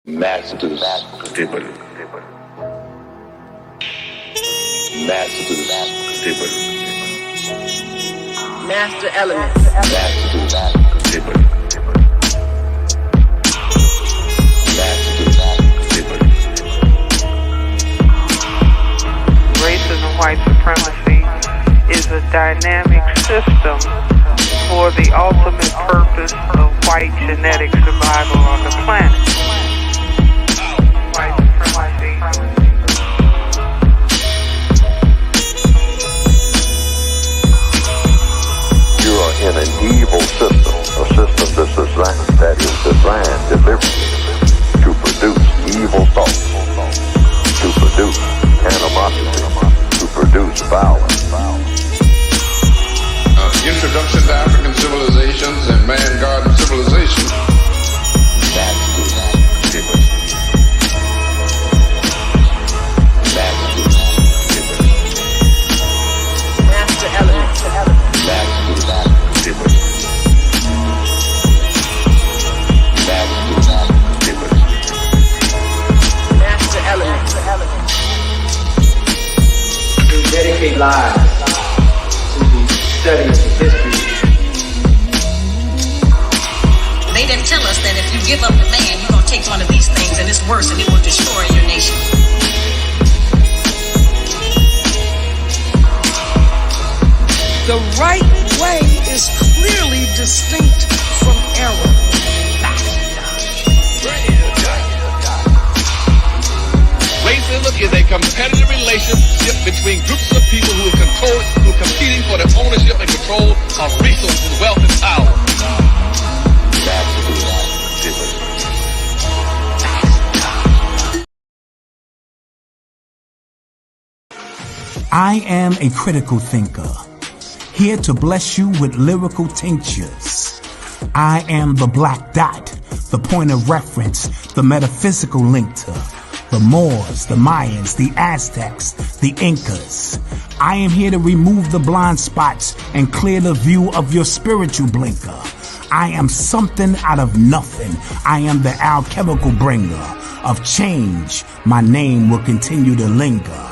Masters Debunking. Masters Debunking. Master Element. Masters Debunking. Masters Debunking. Racism, white supremacy is a dynamic system for the ultimate purpose of white genetic survival on the planet. White supremacy. You are in an evil system, a system that is designed deliberately to produce evil thoughts, to produce animosity, to produce violence. Introduction to African civilizations and man-garden civilization. Masters Debunking. Masters Debunking. Master Element. Masters Debunking. Masters Debunking. Master Element. We dedicate lives to the study of history. They didn't tell us that if you give up the man, you're going to take one of these things and it's worse and it will destroy your nation. The right way is clearly distinct from error. Racism is a competitive relationship between groups of people who are competing for the ownership and control of resources, wealth, and power. Masters Debunking. I am a critical thinker, here to bless you with lyrical tinctures. I am the black dot, the point of reference, the metaphysical link to the Moors, the Mayans, the Aztecs, the Incas. I am here to remove the blind spots and clear the view of your spiritual blinker. I am something out of nothing. I am the alchemical bringer of change. My name will continue to linger.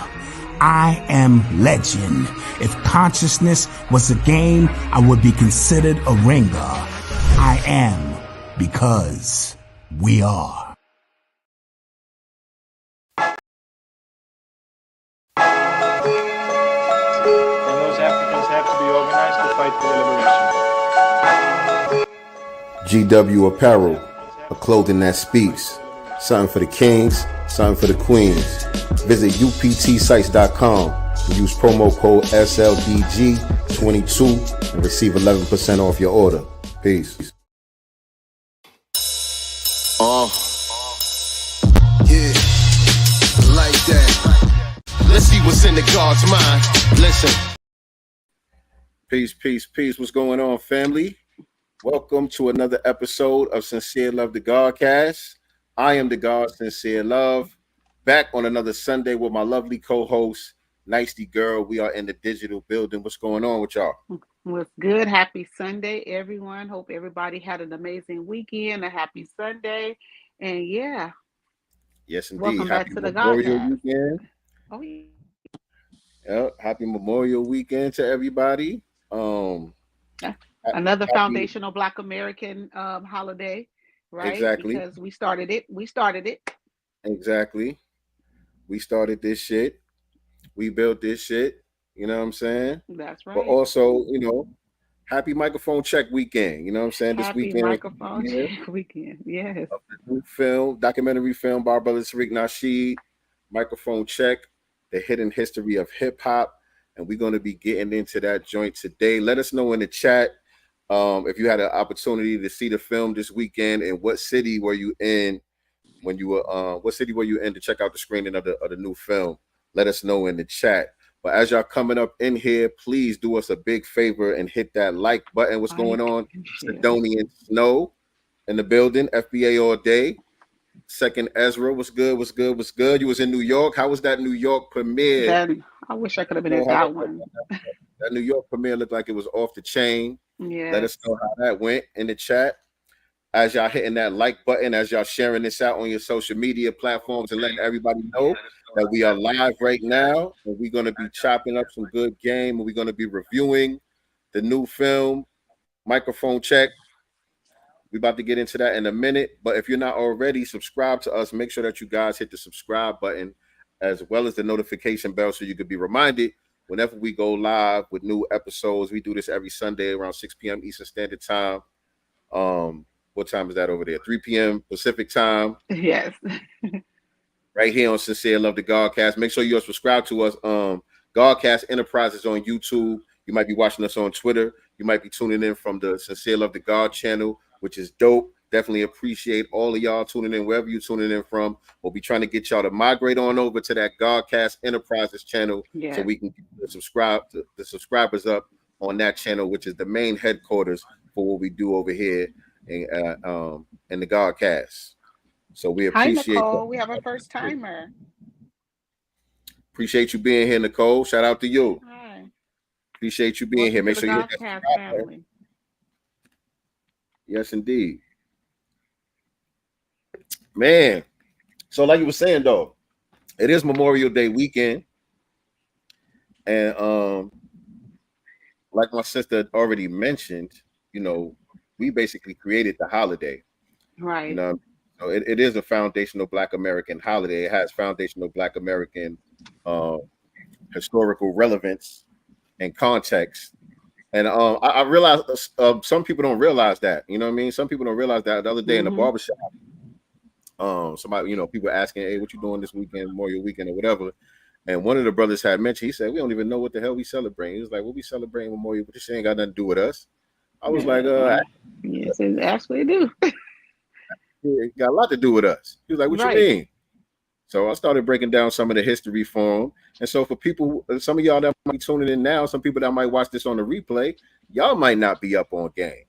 I am legend. If consciousness was a game, I would be considered a ringer. I am because we are. And those Africans have to be organized to fight for their liberation. GW Apparel, a clothing that speaks. Something for the kings, something for the queens. Visit uptsites.com and use promo code SLDG22 and receive 11% off your order. Peace. Yeah, like that. Let's see what's in the God's mind. Listen. Peace, peace, peace. What's going on, family? Welcome to another episode of Sincere Love, the Godcast. I am the God, Sincere Love, back on another Sunday with my lovely co-host, Nicety Girl. We are in the digital building. What's going on with y'all? What's good? Happy Sunday, everyone. Hope everybody had an amazing weekend. A happy Sunday. And yeah. Yes, indeed. Welcome back Happy to the Memorial Godcast. Weekend. Oh, yeah. Yep. Happy Memorial Weekend to everybody. Another foundational Black American holiday, right? Exactly. Because we started it. Exactly. We started this shit. We built this shit. You know what I'm saying? That's right. But also, happy microphone check weekend. You know what I'm saying? This Happy weekend. microphone check weekend. Yes. New film, documentary film by our brother Tariq Nasheed, Microphone Check, the hidden history of hip hop. And we're going to be getting into that joint today. Let us know in the chat if you had an opportunity to see the film this weekend, and what city were you in when you were what city were you in to check out the screening of the new film. Let us know in the chat. But as y'all coming up in here, please do us a big favor and hit that like button. What's going on? Sidonian Snow in the building. FBA all day. Second Ezra, what's good? What's good? What's good? You was in New York. How was that New York premiere? I wish I could have been at that one. That New York premiere looked like it was off the chain. Yeah. Let us know how that went in the chat. as y'all hitting that like button, as y'all sharing this out on your social media platforms and letting everybody know that we are live right now. And we're going to be chopping up some good game. And we're going to be reviewing the new film, Microphone Check. We're about to get into that in a minute. But if you're not already subscribed to us, make sure that you guys hit the subscribe button as well as the notification bell so you can be reminded whenever we go live with new episodes. We do this every Sunday around 6 p.m. Eastern Standard Time. What time is that over there? 3 p.m. Pacific Time. Yes. Right here on Sincere Love the Godcast. Make sure you're subscribed to us. Godcast Enterprises on YouTube. You might be watching us on Twitter. You might be tuning in from the Sincere Love the God channel, which is dope. Definitely appreciate all of y'all tuning in wherever you're tuning in from. We'll be trying to get y'all to migrate on over to that Godcast Enterprises channel so we can get the subscribers up on that channel, which is the main headquarters for what we do over here in the Godcast. So we appreciate. Hi, Nicole. We have a first timer. Appreciate you being here, Nicole. Shout out to you. Hi. Appreciate you being here. Make sure you hit that family. Yes, indeed. Man, so like you were saying though, it is Memorial Day weekend, and like my sister already mentioned, you know, we basically created the holiday, right? You know, so it is a foundational Black American holiday. It has foundational Black American historical relevance and context. And I realized some people don't realize that. You know what I mean? Some people don't realize that. The other day in the barbershop, somebody, you know, people asking, "Hey, what you doing this weekend, Memorial weekend or whatever?" And one of the brothers had mentioned, he said, "We don't even know what the hell we celebrating." He was like, "Well, we celebrating Memorial, but this ain't got nothing to do with us." I was like, yes, it actually do. It got a lot to do with us. He was like, "What you mean?" So I started breaking down some of the history for him. And so for people, some of y'all that might be tuning in now, some people that might watch this on the replay, y'all might not be up on game.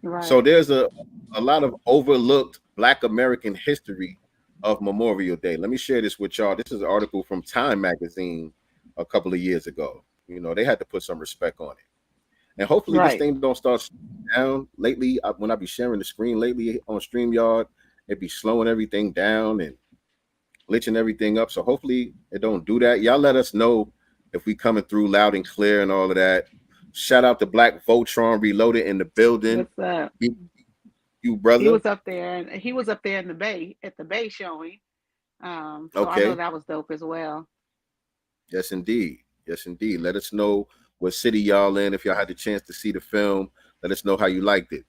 Right. So there's a lot of overlooked Black American history of Memorial Day. Let me share this with y'all. This is an article from Time magazine a couple of years ago. You know, they had to put some respect on it. And hopefully this thing don't start slowing down. Lately, when I be sharing the screen lately on StreamYard, it be slowing everything down and glitching everything up. So hopefully it don't do that. Y'all let us know if we coming through loud and clear and all of that. Shout out to Black Voltron Reloaded in the building. What's up? You brother. He was up there in the Bay at the Bay showing. So I know that was dope as well. Yes, indeed. Yes, indeed. Let us know what city y'all in. If y'all had the chance to see the film, let us know how you liked it.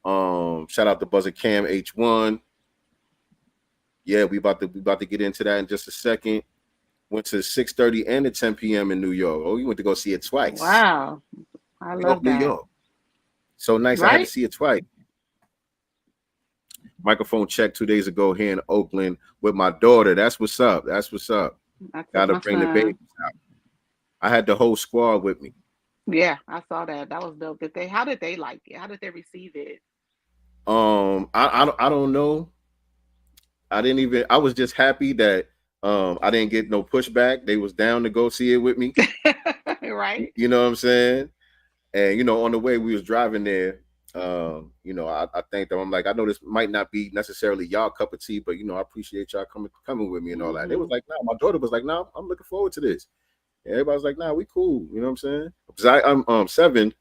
Shout out to Buzzer Cam H1. Yeah, we about to get into that in just a second. Went to 6:30 and the 10 p.m. in New York. Oh, you went to go see it twice. Wow. I love that. New York. So nice. I had to see it twice. Microphone check 2 days ago here in Oakland with my daughter. That's what's up. That's what's up. Gotta bring the babies out. I had the whole squad with me. Yeah, I saw that. That was dope. How did they like it? How did they receive it? I don't know. I was just happy that I didn't get no pushback. They was down to go see it with me. Right. You know what I'm saying? And you know, on the way we was driving there, you know, I thanked them. I'm like, I know this might not be necessarily y'all cup of tea, but you know, I appreciate y'all coming with me and all that. They was like, nah, my daughter was like, nah, I'm looking forward to this. And everybody was like, nah, we cool. You know what I'm saying? Because I'm 7,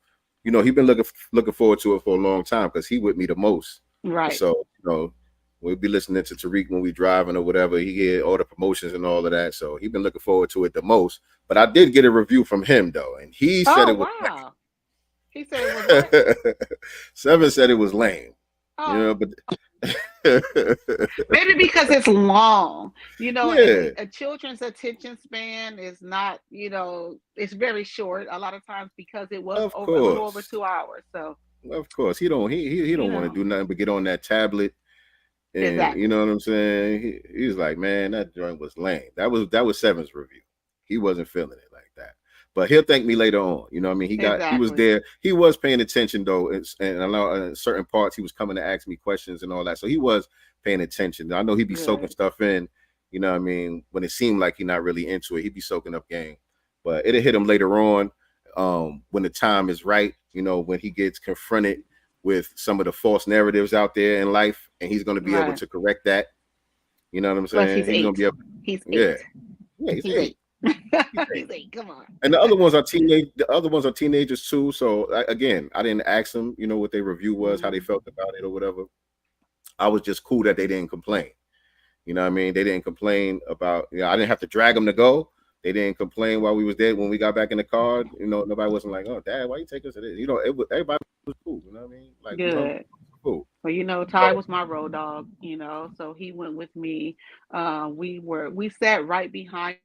you know, he been looking forward to it for a long time because he with me the most. Right. So, you know, we'll be listening to Tariq when we driving or whatever. He get all the promotions and all of that. So he been looking forward to it the most. But I did get a review from him though, and he said it was wow. He said it was what? 7 said it was lame. Oh. You know, but maybe because it's long. You know, a children's attention span is not, you know, it's very short a lot of times because it was over 2 hours. So of course he don't want to do nothing but get on that tablet. And you know what I'm saying? He's like, man, that joint was lame. That was 7's review. He wasn't feeling it like that. But he'll thank me later on. You know what I mean? He was there. He was paying attention though. And I know in certain parts he was coming to ask me questions and all that. So he was paying attention. I know he'd be soaking stuff in, you know what I mean? When it seemed like he's not really into it, he'd be soaking up game. But it'll hit him later on when the time is right, you know, when he gets confronted with some of the false narratives out there in life, and he's going to be able to correct that. You know what I'm saying? Plus he's going to be able. He's 8. Yeah, he's 8. He's 8. Come on. And the other ones are teenagers too. So again, I didn't ask them, you know, what their review was, how they felt about it or whatever. I was just cool that they didn't complain. You know what I mean? They didn't complain about, you know, I didn't have to drag them to go. They didn't complain while we was there. When we got back in the car, you know, nobody wasn't like, "Oh, Dad, why you take us to this?" You know, everybody was cool. You know what I mean? Like, good. You know, cool. Well, you know, Ty was my road dog. You know, so he went with me. We sat right behind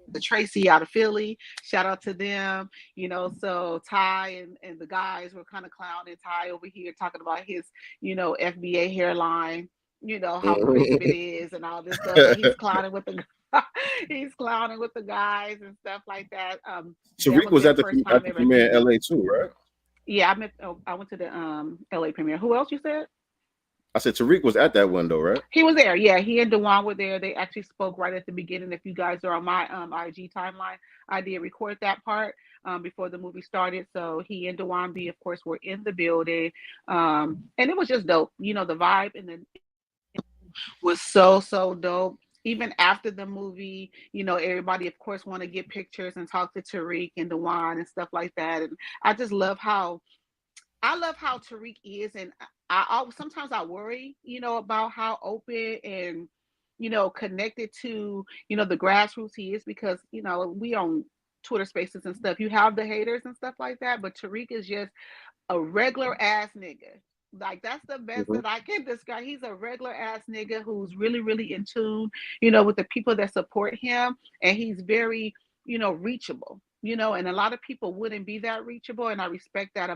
the Tracy out of Philly. Shout out to them. You know, so Ty and the guys were kind of clowning Ty over here, talking about his, you know, FBA hairline. You know how crisp it is and all this stuff. And he's clowning with the. He's clowning with the guys and stuff like that. Tariq was at the premiere in LA too, right? Yeah, I went to the LA premiere. Who else you said? I said Tariq was at that window, right? He was there. Yeah, he and Dewan were there. They actually spoke right at the beginning. If you guys are on my IG timeline, I did record that part before the movie started. So he and Dewan B, of course, were in the building, and it was just dope. You know, the vibe and the was so dope. Even after the movie, you know, everybody, of course, want to get pictures and talk to Tariq and Dewan and stuff like that. And I just love how Tariq is. And sometimes I worry, you know, about how open and, you know, connected to, you know, the grassroots he is, because, you know, we on Twitter Spaces and stuff. You have the haters and stuff like that, but Tariq is just a regular ass nigga. Like, that's the best that I can describe. He's a regular ass nigga who's really, really in tune, you know, with the people that support him. And he's very, you know, reachable, you know, and a lot of people wouldn't be that reachable. And I respect that.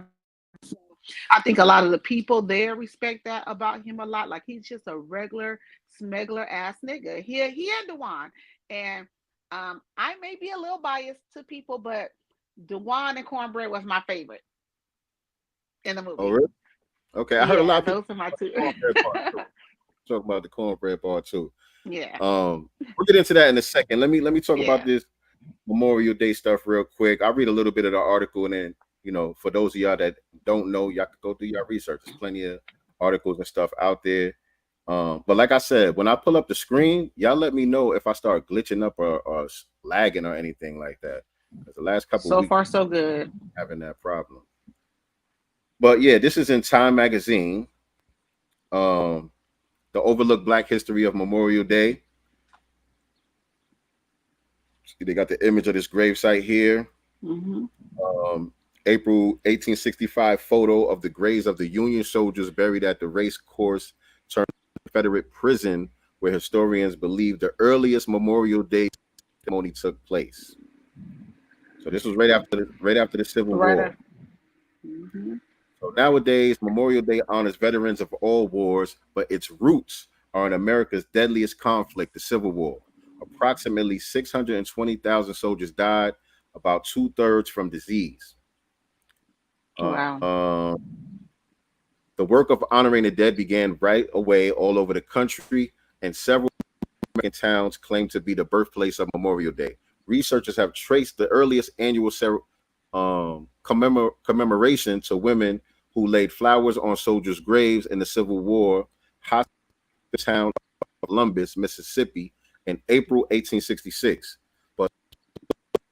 I think a lot of the people there respect that about him a lot. Like, he's just a regular smuggler ass nigga. He and Dewan. And I may be a little biased to people, but Dewan and Cornbread was my favorite in the movie. Oh, really? Okay, I heard a lot of people. Those are my two. Talk about the cornbread bar too. Yeah. We'll get into that in a second. Let me talk about this Memorial Day stuff real quick. I'll read a little bit of the article, and then, you know, for those of y'all that don't know, y'all can go do your research. There's plenty of articles and stuff out there. But like I said, when I pull up the screen, y'all let me know if I start glitching up or lagging or anything like that. Because the last couple weeks, so far so good, having that problem. But yeah, this is in Time magazine. The Overlooked Black History of Memorial Day. They got the image of this gravesite here. April 1865 photo of the graves of the Union soldiers buried at the race course turned Confederate prison, where historians believe the earliest Memorial Day ceremony took place. So this was right after the Civil War. So nowadays, Memorial Day honors veterans of all wars, but its roots are in America's deadliest conflict, the Civil War. Approximately 620,000 soldiers died, about 2/3 from disease. Wow. The work of honoring the dead began right away all over the country, and several American towns claim to be the birthplace of Memorial Day. Researchers have traced the earliest annual commemoration to women who laid flowers on soldiers' graves in the Civil War, the town of Columbus, Mississippi, in April 1866. But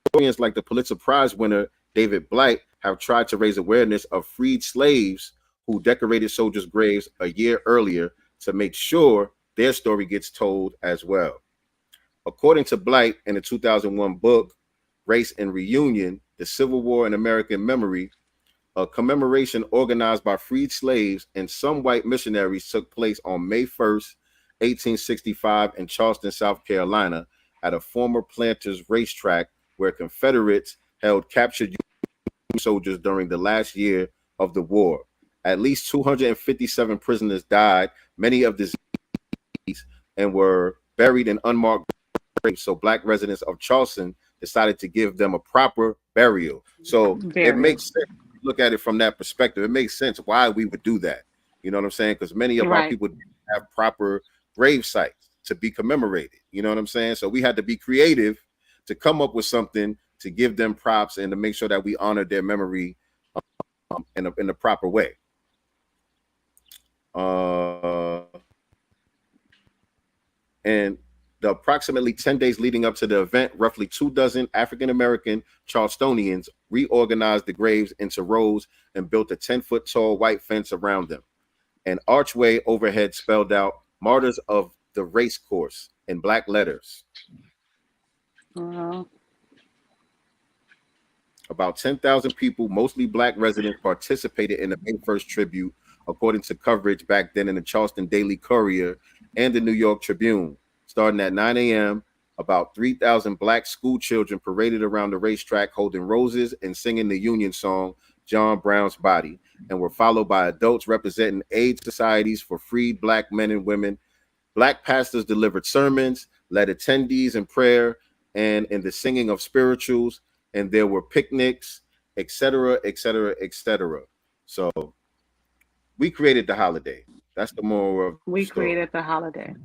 historians like the Pulitzer Prize winner David Blight have tried to raise awareness of freed slaves who decorated soldiers' graves a year earlier to make sure their story gets told as well. According to Blight, in the 2001 book, Race and Reunion, The Civil War in American Memory, a commemoration organized by freed slaves and some white missionaries took place on May 1st, 1865 in Charleston, South Carolina, at a former planters' racetrack where Confederates held captured soldiers during the last year of the war. At least 257 prisoners died, many of disease, and were buried in unmarked graves. So Black residents of Charleston decided to give them a proper burial. So it makes sense. Look at it from that perspective. It makes sense why we would do that. You know what I'm saying? Because many of our people didn't have proper grave sites to be commemorated. You know what I'm saying? So we had to be creative to come up with something to give them props and to make sure that we honor their memory in the proper way. And the approximately 10 days leading up to the event, roughly 24 African-American Charlestonians reorganized the graves into rows and built a 10-foot tall white fence around them. An archway overhead spelled out "Martyrs of the Race Course" in black letters. About 10,000 people, mostly black residents, participated in the May 1st tribute, according to coverage back then in the Charleston Daily Courier and the New York Tribune. Starting at 9 a.m., about 3,000 black school children paraded around the racetrack holding roses and singing the Union song, John Brown's Body, and were followed by adults representing aid societies for freed black men and women. Black pastors delivered sermons, led attendees in prayer and in the singing of spirituals, and there were picnics, etc., etc., etc. So we created the holiday. That's the moral of the story. Created the holiday.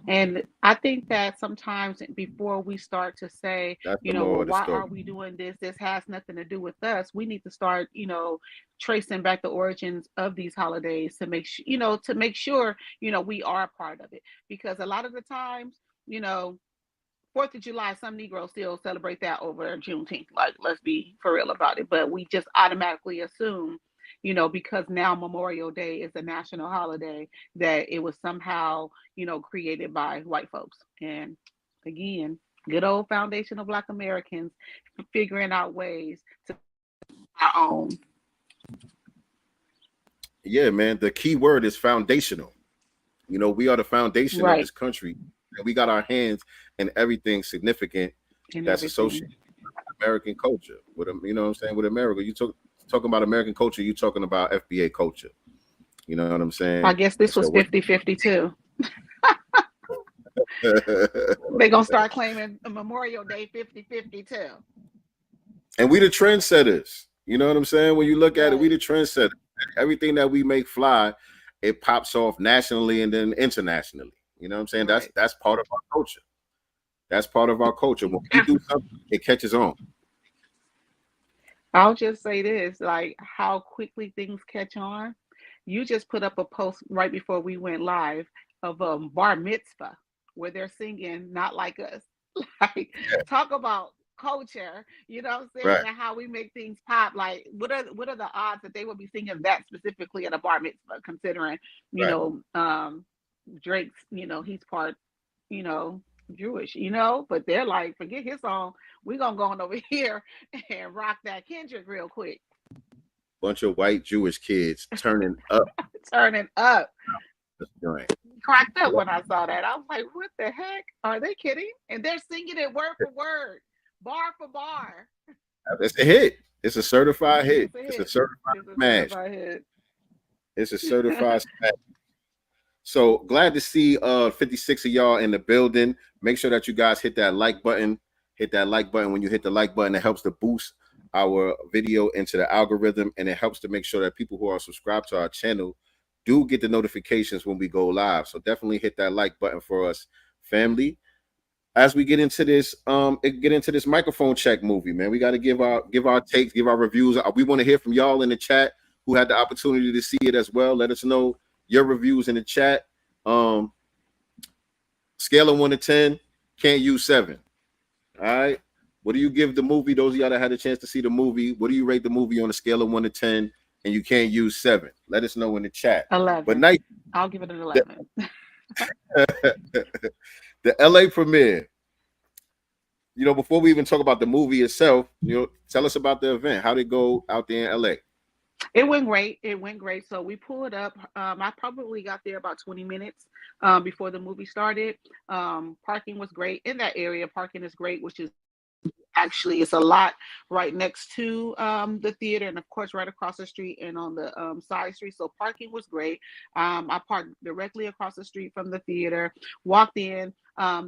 And I think that sometimes before we start to say, well, why are we doing this? This has nothing to do with us. We need to start, tracing back the origins of these holidays to make sure, we are a part of it. Because a lot of the times, 4th of July, some Negroes still celebrate that over Juneteenth. Like, let's be for real about it. But we just automatically assume, because now Memorial Day is a national holiday, that it was somehow, created by white folks. And again, good old foundational Black Americans figuring out ways to our own. Yeah, man. The key word is foundational. We are the foundation of this country. And we got our hands in everything significant that's associated with American culture. With what I'm saying? With America, you talking about American culture, you talking about FBA culture. You know what I'm saying? I guess this was 50-50 too. They're gonna start claiming Memorial Day 50-50 too. And we the trendsetters. You know what I'm saying? When you look at it, we the trendsetters. Everything that we make fly, it pops off nationally and then internationally. You know what I'm saying? That's part of our culture. That's part of our culture. When we do something, it catches on. I'll just say this, like how quickly things catch on. You just put up a post right before we went live of a bar mitzvah where they're singing "Not Like Us." Like, talk about culture, you know what I'm saying? Right. And how we make things pop. Like, what are the odds that they would be singing that specifically at a bar mitzvah, considering, Drake's, he's part, Jewish, but they're like, forget his song. We're going to go on over here and rock that Kendrick real quick. Bunch of white Jewish kids turning up. Turning up. Right. Cracked up when I saw that. I was like, what the heck? Are they kidding? And they're singing it word for word, bar for bar. It's a hit. It's a certified hit. It's a certified smash. It's a certified smash. So glad to see 56 of y'all in the building. Make sure that you guys hit that like button. Hit that like button. When you hit the like button, it helps to boost our video into the algorithm, and it helps to make sure that people who are subscribed to our channel do get the notifications when we go live. So definitely hit that like button for us, family. As we get into this, microphone check movie, man, we got to give our takes, give our reviews. We want to hear from y'all in the chat who had the opportunity to see it as well. Let us know your reviews in the chat. Scale of 1 to 10, can't use 7. All right. What do you give the movie? Those of y'all that had a chance to see the movie, what do you rate the movie on a scale of 1 to 10? And you can't use 7. Let us know in the chat. 11. But nice. I'll give it an 11. The LA premiere. Before we even talk about the movie itself, tell us about the event. How did it go out there in LA? It went great. So we pulled up. I probably got there about 20 minutes before the movie started. Parking was great in that area. Parking is great, which is actually, it's a lot right next to the theater, and of course right across the street and on the side street. So parking was great. I parked directly across the street from the theater. Walked in.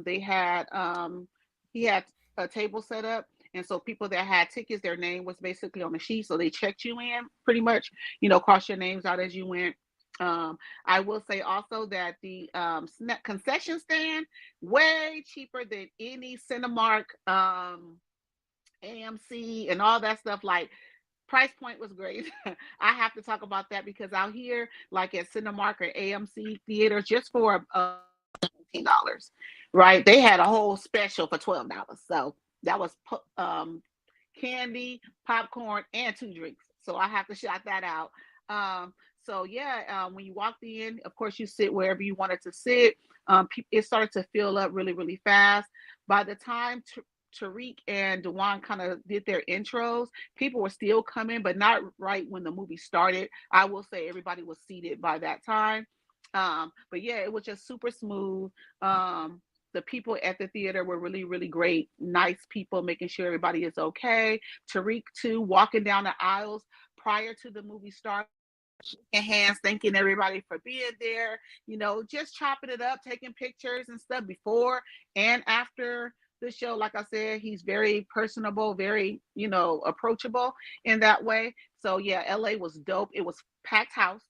He had a table set up. And so people that had tickets, their name was basically on the sheet. So they checked you in pretty much, cross your names out as you went. I will say also that the concession stand, way cheaper than any Cinemark, AMC and all that stuff. Like, price point was great. I have to talk about that because out here, like at Cinemark or AMC theaters, just for $15, right? They had a whole special for $12. So that was candy, popcorn, and 2 drinks. So I have to shout that out. So yeah, when you walked in, of course you sit wherever you wanted to sit. It started to fill up really, really fast. By the time Tariq and Dewan kind of did their intros, people were still coming, but not right when the movie started. I will say everybody was seated by that time. But yeah, it was just super smooth. The people at the theater were really, really great, nice people, making sure everybody is okay. Tariq too, walking down the aisles prior to the movie start, shaking hands, thanking everybody for being there, just chopping it up, taking pictures and stuff before and after the show. Like I said, he's very personable, very, approachable in that way. So yeah, LA was dope. It was packed house,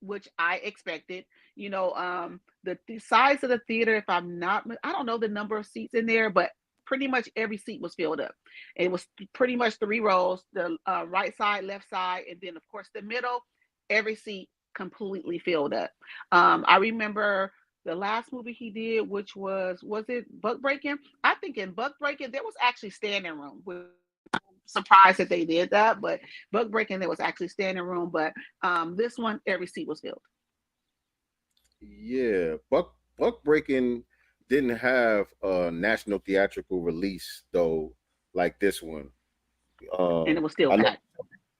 which I expected. The size of the theater, I don't know the number of seats in there, but pretty much every seat was filled up. It was pretty much 3 rows, the right side, left side, and then of course the middle, every seat completely filled up. I remember the last movie he did, which was it Buck Breaking? I think in Buck Breaking, there was actually standing room. I'm surprised that they did that, but Buck Breaking, there was actually standing room. But this one, every seat was filled. Yeah, Buck Breaking didn't have a national theatrical release though, like this one. And it was still packed.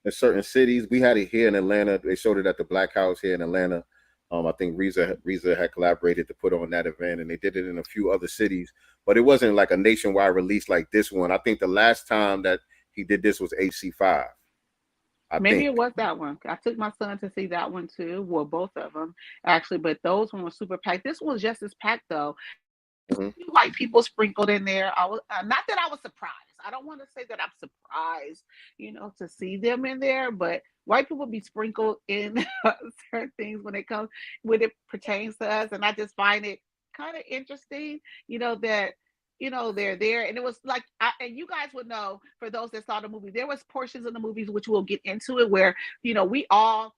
In certain cities, we had it here in Atlanta. They showed it at the Black House here in Atlanta. I think Reza had collaborated to put on that event, and they did it in a few other cities. But it wasn't like a nationwide release like this one. I think the last time that he did this was HC5. Maybe it was that one. I took my son to see that one too. Well, both of them actually, but those one was super packed. This one was just as packed though. White people sprinkled in there. I was not that I was surprised. I don't want to say that I'm surprised, to see them in there, but white people be sprinkled in certain things when it pertains to us, and I just find it kind of interesting, that they're there. And it was like, and you guys would know, for those that saw the movie, there was portions of the movies which we'll get into it where we all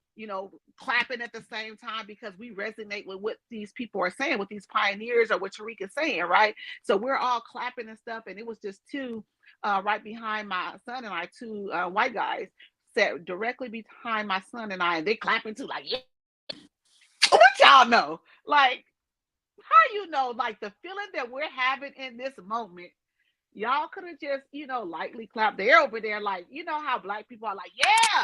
clapping at the same time because we resonate with what these people are saying, what these pioneers or what Tariq is saying, right? So we're all clapping and stuff, and it was just two right behind my son and I, 2 white guys sat directly behind my son and I, and they clapping too, like, yeah. What y'all know? Like, how like the feeling that we're having in this moment, y'all could have just, lightly clapped. They're over there like, how black people are like, yeah,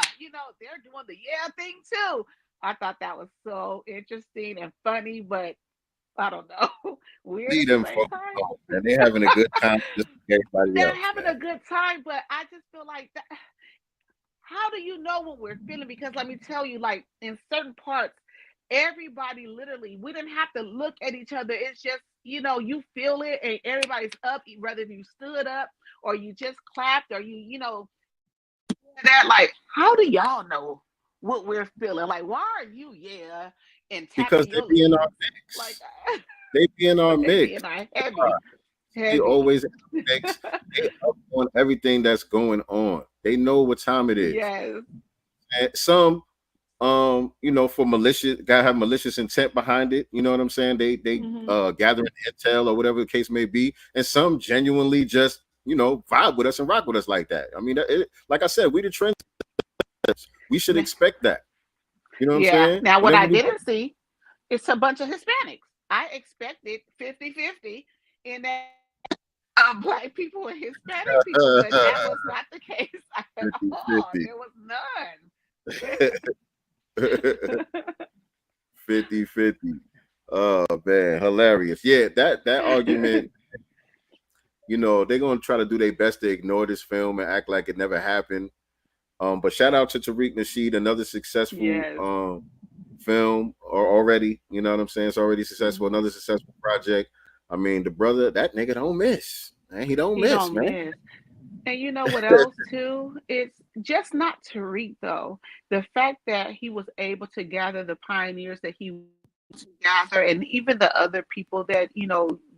they're doing the yeah thing too. I thought that was so interesting and funny, but I don't know. Weird at the same time. And they're having a good time. They're having a good time, but I just feel like that. How do you know what we're feeling? Because let me tell you, like in certain parts, everybody literally, we didn't have to look at each other. It's just, you feel it and everybody's up, whether you stood up or you just clapped or you that. Like, how do y'all know what we're feeling? Like, why are you and because they be in our mix. Like, they be in our mix. Heavy. They always in our mix. They up on everything that's going on. They know what time it is. Yes. And some for malicious, gotta have malicious intent behind it. You know what I'm saying? They gathering intel or whatever the case may be, and some genuinely just vibe with us and rock with us like that. I mean, like I said, we the trends. We should expect that. You know what I'm saying? Now, what I didn't see, it's a bunch of Hispanics. I expected 50-50 in that black people and Hispanic people, but that was not the case at all. There was none. 50-50. Oh man, hilarious. Yeah, that argument, they're gonna try to do their best to ignore this film and act like it never happened. But shout out to Tariq Nasheed, another successful film already. You know what I'm saying? It's already successful, another successful project. I mean, the brother, that nigga don't miss. Man, he don't miss. And you know what else too? It's just not Tariq though. The fact that he was able to gather the pioneers that he gather, and even the other people that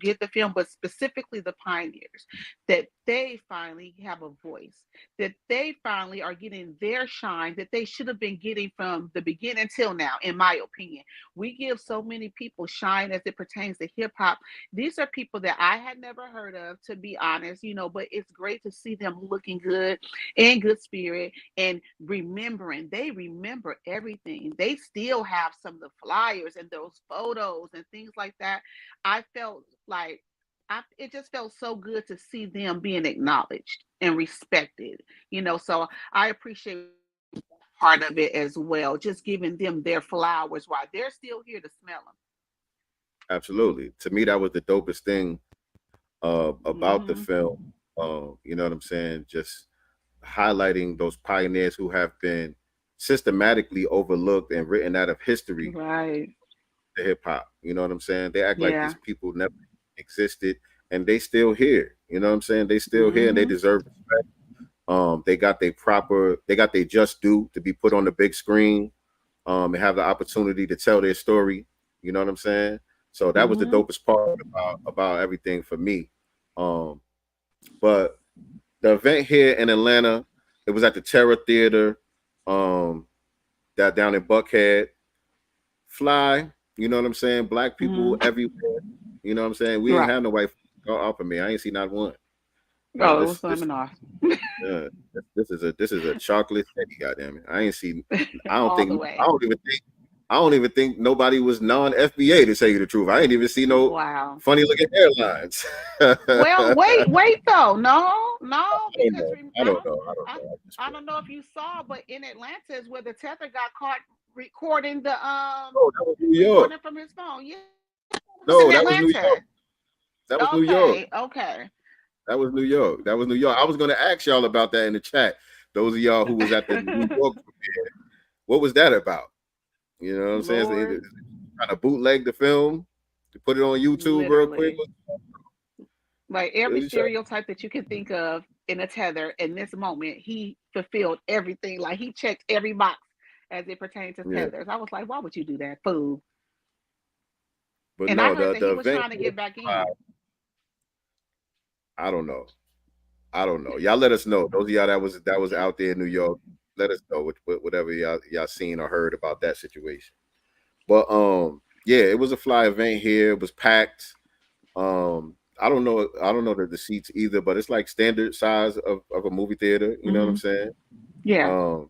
get the film, but specifically the pioneers, that they finally have a voice, that they finally are getting their shine that they should have been getting from the beginning till now, in my opinion. We give so many people shine as it pertains to hip hop. These are people that I had never heard of, to be honest, but it's great to see them looking good, in good spirit, and remembering. They remember everything. They still have some of the flyers and those photos and things like that. I felt like it just felt so good to see them being acknowledged and respected, so I appreciate part of it as well, just giving them their flowers while they're still here to smell them. Absolutely. To me, that was the dopest thing about the film. You know what I'm saying? Just highlighting those pioneers who have been systematically overlooked and written out of history. Right. The hip hop. You know what I'm saying? They act like these people never existed, and they still here. You know what I'm saying? They still here, and they deserve respect. They got their just due to be put on the big screen, and have the opportunity to tell their story. You know what I'm saying? So that was the dopest part about everything for me. But the event here in Atlanta, it was at the Terra Theater, that down in Buckhead. Fly, you know what I'm saying? Black people everywhere. You know what I'm saying? We ain't have no white offer me. I ain't seen not one. Oh, it was slamming off. This is a chocolate city, goddamn it. I ain't seen. I don't even think nobody was non-FBA, to tell you the truth. I ain't even see no funny looking airlines. Well, wait though. No, because I don't know. I don't know if you saw, but in Atlanta is where the tether got caught recording the that was New York. recording from his phone. Yeah. No, that was New York. That was New York. Okay. That was New York. I was gonna ask y'all about that in the chat. Those of y'all who was at the New York premiere, what was that about? You know what I'm saying? So trying to bootleg the film to put it on YouTube real quick. Like every stereotype that you can think of in a tether in this moment, he fulfilled everything. Like he checked every box as it pertains to tethers. I was like, why would you do that, fool? But and I heard that he was trying to get back in. I don't know. Y'all let us know. Those of y'all that was out there in New York, let us know whatever y'all seen or heard about that situation. But it was a fly event here. It was packed. I don't know the seats either, but it's like standard size of a movie theater. You know what I'm saying? Yeah.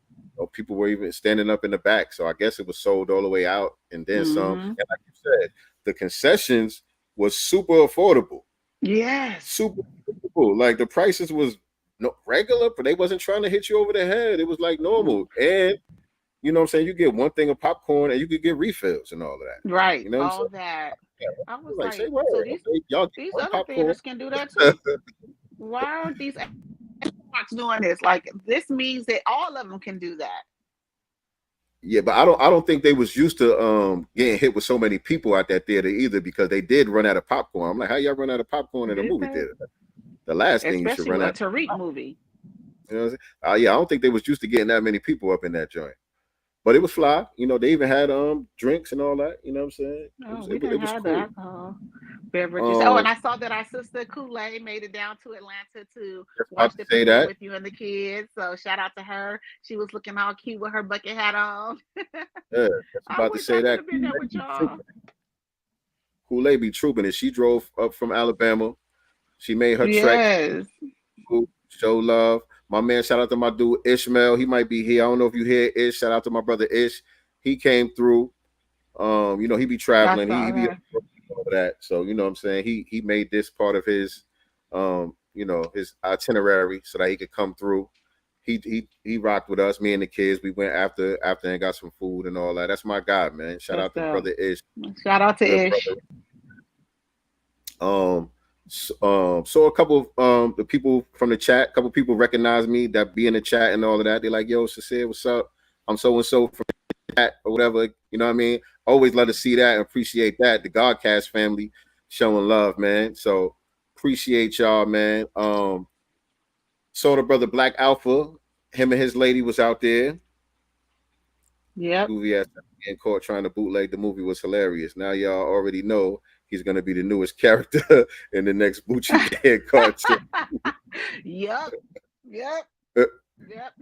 People were even standing up in the back, so I guess it was sold all the way out and then some. And like you said, the concessions was super affordable. Yes. Super affordable. Like the prices was regular, but they wasn't trying to hit you over the head. It was like normal. And you know what I'm saying? You get one thing of popcorn and you could get refills and all of that. Right. You know all that. Yeah. I was like, say so these other theaters can do that too. Why aren't these doing this? Like this means that all of them can do that. Yeah, but I don't think they was used to getting hit with so many people at that theater either, because they did run out of popcorn. I'm like, how y'all run out of popcorn in a movie theater? The last thing you should run out. Especially a Tariq movie. You know what I'm saying? I don't think they was used to getting that many people up in that joint. But it was fly. You know, they even had drinks and all that. You know what I'm saying? We didn't have the alcohol beverages. And I saw that our sister Kool-Aid made it down to Atlanta to watch the premiere with you and the kids. So shout out to her. She was looking all cute with her bucket hat on. Yeah, about to say that. Kool-Aid be trooping it. She drove up from Alabama. She made her trek. Show love. My man, shout out to my dude Ishmael. He might be here. I don't know if you hear Ish. Shout out to my brother Ish. He came through. You know, he be traveling. He be over that. So, you know what I'm saying? He made this part of his you know, his itinerary so that he could come through. He rocked with us, me and the kids. We went after and got some food and all that. That's my guy, man. Shout out to brother Ish. Shout out to Ish. So a couple of the people from the chat, a couple of people recognize me that be in the chat and all of that. They're like, yo, Sincere, what's up? I'm so and so from the chat or whatever. You know what I mean? Always let us see that and appreciate that. The Godcast family showing love, man. So appreciate y'all, man. Saw the brother Black Alpha, him and his lady was out there. Yeah. Movie in court trying to bootleg the movie was hilarious. Now y'all already know he's going to be the newest character in the next Gucci Gang cartoon. Yep.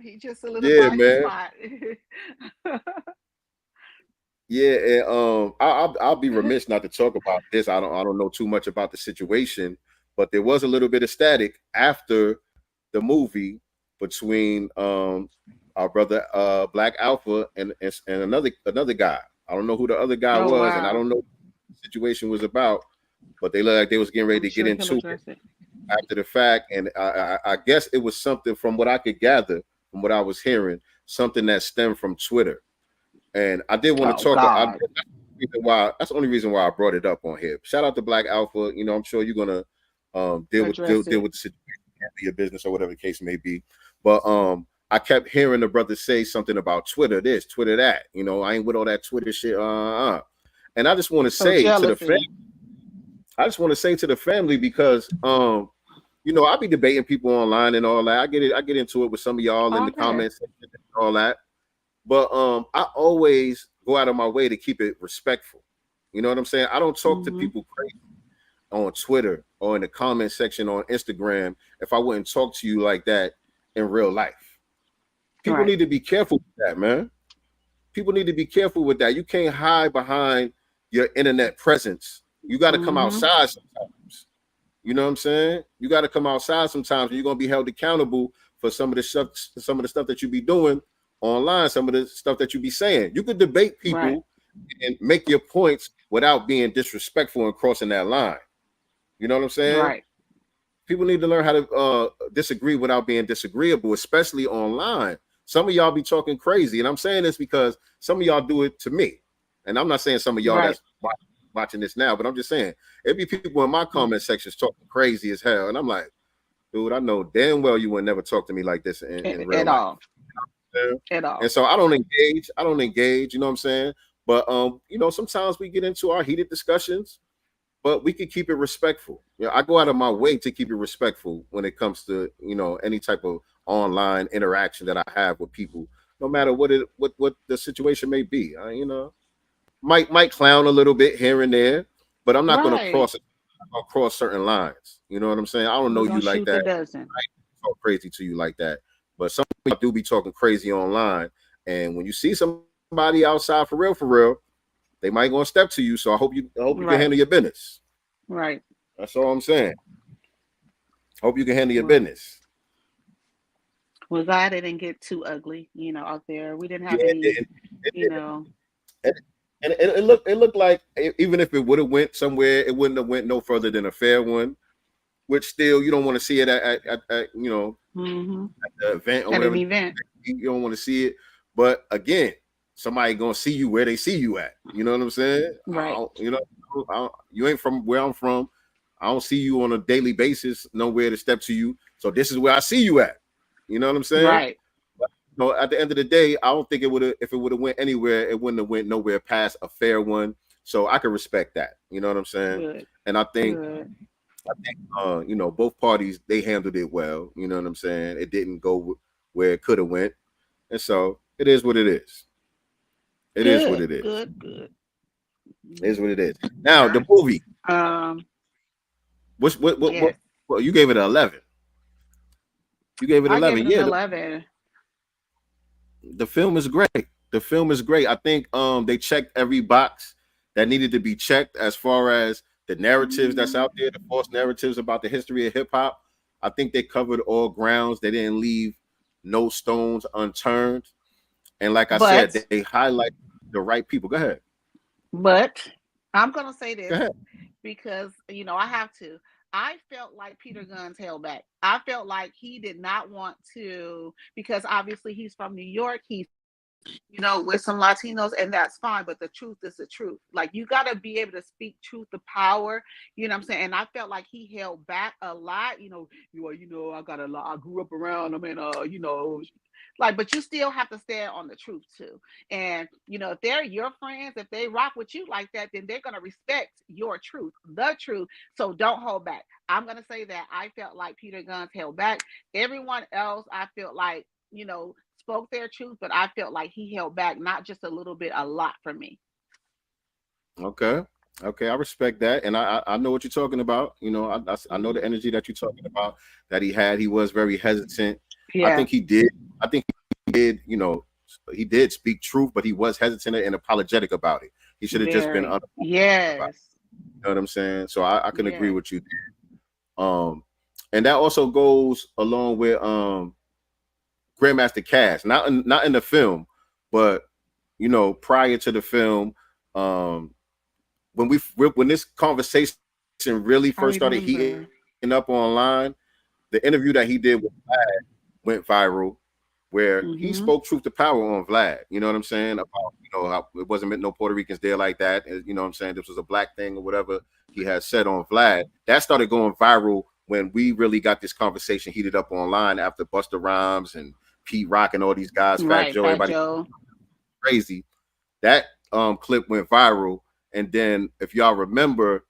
He just Yeah, solidified his man. spot. Yeah, and I'll be remiss not to talk about this. I don't know too much about the situation, but there was a little bit of static after the movie between our brother Black Alpha and another guy. I don't know who the other guy was, and I don't know what the situation was about, but they looked like they was getting ready to get into it after the fact. And I guess it was something, from what I could gather, from what I was hearing, something that stemmed from Twitter. And I did want to talk about that's the only reason why I brought it up on here. Shout out to Black Alpha. You know, I'm sure you're gonna deal with the situation, your business, or whatever the case may be. But I kept hearing the brother say something about Twitter this, Twitter that. You know, I ain't with all that Twitter shit. And I just want to say to the family, because you know, I be debating people online and all that. I get into it with some of y'all in the comments and all that. But I always go out of my way to keep it respectful. You know what I'm saying? I don't talk to people crazy on Twitter or in the comment section on Instagram if I wouldn't talk to you like that in real life. People need to be careful with that, man. People need to be careful with that. You can't hide behind your internet presence. You got to come outside sometimes. You know what I'm saying? You got to come outside sometimes, and you're gonna be held accountable for some of the stuff that you be doing online, some of the stuff that you be saying. You could debate people and make your points without being disrespectful and crossing that line. You know what I'm saying? Right. People need to learn how to disagree without being disagreeable, especially online. Some of y'all be talking crazy, and I'm saying this because some of y'all do it to me. And I'm not saying some of y'all that's watching this now, but I'm just saying it be people in my comment sections talking crazy as hell, and I'm like, dude, I know damn well you would never talk to me like this in real life. At all. And so I don't engage, you know what I'm saying? But you know, sometimes we get into our heated discussions, but we can keep it respectful. You know, I go out of my way to keep it respectful when it comes to, you know, any type of online interaction that I have with people, no matter what the situation may be. You know, might clown a little bit here and there, but I'm not gonna cross certain lines. You know what I'm saying? I don't know you like that. I ain't talk crazy to you like that. But some people do be talking crazy online, and when you see somebody outside for real, they might go and step to you. So I hope you can handle your business. Right. That's all I'm saying. Hope you can handle your business. Well, God, it didn't get too ugly, you know, out there. We didn't have any, you know. And it looked like even if it would have went somewhere, it wouldn't have went no further than a fair one. Which still, you don't want to see it at you know, at the event or whatever. An event. You don't want to see it. But again, somebody gonna see you where they see you at. You know what I'm saying? Right. You know, you ain't from where I'm from. I don't see you on a daily basis, nowhere to step to you. So this is where I see you at. You know what I'm saying? Right. But, you know, at the end of the day, I don't think it would have. If it would have went anywhere, it wouldn't have went nowhere past a fair one. So I can respect that. You know what I'm saying? Good. And I think you know, both parties, they handled it well. You know what I'm saying? It didn't go where it could have went, and so it is what it is. It is what it is. Good. It is what it is. Now the movie. What you gave it an 11. You gave it 11. Yeah, 11. The film is great. The film is great. I think they checked every box that needed to be checked as far as the narratives that's out there, the false narratives about the history of hip hop. I think they covered all grounds. They didn't leave no stones unturned. And like I said, they highlight the right people. Go ahead. But I'm gonna say this because, you know, I have to. I felt like Peter Guns held back. I felt like he did not want to, because obviously he's from New York. He's, you know, with some Latinos, and that's fine, but the truth is the truth. Like, you got to be able to speak truth to power, you know what I'm saying? And I felt like he held back a lot, you know, I grew up around them, and you know, like, but you still have to stand on the truth too. And, you know, if they're your friends, if they rock with you like that, then they're going to respect your truth, the truth. So don't hold back. I'm going to say that I felt like Peter Guns held back. Everyone else, I felt like, you know, spoke their truth, but I felt like he held back, not just a little bit, a lot for me. Okay. Okay, I respect that, and I know what you're talking about. You know, I know the energy that you're talking about that he had. He was very hesitant. Yeah. I think he did. You know, he did speak truth, but he was hesitant and apologetic about it. He should have just been yes. About it. You know what I'm saying? So I can agree with you there. And that also goes along with Grandmaster Caz, not in the film, but you know, prior to the film, when this conversation really first started heating up online, the interview that he did with Vlad went viral, where he spoke truth to power on Vlad. You know what I'm saying? About, you know, how it wasn't meant no Puerto Ricans there like that. You know what I'm saying? This was a black thing or whatever he had said on Vlad. That started going viral when we really got this conversation heated up online after Busta Rhymes and Pete Rock and all these guys, Fat Joe, everybody crazy. That clip went viral. And then if y'all remember,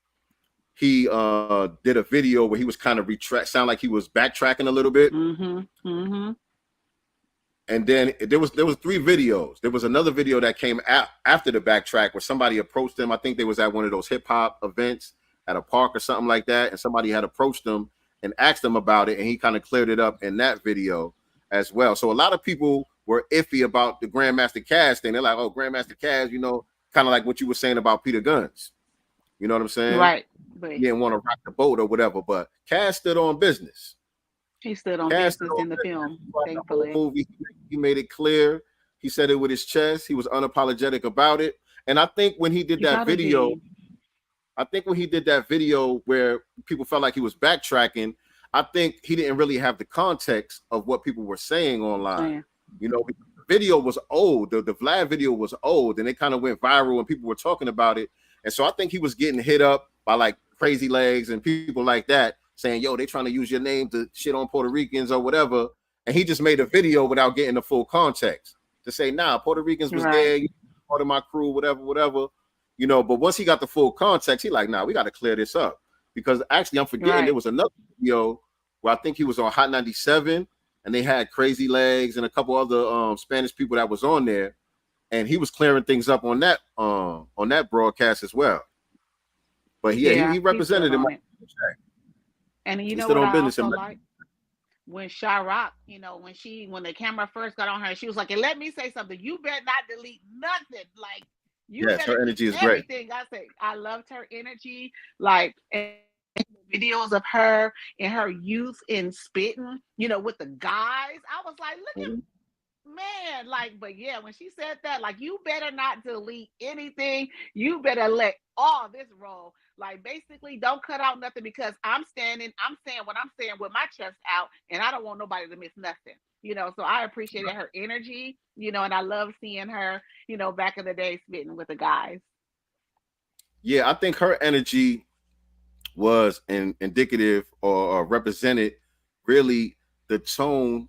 he did a video where he was kind of sound like he was backtracking a little bit. And then there was 3 videos. There was another video that came after the backtrack where somebody approached him. I think they was at one of those hip hop events at a park or something like that. And somebody had approached him and asked him about it. And he kind of cleared it up in that video as well. So a lot of people were iffy about the Grandmaster Caz thing. They're like, oh, Grandmaster Caz, you know, kind of like what you were saying about Peter Guns. You know what I'm saying? Right. But he didn't want to rock the boat or whatever. But Caz stood on business. He stood on business in the film. Thankfully. The movie, he made it clear. He said it with his chest. He was unapologetic about it. And I think when he did that video, where people felt like he was backtracking, I think he didn't really have the context of what people were saying online. You know, the video was old. The Vlad video was old, and it kind of went viral, and people were talking about it. And so I think he was getting hit up by like Crazy Legs and people like that, saying, yo, they trying to use your name to shit on Puerto Ricans or whatever. And he just made a video without getting the full context to say, nah, Puerto Ricans was there, you know, part of my crew, whatever. You know, but once he got the full context, he like, nah, we got to clear this up. Because actually, I'm forgetting there was another video where I think he was on Hot 97, and they had Crazy Legs and a couple other Spanish people that was on there. And he was clearing things up on that broadcast as well. But he represented him. And you know what I also like? When Shyrock, you know, when the camera first got on her, she was like, and let me say something. You better not delete nothing. Like, her energy is great. I say, I loved her energy. Like, and videos of her in her youth in spitting, you know, with the guys. I was like, look at man, like, but yeah, when she said that, like, you better not delete anything. You better let all this roll. Like, basically, don't cut out nothing, because I'm saying what I'm saying with my chest out, and I don't want nobody to miss nothing. You know, so I appreciated her energy, you know, and I love seeing her, you know, back in the day spitting with the guys. Yeah, I think her energy was indicative or represented really the tone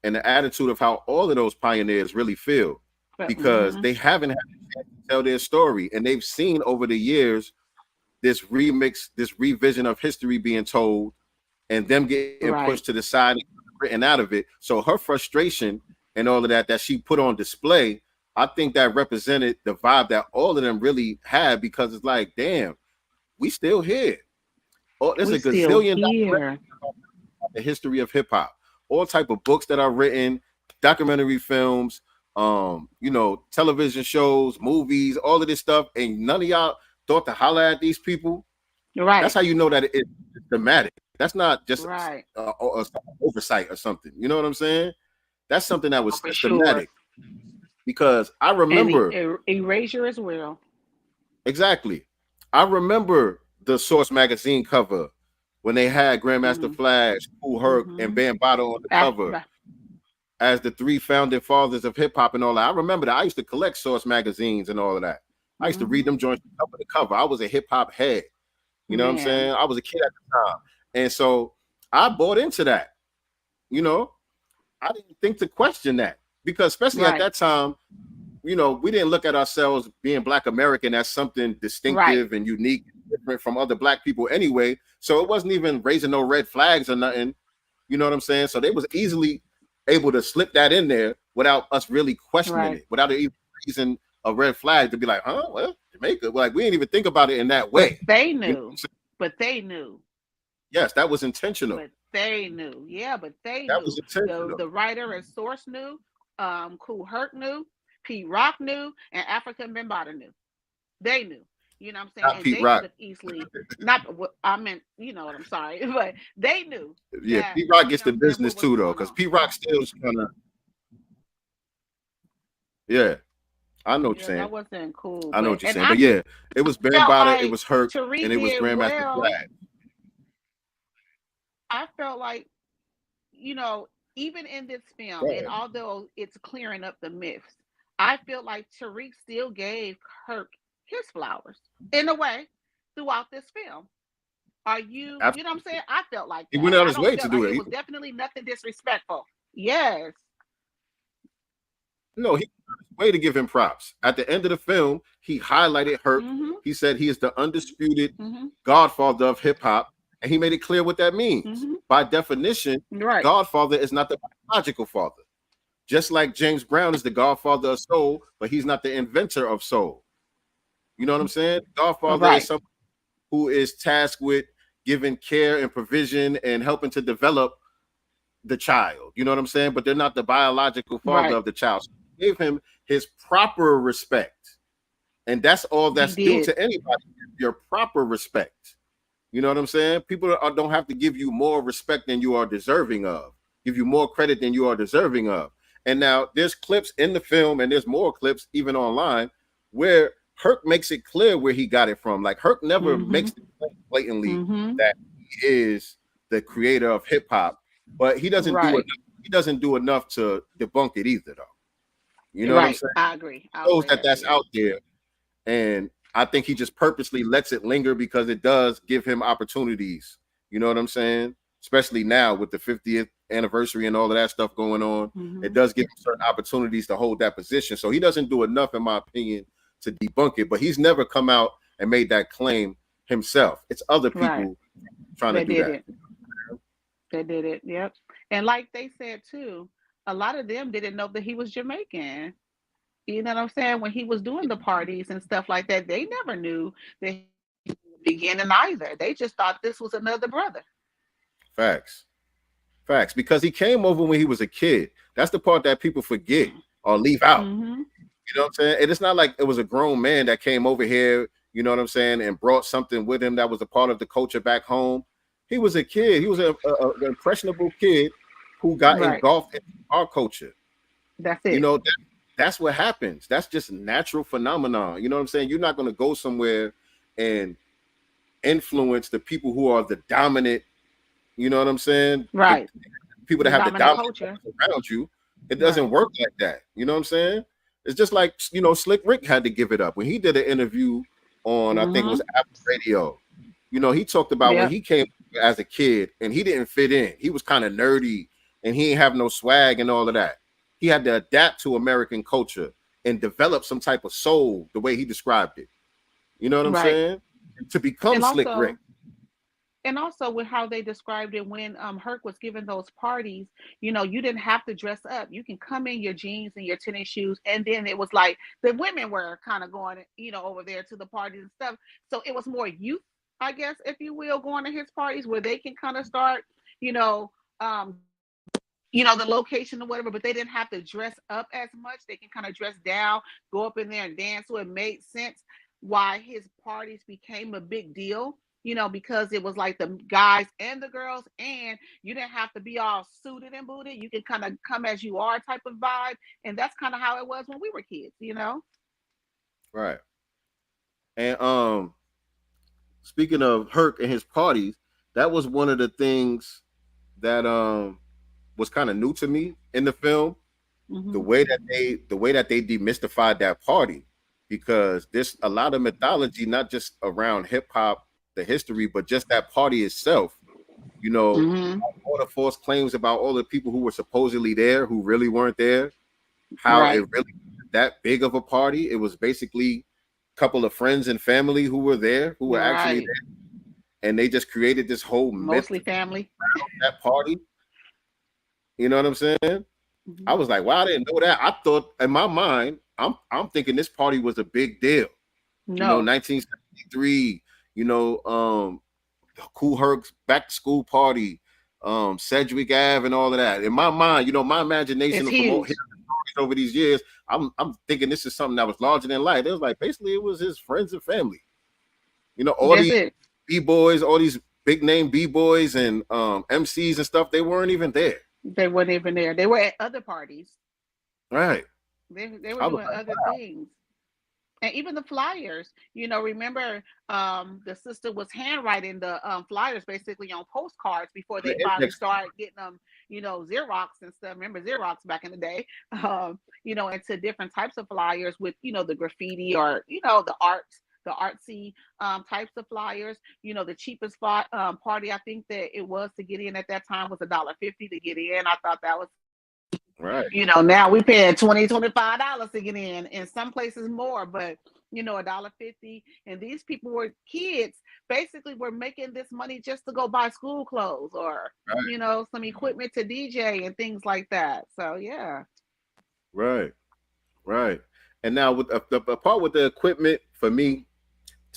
and the attitude of how all of those pioneers really feel, because they haven't had a chance to tell their story, and they've seen over the years this remix, this revision of history being told, and them getting pushed to the side and written out of it. So her frustration and all of that she put on display, I think that represented the vibe that all of them really had, because it's like, damn, we still here. Oh, there's a gazillion documentaries about the history of hip hop. All type of books that are written, documentary films, you know, television shows, movies, all of this stuff, and none of y'all thought to holler at these people. Right. That's how you know that it's thematic. That's not just an oversight or something. You know what I'm saying? That's something that was thematic. Because I remember and Erasure as well. Exactly. I remember the Source magazine cover when they had Grandmaster Flash, Kool Herc, and Bambaataa on the cover as the 3 founding fathers of hip hop and all that. I remember that. I used to collect Source magazines and all of that. I used to read them joints cover to cover. I was a hip hop head. You know what I'm saying? I was a kid at the time. And so I bought into that. You know, I didn't think to question that, because especially at that time, you know, we didn't look at ourselves being Black American as something distinctive and unique, different from other Black people anyway. So it wasn't even raising no red flags or nothing. You know what I'm saying? So they was easily able to slip that in there without us really questioning it, without even raising a red flag to be like, huh, well, Jamaica. Like, we didn't even think about it in that way. But they knew. But they knew. Yes, that was intentional. But they knew. Yeah, but they that knew. was intentional. The writer and source knew. Kool Herc knew. Pete Rock knew. And African Bambaataa knew. They knew. You know what I'm saying? Not and Pete they Rock. could have easily not what I meant, you know what I'm sorry, but they knew. Yeah, that, Pete Rock gets the what business was too, though, going because on. Pete Rock still kind of. Yeah, I know what you're saying. That wasn't cool. I know what you're saying. I But yeah, it was Bambaataa, like it was Herc, Tariq and it was did Grandmaster well. Flash. I felt like, you know, even in this film, and although it's clearing up the myths, I feel like Tariq still gave Herc his flowers in a way throughout this film. Are you, Absolutely. you know what I'm saying? I felt like He that. went out I his don't way feel to do like it. It was definitely nothing disrespectful. Yes. No, he went out his way to give him props. At the end of the film, he highlighted Herc. Mm-hmm. He said he is the undisputed Mm-hmm. godfather of hip hop, and he made it clear what that means. Mm-hmm. By definition, Right. godfather is not the biological father. Just like James Brown is the godfather of soul, but he's not the inventor of soul. You know what I'm saying? Godfather is someone who is tasked with giving care and provision and helping to develop the child. You know what I'm saying? But they're not the biological father of the child. So give him his proper respect. And that's all that's due to anybody, your proper respect. You know what I'm saying? People don't have to give you more respect than you are deserving of, give you more credit than you are deserving of. And now there's clips in the film, and there's more clips even online, where Herc makes it clear where he got it from. Like, Herc never makes it blatantly that he is the creator of hip hop, but he doesn't do enough. He doesn't do enough to debunk it either, though. You know what I'm saying? I agree. Knows that that's out there, and I think he just purposely lets it linger because it does give him opportunities. You know what I'm saying? Especially now with the 50th anniversary and all of that stuff going on, it does give him certain opportunities to hold that position. So he doesn't do enough, in my opinion, to debunk it. But he's never come out and made that claim himself. It's other people trying to do that. They did it. Yep. And like they said too, a lot of them didn't know that he was Jamaican. You know what I'm saying? When he was doing the parties and stuff like that, they never knew that he was beginning either. They just thought this was another brother. Facts. Because he came over when he was a kid. That's the part that people forget or leave out. You know what I'm saying? And it's not like it was a grown man that came over here, you know what I'm saying, and brought something with him that was a part of the culture back home. He was a kid. He was an impressionable kid who got engulfed in our culture. That's it. You know, that's what happens. That's just natural phenomenon. You know what I'm saying? You're not going to go somewhere and influence the people who are the dominant, you know what I'm saying? Right. The people that have the dominant culture around you. It doesn't work like that. You know what I'm saying? It's just like, you know, Slick Rick had to give it up. When he did an interview on, I think it was Apple Radio, you know, he talked about when he came as a kid and he didn't fit in. He was kind of nerdy and he didn't have no swag and all of that. He had to adapt to American culture and develop some type of soul, the way he described it. You know what I'm saying? To become Slick Rick. And also with how they described it when Herc was giving those parties, you know, you didn't have to dress up. You can come in your jeans and your tennis shoes. And then it was like the women were kind of going, you know, over there to the parties and stuff. So it was more youth, I guess, if you will, going to his parties where they can kind of start, you know, the location or whatever, but they didn't have to dress up as much. They can kind of dress down, go up in there and dance. So it made sense why his parties became a big deal, you know, because it was like the guys and the girls, and you didn't have to be all suited and booted. You can kind of come as you are type of vibe. And that's kind of how it was when we were kids, you know? Right. And speaking of Herc and his parties, that was one of the things that was kind of new to me in the film. The way that they demystified that party, because there's a lot of mythology, not just around hip hop, the history, but just that party itself. You know, all the false claims about all the people who were supposedly there who really weren't there. How it really wasn't that big of a party. It was basically a couple of friends and family who were there, who were actually there, and they just created this whole mostly family around that party. You know what I'm saying? I was like, wow, I didn't know that. I thought in my mind, I'm thinking this party was a big deal. No. 1973. Kool Herc's back to school party, Sedgwick Ave, and all of that. In my mind, my imagination over these years, I'm thinking this is something that was larger than life. It was like basically it was his friends and family. All these B-boys, all these big name B-boys and MCs and stuff, they weren't even there. They weren't even there. They were at other parties. Right. They were doing other things. And even the flyers, remember the sister was handwriting the flyers basically on postcards before they finally started getting them, Xerox and stuff. Remember Xerox back in the day, into different types of flyers with, the graffiti or, the artsy types of flyers. The cheapest party I think that it was to get in at that time was $1.50 to get in. I thought that was right. Now we paying $20, $25 to get in, and some places more, but $1.50. And these people were kids, basically were making this money just to go buy school clothes or some equipment to DJ and things like that. So yeah. Right. And now with the part with the equipment, to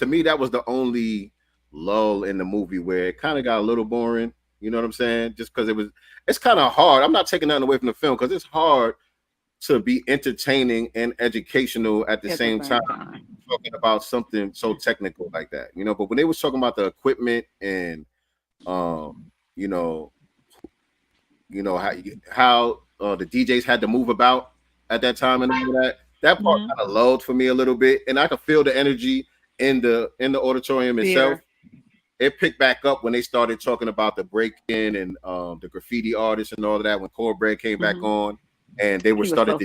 me, that was the only lull in the movie where it kind of got a little boring. You know what I'm saying? Just because it's kind of hard. I'm not taking nothing away from the film because it's hard to be entertaining and educational at the same time, talking about something so technical like that. But when they was talking about the equipment and how the DJs had to move about at that time and all that part kind of lulled for me a little bit, and I could feel the energy in the auditorium itself. It picked back up when they started talking about the break-in and the graffiti artists and all of that when Cornbread came back on, and they started to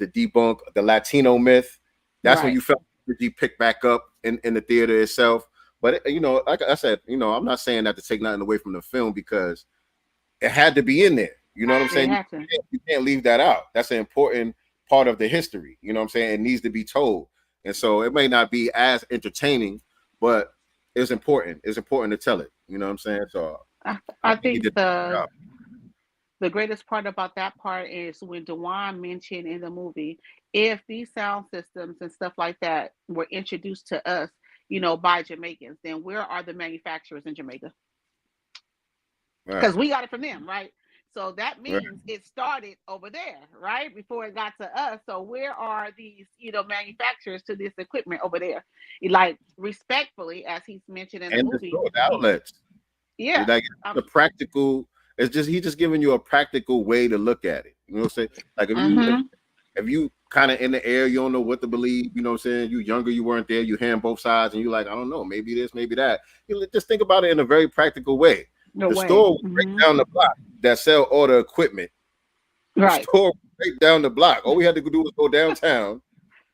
debunk the Latino myth. That's when you felt energy pick back up in the theater itself. But like I said, I'm not saying that to take nothing away from the film because it had to be in there. You know what I'm saying? You can't leave that out. That's an important part of the history. You know what I'm saying? It needs to be told, and so it may not be as entertaining, but it's important. It's important to tell it. You know what I'm saying? So I think the greatest part about that part is when DeJuan mentioned in the movie, if these sound systems and stuff like that were introduced to us, by Jamaicans, then where are the manufacturers in Jamaica? Because we got it from them, right? So that means it started over there, right? Before it got to us. So where are these, manufacturers to this equipment over there? Like respectfully, as he's mentioned in the movie. The outlets. Yeah. Like the practical, he's just giving you a practical way to look at it. You know what I'm saying? Like if you kind of in the air, you don't know what to believe, you know what I'm saying? You younger, you weren't there, you hand both sides, and you're like, I don't know, maybe this, maybe that. Just think about it in a very practical way. Store will break down the block that sell all the equipment. Right. The store will break down the block. All we had to do was go downtown.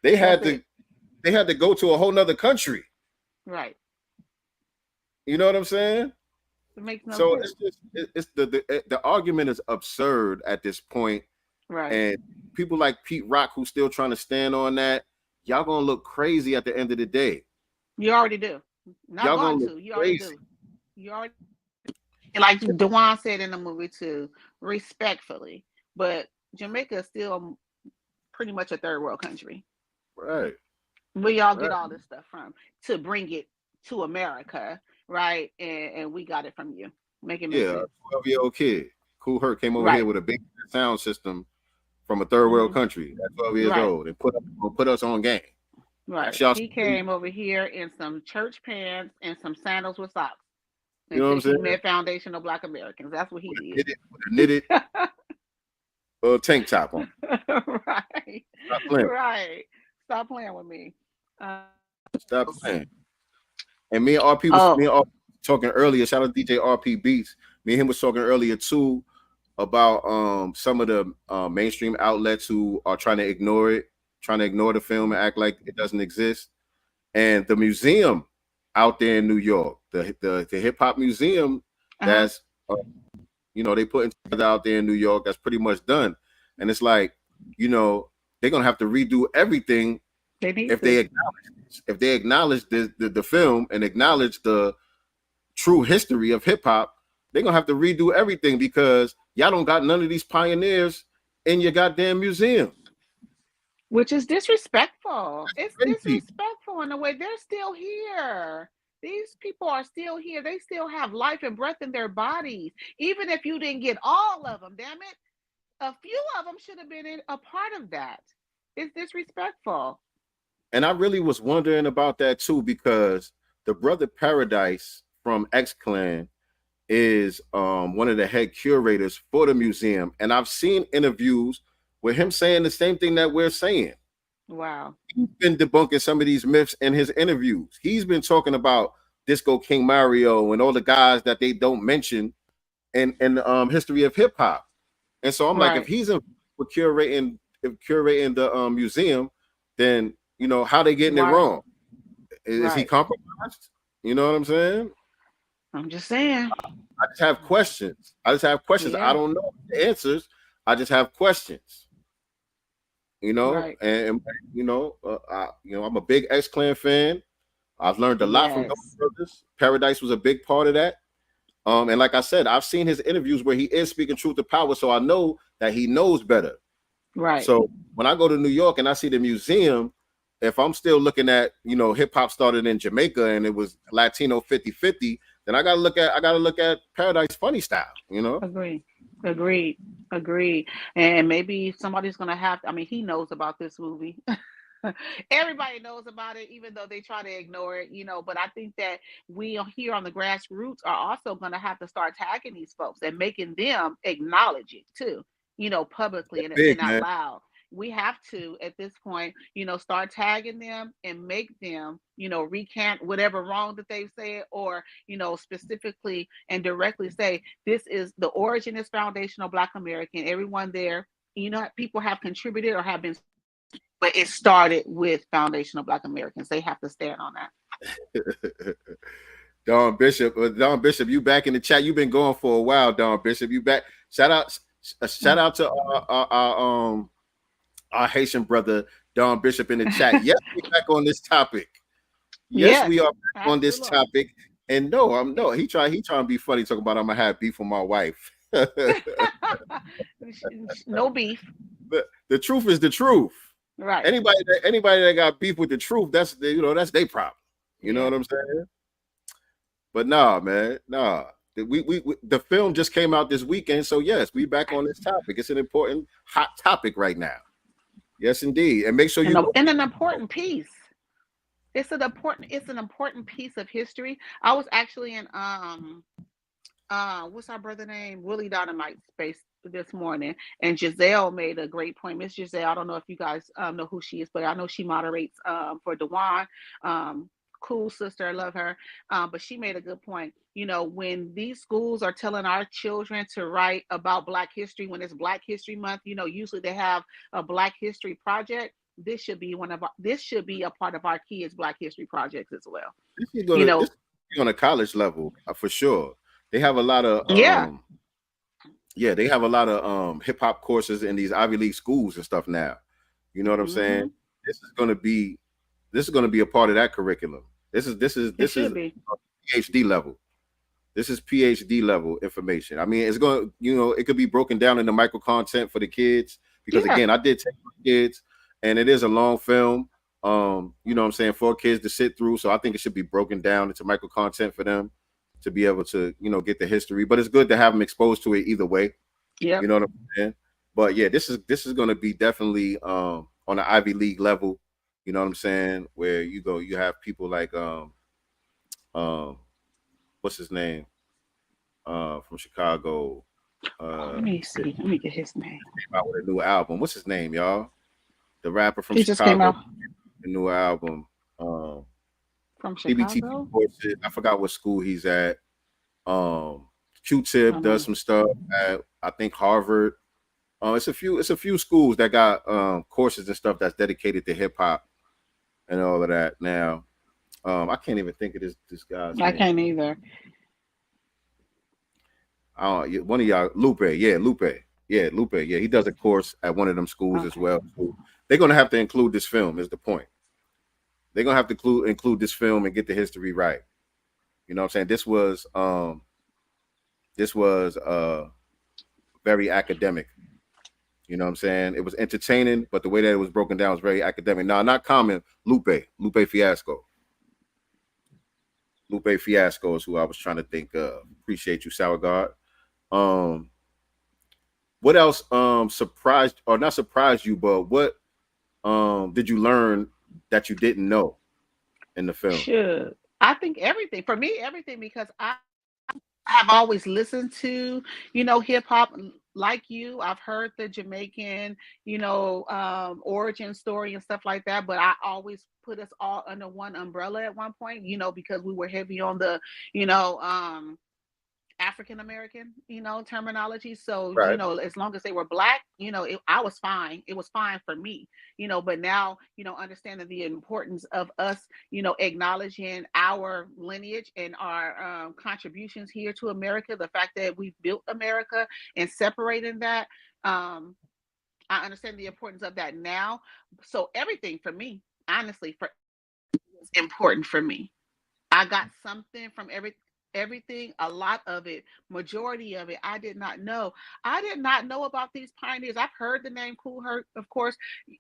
They had to go to a whole nother country. Right. You know what I'm saying? It makes no sense. So it's the argument is absurd at this point. Right. And people like Pete Rock who's still trying to stand on that, y'all gonna look crazy at the end of the day. You already do. Not y'all going to. You already do. You already. And like DeJuan said in the movie too, respectfully, but Jamaica is still pretty much a third world country. Right. Where y'all get all this stuff from to bring it to America, right? And we got it from you. Make it make sense. 12-year-old kid. Kool Herc came over here with a big sound system from a third world country at 12 years old and put us on game. Right. He came over here in some church pants and some sandals with socks. You know what I'm saying? He met foundational Black Americans. That's what he did. Knitted tank top on. Right. Stop playing. Right. Stop playing with me. Stop playing. And me and RP was talking earlier. Shout out to DJ RP Beats. Me and him was talking earlier too about some of the mainstream outlets who are trying to ignore the film and act like it doesn't exist. And the museum out there in New York, the hip hop museum that's they put together out there in New York, that's pretty much done. And it's like, they're gonna have to redo everything if they acknowledge the film and acknowledge the true history of hip hop. They're gonna have to redo everything because y'all don't got none of these pioneers in your goddamn museum. which is disrespectful. It's Crazy. disrespectful in a way. They're still here. These people are still here. They still have life and breath in their bodies. Even if you didn't get all of them, damn it, a few of them should have been a part of that. It's disrespectful. And I really was wondering about that too, because the brother Paradise from X Clan is one of the head curators for the museum, and I've seen interviews with him saying the same thing that we're saying. Wow. He's been debunking some of these myths in his interviews. He's been talking about Disco King Mario and all the guys that they don't mention in history of hip hop. And so I'm like, if he's curating the museum, then you know how they getting it wrong. Is he compromised? You know what I'm saying? I'm just saying. I just have questions. I Yeah. don't know the answers. I just have questions. You know, and you know, I'm a big X Clan fan. I've learned a lot from those brothers. Paradise was a big part of that. And like I said, I've seen his interviews where he is speaking truth to power, so I know that he knows better. Right. So when I go to New York and I see the museum, if I'm still looking at, you know, hip hop started in Jamaica and it was Latino 50-50, then I gotta look at Paradise Funny Style, you know. Agreed. And maybe somebody's gonna have. I mean, he knows about this movie. Everybody knows about it, even though they try to ignore it, you know. But I think that we here on the grassroots are also going to have to start tagging these folks and making them acknowledge it too, you know, publicly and out loud. We have to, at this point, you know, start tagging them and make them, you know, recant whatever wrong that they've said, or, you know, specifically and directly say, this is the origin is foundational Black American. Everyone there, you know, people have contributed or have been, but it started with foundational Black Americans. They have to stand on that. Don Bishop, you back in the chat. You've been going for a while, Don Bishop. You back. Shout out to our Haitian brother Don Bishop in the chat. Yes, we're back on this topic. Yes, we are back on this topic. And no, he trying to be funny, talking about I'm gonna have beef with my wife. No beef. The truth is the truth. Right. Anybody that got beef with the truth, that's their problem. You know what I'm saying? But nah, man, nah. We the film just came out this weekend, so yes, we back on this topic. It's an important hot topic right now. Yes, indeed. And make sure and an important piece. It's an important piece of history. I was actually in what's our brother name? Willie Dynamite space this morning, and Giselle made a great point. Miss Giselle, I don't know if you guys know who she is, but I know she moderates for Dewan. Cool sister, I love her. But she made a good point. You know, when these schools are telling our children to write about Black history, when it's Black History Month, you know, usually they have a Black History project. This should be a part of our kids' Black History projects as well. This on a college level for sure. They have a lot of they have a lot of hip hop courses in these Ivy League schools and stuff now. You know what I'm saying? This is going to be a part of that curriculum. This is PhD level. This is PhD level information. I mean, it's going to, you know, it could be broken down into micro content for the kids because again, I did take my kids, and it is a long film. You know what I'm saying, for kids to sit through. So I think it should be broken down into micro content for them to be able to, you know, get the history. But it's good to have them exposed to it either way. Yeah, you know what I'm saying. But yeah, this is going to be definitely on the Ivy League level. You know what I'm saying? Where you have people like what's his name? From Chicago. Let me see. Let me get his name. Came out with a new album. What's his name, y'all? The rapper from He Chicago. just came out. A new album. From Chicago. Courses. I forgot what school he's at. Q-Tip does some stuff at, I think, Harvard. It's a few schools that got courses and stuff that's dedicated to hip hop and all of that. Now, I can't even think of this guy's name. I can't either. One of y'all, Lupe. Yeah, he does a course at one of them schools as well. So they're gonna have to include this film. Is the point? They're gonna have to include this film and get the history right. You know what I'm saying? This was very academic. You know what I'm saying? It was entertaining, but the way that it was broken down was very academic. Now, not Common, Lupe Fiasco. Lupe Fiasco is who I was trying to think of. Appreciate you, Sour God. What else surprised or not surprised you, but what did you learn that you didn't know in the film? Sure. I think everything. For me, everything, because I have always listened to, hip hop like you. I've heard the Jamaican, origin story and stuff like that, but I always put us all under one umbrella at one point, because we were heavy on the, African American, terminology. So, Right. as long as they were Black, I was fine. It was fine for me, but now, understanding the importance of us, acknowledging our lineage and our contributions here to America, the fact that we've built America and separating that. I understand the importance of that now. So everything for me, honestly, is important for me. I got something from everything, a lot of it, majority of it, I did not know. I did not know about these pioneers. I've heard the name Kool Herc, of course.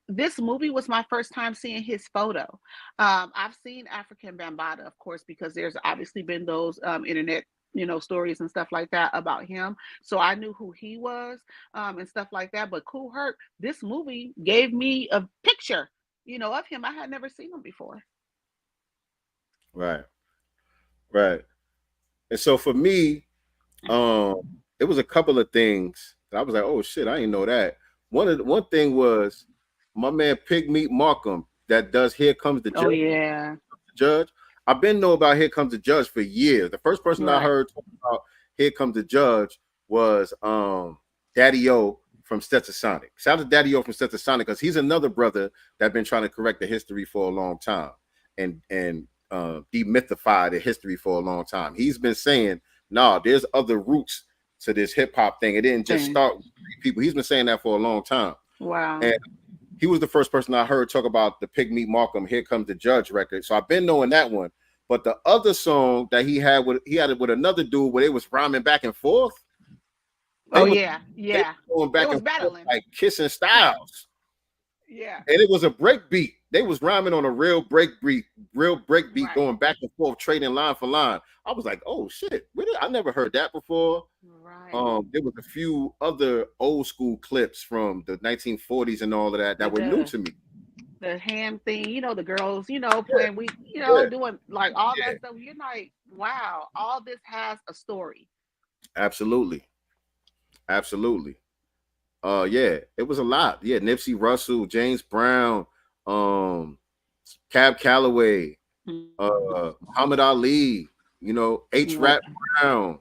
This movie was my first time seeing his photo. I've seen African Bambaataa, of course, because there's obviously been those internet stories and stuff like that about him. So I knew who he was and stuff like that. But Kool Herc, this movie gave me a picture, of him. I had never seen him before. Right. And so for me, it was a couple of things that I was like, oh shit, I didn't know that. One thing was my man Pigmeat Markham that does Here Comes the Judge. Oh yeah. Judge. I've been know about Here Comes the Judge for years. The first person I heard talk about Here Comes the Judge was Daddy O from Stetsasonic. Shout out to Daddy O from Stetsasonic, because he's another brother that's been trying to correct the history for a long time and demystify the history for a long time. He's been saying, nah, there's other roots to this hip hop thing. It didn't just start with people. He's been saying that for a long time. Wow. And he was the first person I heard talk about the Pigmeat Markham Here Comes the Judge record. So I've been knowing that one. But the other song that he had it with another dude where they was rhyming back and forth. Yeah. Going back and battling. forth like kissing styles. Yeah. And it was a break beat. They was rhyming on a real break beat, right. Going back and forth, trading line for line. I was like, oh shit, I never heard that before. Right. There was a few other old school clips from the 1940s and all of that were new to me. The ham thing, the girls, playing, doing like all that stuff. You're like, wow, all this has a story. Absolutely. Yeah, it was a lot. Yeah, Nipsey Russell, James Brown, Cab Calloway, Muhammad Ali, H. Rap Brown.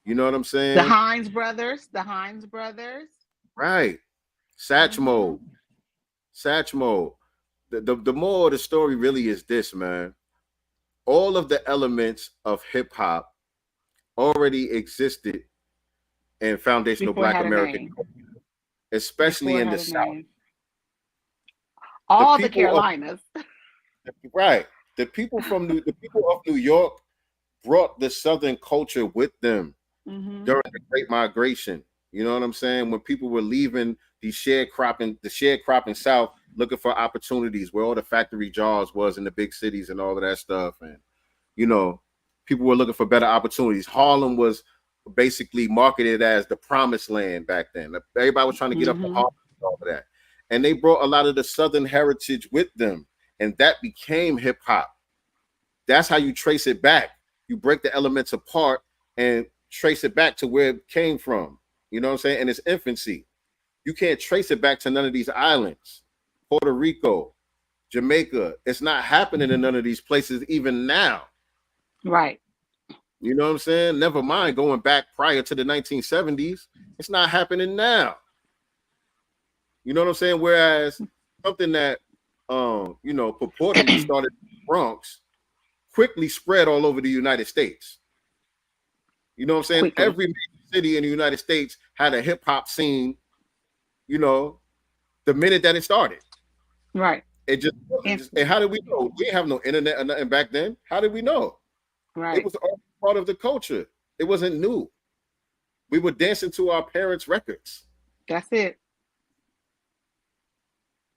You know what I'm saying? The Hines brothers. Right. Satchmo. The moral of the story really is this, man. All of the elements of hip hop already existed in foundational Black American culture, especially in the South. All the Carolinas. Right. The people of New York brought the Southern culture with them during the Great Migration. You know what I'm saying? When people were leaving the sharecropping South, looking for opportunities where all the factory jobs was in the big cities and all of that stuff. And, people were looking for better opportunities. Harlem was basically marketed as the promised land back then. Everybody was trying to get up to Harlem and all of that. And they brought a lot of the Southern heritage with them. And that became hip hop. That's how you trace it back. You break the elements apart and trace it back to where it came from. You know what I'm saying? In its infancy. You can't trace it back to none of these islands. Puerto Rico, Jamaica. It's not happening in none of these places even now. Right. You know what I'm saying? Never mind going back prior to the 1970s. It's not happening now. You know what I'm saying? Whereas something that purportedly started in the Bronx quickly spread all over the United States. You know what I'm saying? Quickly. Every major city in the United States had a hip hop scene, the minute that it started. Right. And how did we know? We didn't have no internet or nothing back then. How did we know? Right. It was all part of the culture. It wasn't new. We were dancing to our parents' records. That's it.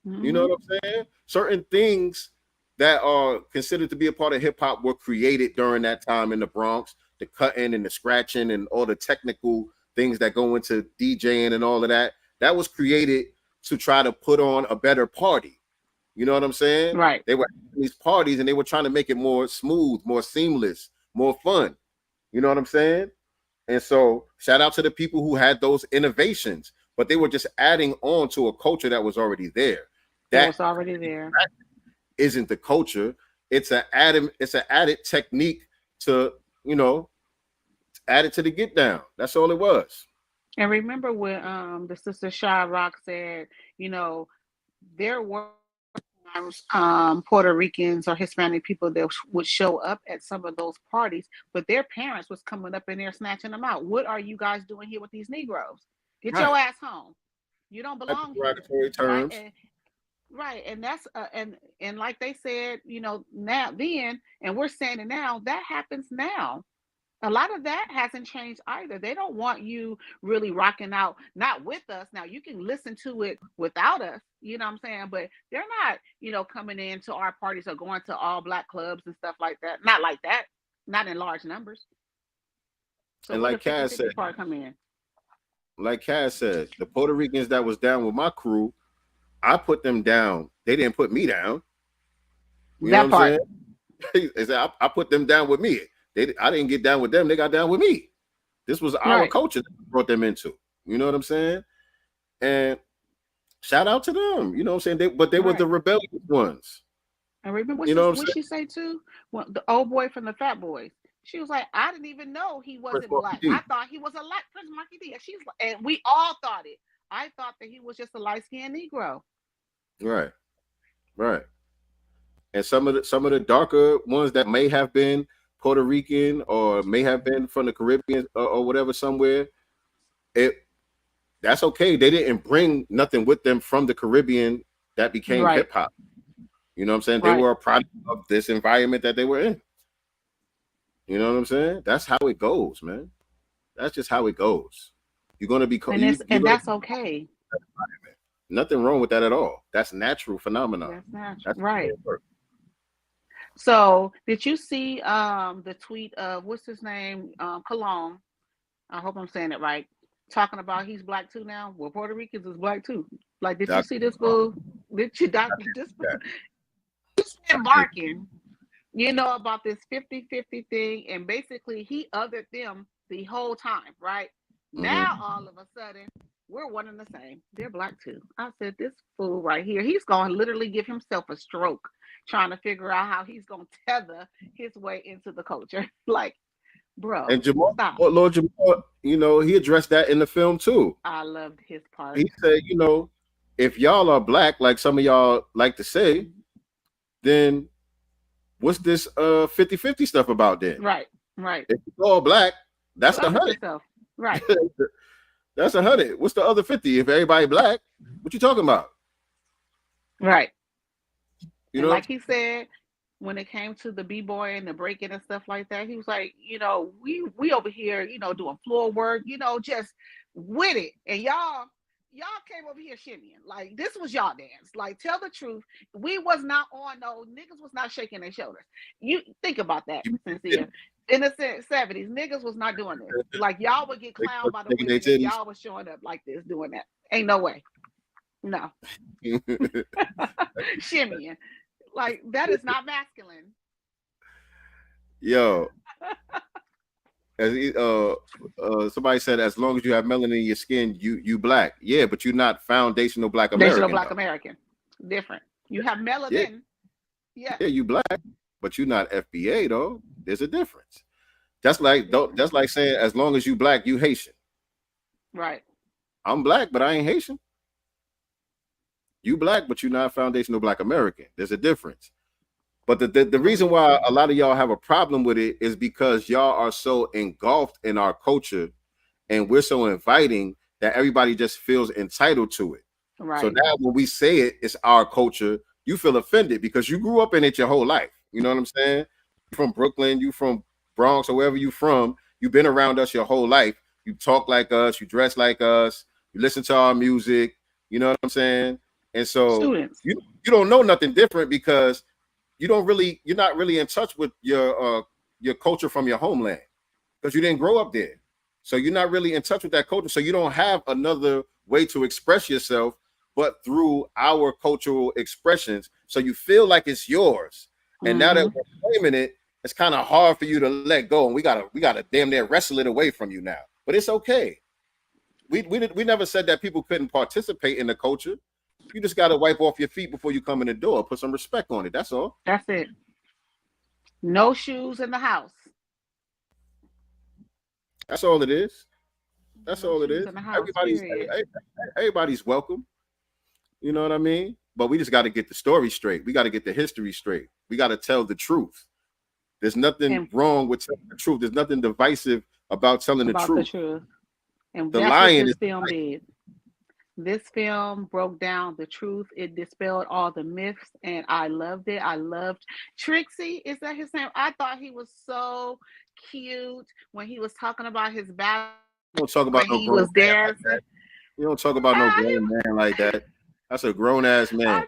You know what I'm saying? Certain things that are considered to be a part of hip hop were created during that time in the Bronx. The cutting and the scratching and all the technical things that go into DJing and all of that. That was created to try to put on a better party. You know what I'm saying? Right. They were having these parties and they were trying to make it more smooth, more seamless, more fun. You know what I'm saying? And so shout out to the people who had those innovations, but they were just adding on to a culture that was already there. That was already there. Isn't the culture. It's an added technique to, you know, add it to the get down. That's all it was. And remember when the sister Shy Rock said, you know, there were Puerto Ricans or Hispanic people that would show up at some of those parties, but their parents was coming up in there snatching them out. What are you guys doing here with these Negroes? Get your ass home. You don't belong here. Terms. Right, and that's and like they said, you know, now then, and we're saying it now, that happens now. A lot of that hasn't changed either. They don't want you really rocking out, not with us. Now you can listen to it without us, you know what I'm saying? But they're not, you know, coming into our parties or going to all black clubs and stuff like that. Not like that. Not in large numbers. So and like Cass said, like Cass said, the Puerto Ricans that was down with my crew, I put them down. They didn't put me down. You know what I'm saying? I put them down with me. I didn't get down with them. They got down with me. This was our culture that brought them into. You know what I'm saying? And shout out to them. You know what I'm saying? But they were the rebellious ones. And remember what she say too? Well, the old boy from the Fat Boys. She was like, I didn't even know he wasn't black. I thought he was a light Prince Marky D. She's like, and we all thought it. I thought that he was just a light-skinned Negro. Right. And some of the darker ones that may have been Puerto Rican or may have been from the Caribbean or whatever somewhere, that's okay. They didn't bring nothing with them from the Caribbean that became hip hop. You know what I'm saying? They were a product of this environment that they were in. You know what I'm saying? That's how it goes, man. That's just how it goes. You're gonna be, and that's okay. Nothing wrong with that at all. That's natural phenomenon. That's right. So, did you see the tweet of what's his name, Cologne? I hope I'm saying it right. Talking about he's black too now. Well, Puerto Ricans is black too. Like, did you see this fool? Did you doctor this fool? He's been barking, you know, about this 50-50 thing, and basically he othered them the whole time, right? Now all of a sudden we're one and the same. They're black too. I said, this fool right here, he's going to literally give himself a stroke trying to figure out how he's going to tether his way into the culture. Like, bro. And Jamal, Lord Jamal, you know, he addressed that in the film too. I loved his part. He said, you know, if y'all are black, like some of y'all like to say, then what's this 50-50 stuff about then? Right. If you're all black, that's the 100. Right. That's 100. What's the other 50? If everybody black, what you talking about? Right. You know, like he said, when it came to the b-boy and the breaking and stuff like that, he was like, you know, we over here, you know, doing floor work, you know, just with it, and y'all came over here shimmying. Like, this was y'all dance. Like, tell the truth, we was not on, no niggas was not shaking their shoulders. You think about that, Sincere. In the 70s, niggas was not doing this. Like, y'all would get clowned by the women if y'all was showing up like this, doing that. Ain't no way. No. Shimmying. Like, that is not masculine. Yo. As somebody said, as long as you have melanin in your skin, you black. Yeah, but you're not foundational black American. Foundational black American. Different. You have melanin. Yeah, you black, but you're not FBA though. There's a difference. That's like saying as long as you black, you Haitian. Right. I'm black, but I ain't Haitian. You black, but you're not foundational black American. There's a difference. But the reason why a lot of y'all have a problem with it is because y'all are so engulfed in our culture and we're so inviting that everybody just feels entitled to it. Right. So now when we say it's our culture, you feel offended because you grew up in it your whole life. You know what I'm saying? You from Brooklyn, you from Bronx, or wherever you from, you've been around us your whole life. You talk like us, you dress like us, you listen to our music, you know what I'm saying? And so Students. you don't know nothing different because you're not really in touch with your culture from your homeland because you didn't grow up there. So you're not really in touch with that culture. So you don't have another way to express yourself but through our cultural expressions. So you feel like it's yours. And now that we're claiming it, it's kind of hard for you to let go. And we gotta damn near wrestle it away from you now. But it's okay. We never said that people couldn't participate in the culture. You just gotta wipe off your feet before you come in the door. Put some respect on it. That's all. That's it. No shoes in the house. That's all it is. That's No all it shoes is. in the house, period. Everybody's welcome. You know what I mean? But we just got to get the story straight. We got to get the history straight. We got to tell the truth. There's nothing wrong with telling the truth. There's nothing divisive about telling the truth. And the that's lion what this is film did. This film broke down the truth. It dispelled all the myths, and I loved it. I loved Trixie. Is that his name? I thought he was so cute when he was talking about his battle. You don't talk about no he grown was there. Like that. You don't talk about no grown man like that. That's a grown ass man.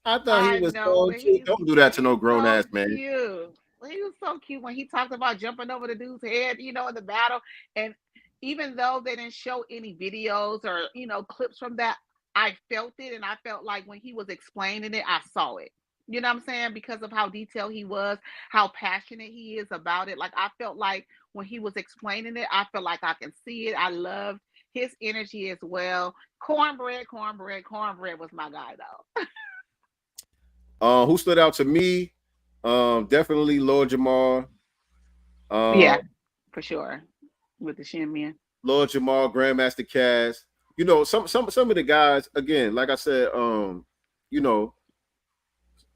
I thought he was so cute. Don't do that to no grown ass man. Cute. He was so cute when he talked about jumping over the dude's head, in the battle. And even though they didn't show any videos or, clips from that, I felt it. And I felt like when he was explaining it, I saw it. You know what I'm saying? Because of how detailed he was, how passionate he is about it. Like, I felt like when he was explaining it, I felt like I can see it. I loved his energy as well. Cornbread was my guy, though. Who stood out to me? Definitely Lord Jamar. Yeah, for sure. With the shimmy. Lord Jamar, Grandmaster Caz. Some of the guys, again, like I said,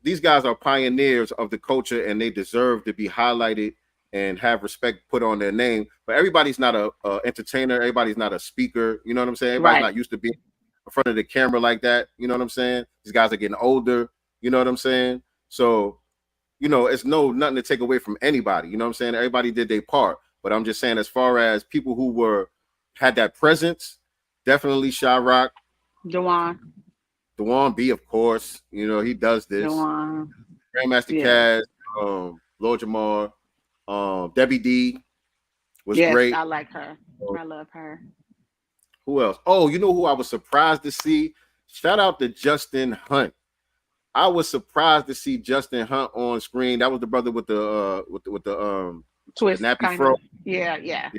these guys are pioneers of the culture and they deserve to be highlighted and have respect put on their name. But everybody's not a entertainer. Everybody's not a speaker. You know what I'm saying? Everybody's not used to being in front of the camera like that. You know what I'm saying? These guys are getting older. You know what I'm saying? So, it's nothing to take away from anybody. You know what I'm saying? Everybody did their part. But I'm just saying, as far as people who had that presence, definitely Shyrock. Dewan B, of course. He does this. Dewan. Grandmaster Caz, Lord Jamar, Debbie D was great. I like her. I love her. Who else? Oh, you know who I was surprised to see? Shout out to Justin Hunt. I was surprised to see Justin Hunt on screen. That was the brother with the twist, the nappy fro. Yeah.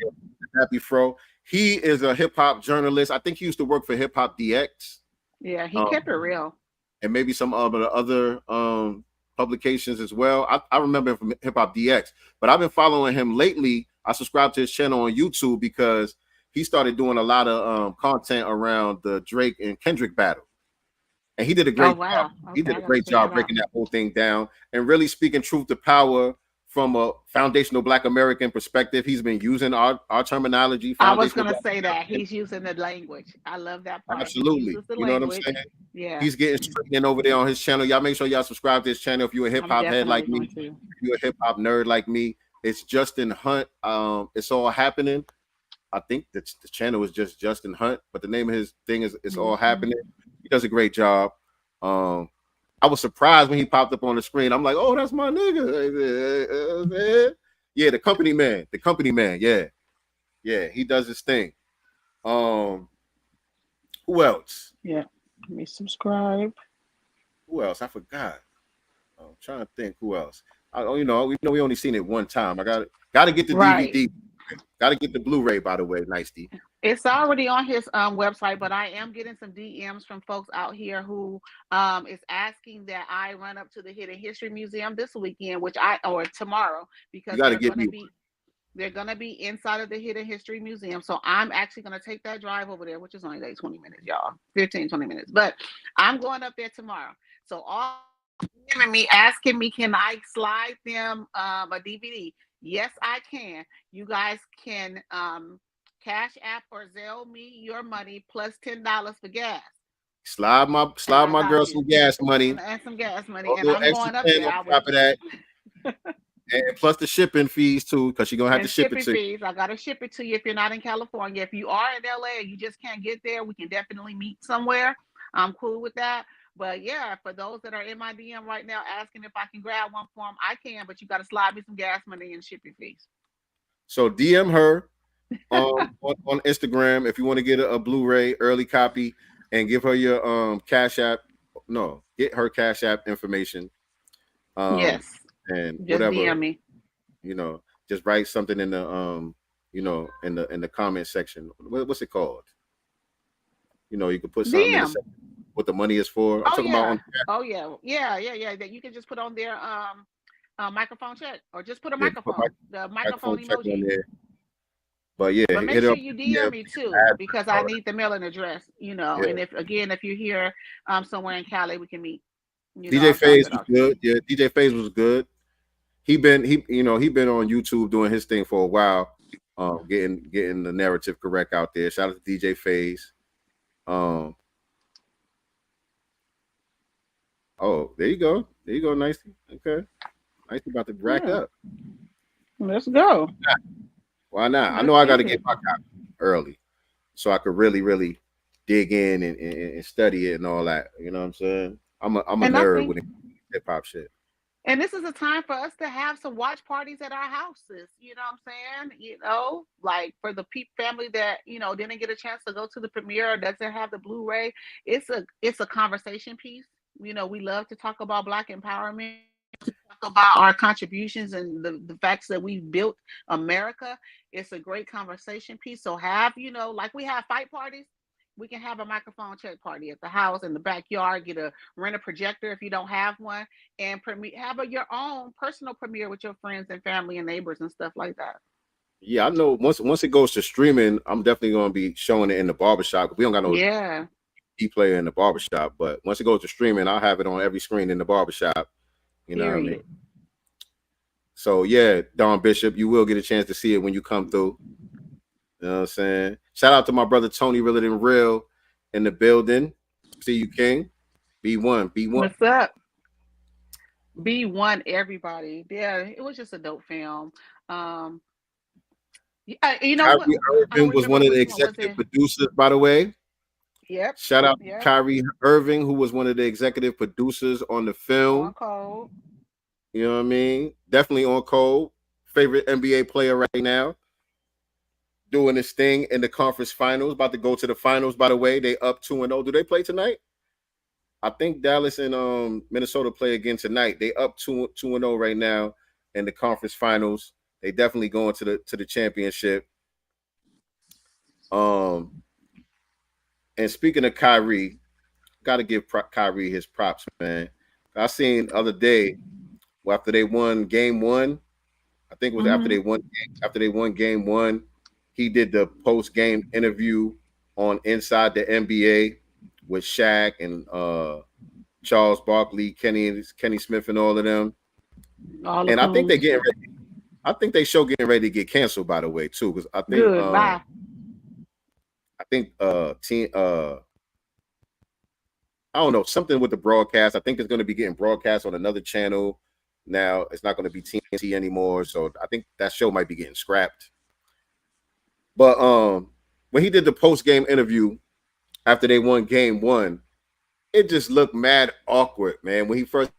Nappy fro. He is a hip hop journalist. I think he used to work for Hip Hop DX. Yeah, he kept it real. And maybe some of the other publications as well. I remember him from Hip Hop DX, but I've been following him lately. I subscribed to his channel on YouTube because he started doing a lot of content around the Drake and Kendrick battle. And he did a great job. Okay, he did a great job breaking that whole thing down and really speaking truth to power from a foundational Black American perspective. He's been using our terminology. I was going to say that. He's using the language. I love that part. Absolutely. You know what I'm saying? Yeah. He's getting straight in over there on his channel. Y'all make sure y'all subscribe to his channel if you're a hip-hop head like me. If you're a hip-hop nerd like me. It's Justin Hunt. It's All Happening. I think the channel is just Justin Hunt, but the name of his thing is It's All Happening. He does a great job. I was surprised when he popped up on the screen. I'm like, oh, that's my nigga. Yeah, the company man. Yeah, he does his thing. Who else? Yeah, let me subscribe. Who else? I forgot. I'm trying to think who else. We only seen it one time. I got to get the DVD. Got to get the Blu-ray, by the way, Nice D. It's already on his website, but I am getting some DMs from folks out here who is asking that I run up to the Hidden History Museum this weekend, or tomorrow, because they're gonna be inside of the Hidden History Museum. So I'm actually gonna take that drive over there, which is only like 20 minutes, y'all. 15, 20 minutes. But I'm going up there tomorrow. So all asking me, can I slide them a DVD? Yes, I can. You guys can Cash App or Zelle me your money plus $10 for gas. Slide my girl some gas money. And some gas money. And I'm going up there. On top of that. And plus the shipping fees too, because you're gonna have to ship it to you. I gotta ship it to you if you're not in California. If you are in LA and you just can't get there, we can definitely meet somewhere. I'm cool with that. But yeah, for those that are in my DM right now asking if I can grab one for them, I can, but you got to slide me some gas money and shipping fees. So DM her on Instagram if you want to get a Blu-ray early copy, and give her your Cash App. No, get her Cash App information. Yes. And Just whatever, DM me. Just write something in the in the comment section. What's it called? You could put something in the section, what the money is for. I'm talking about yeah. That you can just put on their microphone check, or just put a microphone, the microphone emoji on there. But yeah, but make sure you DM me too, because I need the mailing address. And if you're here somewhere in Cali, we can meet. DJ FaZe was good. Yeah, DJ FaZe was good. He been on YouTube doing his thing for a while, getting the narrative correct out there. Shout out to DJ FaZe. Oh, there you go. Nicely. Okay. Nicely about to rack up. Let's go. Why not? I know I got to get my copy early, so I could really, really dig in and study it and all that. You know what I'm saying? I'm a nerd with hip hop shit. And this is a time for us to have some watch parties at our houses. You know what I'm saying? Like for the family that, didn't get a chance to go to the premiere or doesn't have the Blu-ray, it's a conversation piece. We love to talk about Black empowerment, talk about our contributions and the facts that we've built America. It's a great conversation piece. So like we have fight parties, we can have a microphone check party at the house, in the backyard, rent a projector if you don't have one, and have your own personal premiere with your friends and family and neighbors and stuff like that. Yeah, I know once it goes to streaming, I'm definitely going to be showing it in the barbershop. We don't got no DVD player in the barbershop, but once it goes to streaming, I'll have it on every screen in the barbershop. You know what I mean? So yeah, Don Bishop, you will get a chance to see it when you come through. You know what I'm saying? Shout out to my brother Tony, Realer Than Real, in the building. See you, King. B1. What's up? B1, everybody. Yeah, it was just a dope film. Kyrie Irving was one of the executive producers, by the way. Yep. Shout out to Kyrie Irving, who was one of the executive producers on the film. On code. You know what I mean? Definitely on code. Favorite NBA player right now. Doing this thing in the conference finals, about to go to the finals, by the way. They up 2-0. Do they play tonight? I think Dallas and Minnesota play again tonight. They up 2-0 right now in the conference finals. They definitely going to the championship. And speaking of Kyrie, got to give Kyrie his props, man. I seen the other day, after they won game one, I think it was after they won game one, he did the post-game interview on Inside the NBA with Shaq and Charles Barkley, Kenny Smith, and all of them. And I think they're getting ready. I think they show getting ready to get canceled, by the way, too, because I think I don't know, something with the broadcast. I think it's going to be getting broadcast on another channel now. It's not going to be TNT anymore, so I think that show might be getting scrapped. But when he did the post-game interview after they won game one, it just looked mad awkward, man, when he first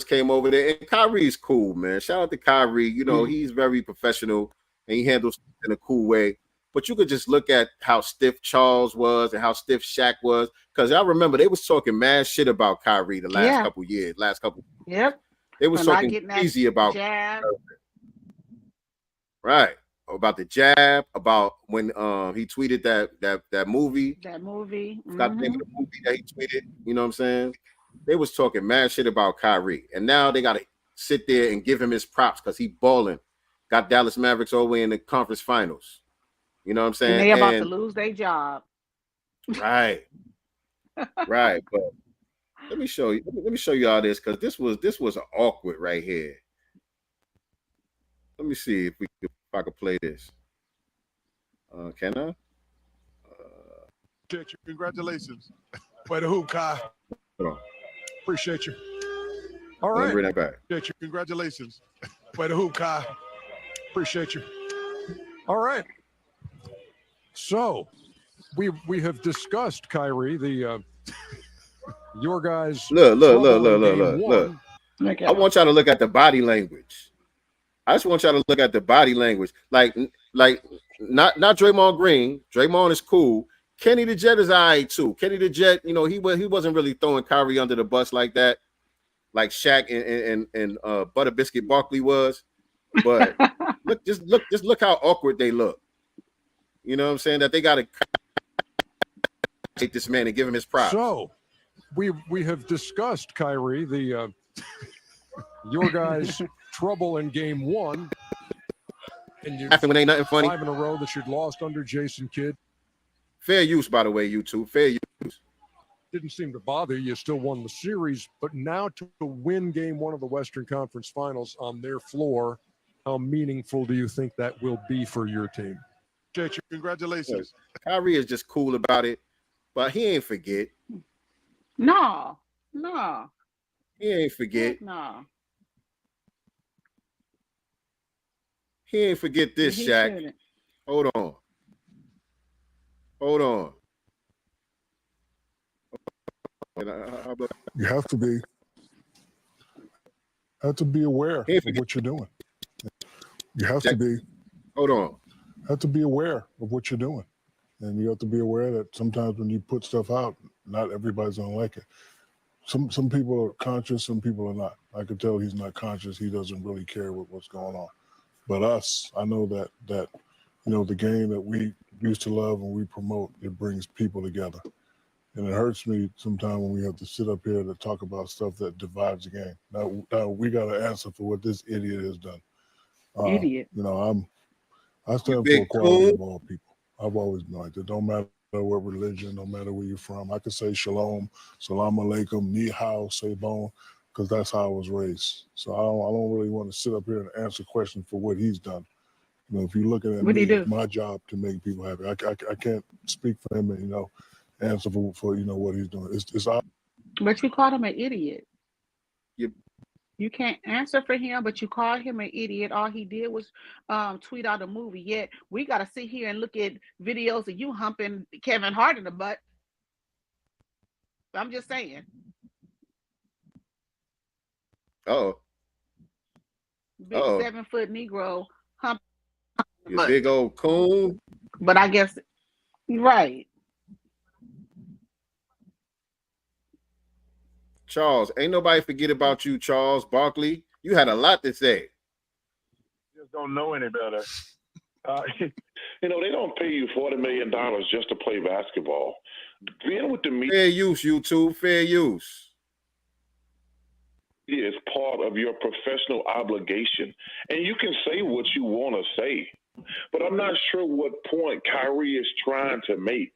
came over there. And Kyrie's cool, man. Shout out to Kyrie. He's very professional, and he handles it in a cool way. But you could just look at how stiff Charles was and how stiff Shaq was. Because I remember they was talking mad shit about Kyrie the last couple years. Yep. They was talking crazy about jab. Right. About the jab, about when he tweeted that movie. That movie. Got the name of the movie that he tweeted. You know what I'm saying? They was talking mad shit about Kyrie. And now they gotta sit there and give him his props because he balling. Got Dallas Mavericks all the way in the conference finals. You know what I'm saying? And they about to lose their job. Right. Right. But let me show you all this, because this was awkward right here. Let me see if I could play this. Can I? Congratulations. Way to hoop, Kai. Hold on. Appreciate you. All right. Bring that back. Congratulations. Way to hoop, Kai. Appreciate you. All right. So we have discussed, Kyrie, the Your guys. Look. Okay. I want y'all to look at the body language. I just want y'all to look at the body language. Like not Draymond Green. Draymond is cool. Kenny the Jet is all right too. Kenny the Jet, you know, he wasn't really throwing Kyrie under the bus like that, like Shaq and Butter Biscuit Barkley was. But look how awkward they look. You know what I'm saying? That they gotta take this man and give him his props. So we have discussed, Kyrie, the your guys' trouble in game one. And you when ain't nothing funny. 5 in a row that you'd lost under Jason Kidd. Fair use, by the way, YouTube. Fair use. Didn't seem to bother you. Still won the series. But now to win game one of the Western Conference Finals on their floor, how meaningful do you think that will be for your team? Congratulations. Kyrie is just cool about it, but he ain't forget. No. He ain't forget. No. He ain't forget this, He Shaq. shouldn't. Hold on. You have to be aware of what you're doing. You have to be. Hold on. Have to be aware of what you're doing, and you have to be aware that sometimes when you put stuff out, not everybody's gonna like it. Some people are conscious, some people are not. I can tell he's not conscious. He doesn't really care what's going on. But us, I know that you know, the game that we used to love and we promote, it brings people together. And it hurts me sometimes when we have to sit up here to talk about stuff that divides the game. Now we got to answer for what this idiot has done. Idiot. You know, I stand for equality of all people. I've always been like that. Don't matter what religion, no matter where you're from. I could say shalom, salam alaikum, ni hao, say bon, because that's how I was raised. So I don't really want to sit up here and answer questions for what he's done. You know, if you're looking at me, it's my job to make people happy. I can't speak for him and, you know, answer for you know what he's doing. It's But you called him an idiot. You can't answer for him, but you called him an idiot. All he did was tweet out a movie. Yet we got to sit here and look at videos of you humping Kevin Hart in the butt. I'm just saying. Oh. Big 7-foot Negro hump. You big old coon. But I guess, right. Charles, ain't nobody forget about you, Charles Barkley. You had a lot to say. Just don't know any better. You know, they don't pay you $40 million just to play basketball. Being with the media. Fair use, YouTube. Fair use. Is part of your professional obligation. And you can say what you want to say. But I'm not sure what point Kyrie is trying to make.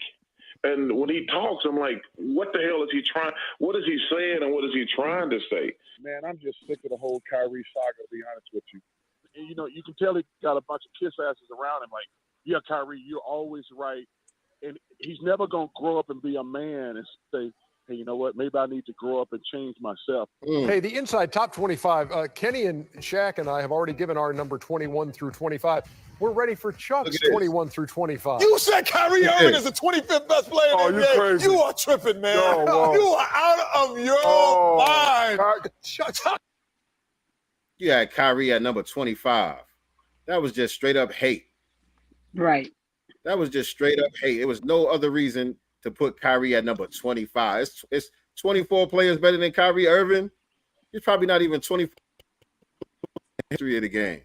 And when he talks, I'm like, what the hell is he trying? What is he saying and what is he trying to say? Man, I'm just sick of the whole Kyrie saga, to be honest with you. And, you know, you can tell he got a bunch of kiss asses around him like, yeah, Kyrie, you're always right. And he's never going to grow up and be a man and say, hey, you know what? Maybe I need to grow up and change myself. Hey, the Inside Top 25, Kenny and Shaq and I have already given our number 21 through 25. We're ready for Chuck's 21 through 25. You said Kyrie Irving is the 25th best player in the NBA. Crazy. You are tripping, man. No, you are out of your mind. Shut up. You had Kyrie at number 25. That was just straight up hate. Right. That was just straight up hate. It was no other reason to put Kyrie at number 25. It's 24 players better than Kyrie Irving. He's probably not even 24 history of the game.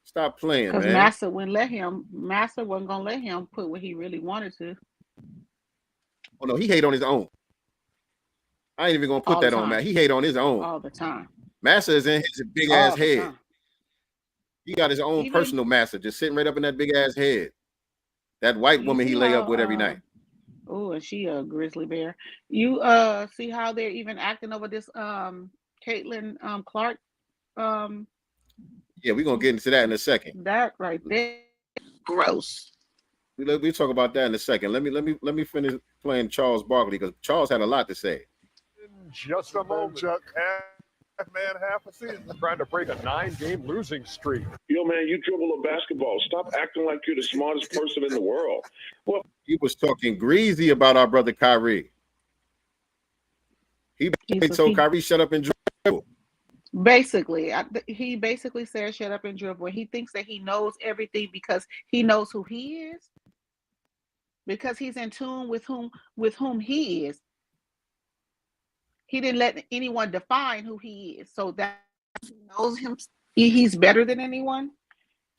Stop playing, man. Because Master wasn't gonna let him put what he really wanted to. Oh no, he hate on his own. I ain't even gonna put that on, man. He hate on his own all the time. Master is in his big ass head. He got his own personal master just sitting right up in that big ass head. That white woman he lay up with every night. Oh, and she a grizzly bear. You see how they're even acting over this Caitlin Clark. Yeah, we're gonna get into that in a second. That right there, gross. We'll talk about that in a second. Let me finish playing Charles Barkley because Charles had a lot to say. Just a moment, Chuck. Half a season trying to break a 9-game losing streak. Yo, man, you dribble a basketball. Stop acting like you're the smartest person in the world. Well, he was talking greasy about our brother Kyrie. He told Kyrie, shut up and dribble. Basically, he basically said, shut up and dribble. He thinks that he knows everything because he knows who he is, because he's in tune with whom he is. He didn't let anyone define who he is, so that he knows him. He's better than anyone.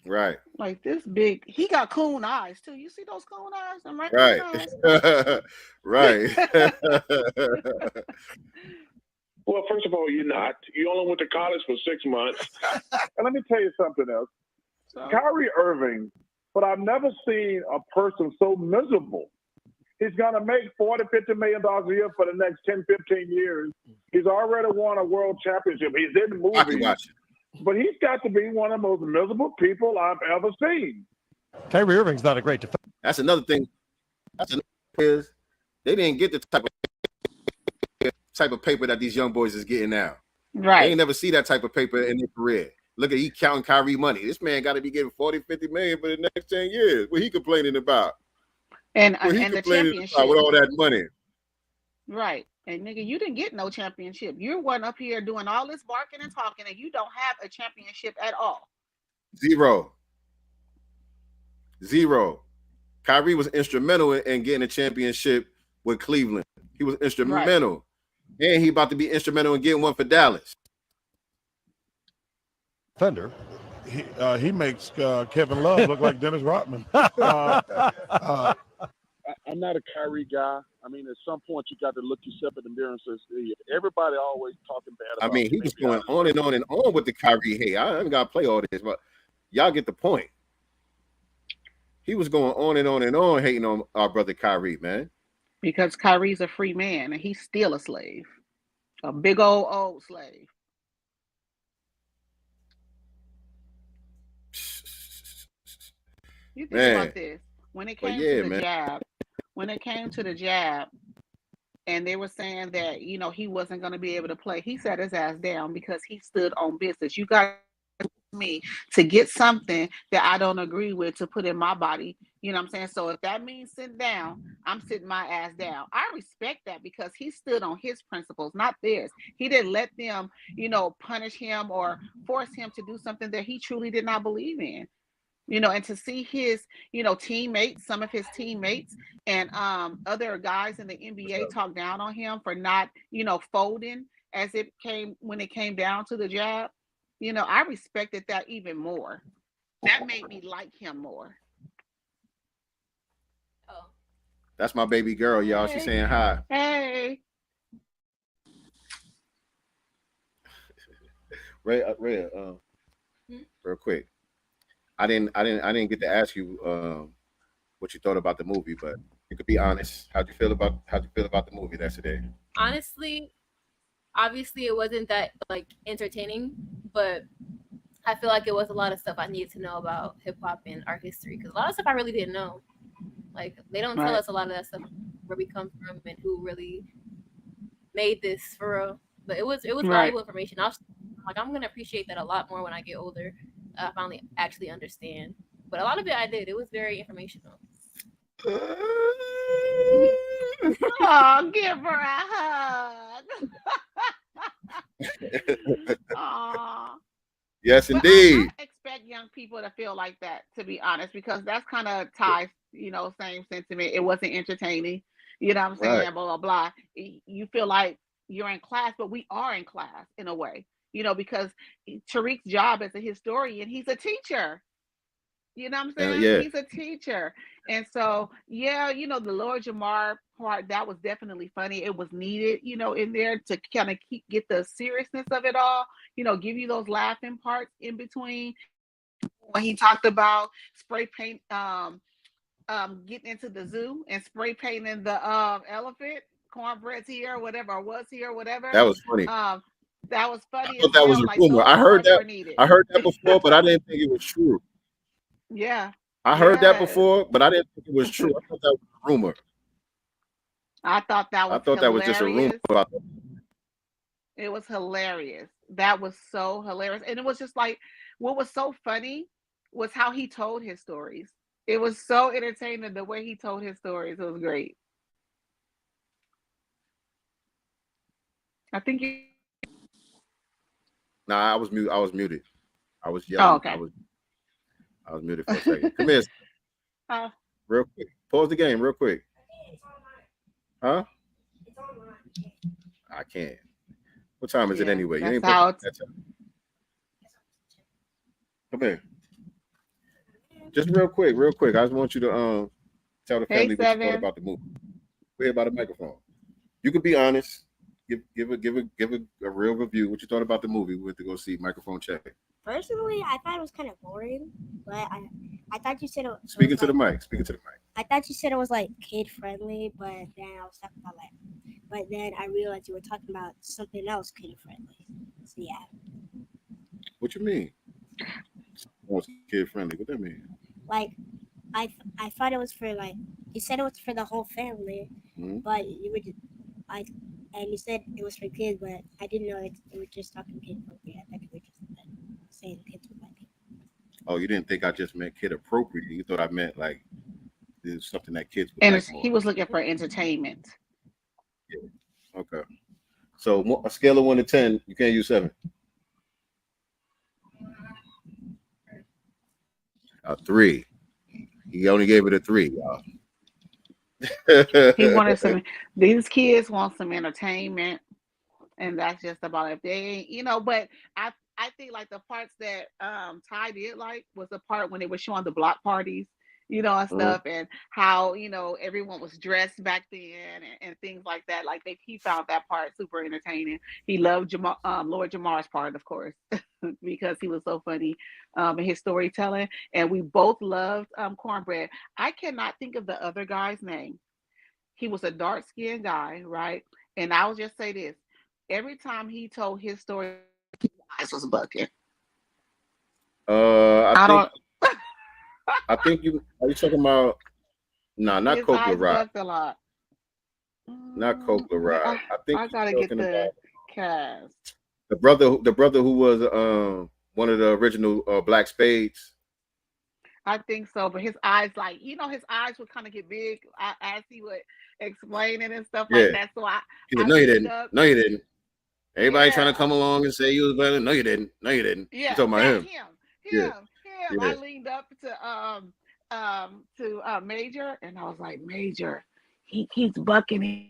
Right. Like this big, he got coon eyes too. You see those coon eyes? I'm right. Right. Well, first of all, you're not. You only went to college for 6 months. And let me tell you something else. Kyrie Irving, but I've never seen a person so miserable. He's going to make $40, $50 million a year for the next 10, 15 years. He's already won a world championship. He's in movies. But he's got to be one of the most miserable people I've ever seen. Kyrie Irving's not a great defender. That's another thing. Is they didn't get the type of paper that these young boys is getting now. Right. They ain't never see that type of paper in their career. Look at he counting Kyrie money. This man got to be getting 40, 50 million for the next 10 years. What he complaining about? And the championship with all that money. Right. And nigga, you didn't get no championship. You weren't up here doing all this barking and talking, and you don't have a championship at all. Zero. Kyrie was instrumental in getting a championship with Cleveland. He was instrumental. Right. And he about to be instrumental in getting one for Dallas. Thunder. He makes Kevin Love look like Dennis Rodman. I'm not a Kyrie guy. I mean, at some point, you got to look yourself in the mirror and say, everybody always talking bad about he was going on and on and on with the Kyrie hate. I haven't got to play all this, but y'all get the point. He was going on and on and on hating on our brother Kyrie, man. Because Kyrie's a free man, and he's still a slave. A big old slave. You think about this. When it came to the jab, and they were saying that, he wasn't going to be able to play, he sat his ass down because he stood on business. You got me to get something that I don't agree with to put in my body. You know what I'm saying? So if that means sitting down, I'm sitting my ass down. I respect that because he stood on his principles, not theirs. He didn't let them, punish him or force him to do something that he truly did not believe in. And to see his, teammates, some of his teammates and other guys in the NBA talk down on him for not, folding when it came down to the jab, I respected that even more. That made me like him more. Oh. That's my baby girl, y'all. She's saying hi. Hey. Ray, real quick. I didn't get to ask you what you thought about the movie, but you could be honest. How'd you feel about the movie yesterday? Honestly, obviously it wasn't that entertaining, but I feel like it was a lot of stuff I needed to know about hip hop and our history, because a lot of stuff I really didn't know. They don't tell us a lot of that stuff, where we come from and who really made this for real. But it was valuable information. I'm gonna appreciate that a lot more when I get older. I finally actually understand. But a lot of it I did. It was very informational. Oh, give her a hug. Aww. Yes, indeed. I expect young people to feel like that, to be honest, because that's kind of ties, same sentiment. It wasn't entertaining. You know what I'm saying? Right. Blah, blah, blah. You feel like you're in class, but we are in class in a way. Because Tariq's job as a historian, he's a teacher. You know what I'm saying? Yeah. He's a teacher. And so, the Lord Jamar part, that was definitely funny. It was needed, in there to kind of get the seriousness of it all, give you those laughing parts in between. When he talked about spray paint, getting into the zoo and spray painting the elephant, cornbread's here, whatever, was here, whatever. That was funny. That was funny. I thought that was a rumor. I heard that before, but I didn't think it was true. Yeah. I heard that before, but I didn't think it was true. I thought that was a rumor. I thought that was just a rumor. It was hilarious. That was so hilarious. And it was just what was so funny was how he told his stories. It was so entertaining the way he told his stories. It was great. I think you. Nah, I was muted. I was yelling. Oh, okay. I was muted for a second. Come here. Real quick. Pause the game real quick. Huh? I can't. What time is it anyway? You ain't how that time. Come here. Just real quick. I just want you to tell the family what you thought about the movie. Go ahead by the microphone. You can be honest. Give a real review. What you thought about the movie? We went to go see. Microphone check. Personally, I thought it was kind of boring, but I thought you said it. Speaking to the mic. I thought you said it was like kid friendly, but then I was talking about but then I realized you were talking about something else kid friendly. So yeah. What you mean? Kid friendly. What that mean? Like, I thought it was for you said it was for the whole family, but you were just and you said it was for kids, but I didn't know it was just talking kid friendly. I thought you were just saying kids were like. Oh, you didn't think I just meant kid appropriate? You thought I meant like there's something that kids would and like he was looking for entertainment. Yeah. Okay. So a scale of 1 to 10, you can't use 7. A 3. He only gave it a 3, y'all. He wanted some. These kids want some entertainment, and that's just about it. They, but I think like the parts that Ty did like was the part when they were showing the block parties, and stuff, and how everyone was dressed back then and things like that. Like he found that part super entertaining. He loved Lord Jamar's part, of course, because he was so funny in his storytelling, and we both loved Cornbread. I cannot think of the other guy's name. He was a dark-skinned guy, right? And I'll just say this: every time he told his story, his eyes was bucking. I think you are you talking about? Nah, not Kool Herc. A lot. Not Kool Herc. I think I gotta get the cast. The brother who was one of the original Black Spades. I think so, but his eyes, his eyes would kind of get big as he would explain it and stuff like that. So he said, no, you didn't. No, you didn't. Everybody trying to come along and say you was better. No, you didn't. No, you didn't. Yeah, you talking about him. Yeah. I leaned up to Major, and I was like, Major, he keeps bucking.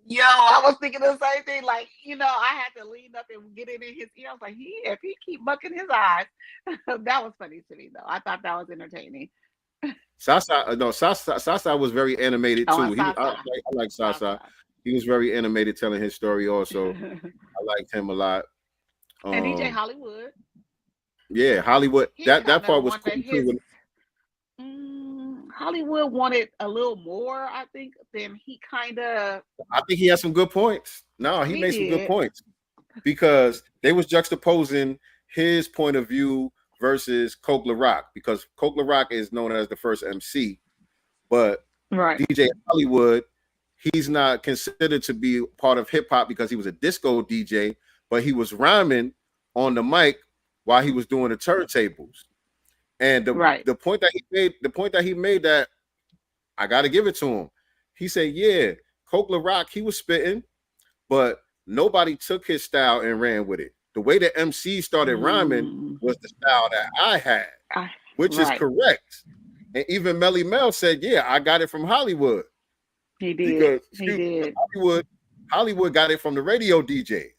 Yo, I was thinking the same thing. Like, I had to lean up and get it in his ear. I was like, if he keep bucking his eyes, that was funny to me, though. I thought that was entertaining. Sasa was very animated too. I like Sasa. He was very animated telling his story also. I liked him a lot. And DJ Hollywood. Yeah, Hollywood. That part was cool too. Hollywood wanted a little more, I think, than he kind of. I think he had some good points. No, he made some good points because they was juxtaposing his point of view versus Kool Herc, because Kool Herc is known as the first MC, but DJ Hollywood, he's not considered to be part of hip hop because he was a disco DJ, but he was rhyming on the mic while he was doing the turntables. And the point that he made that I got to give it to him. He said, yeah, Kool Herc, he was spitting, but nobody took his style and ran with it. The way the MC started rhyming was the style that I had, which is correct. And even Melly Mel said, yeah, I got it from Hollywood. He did. Hollywood got it from the radio DJs.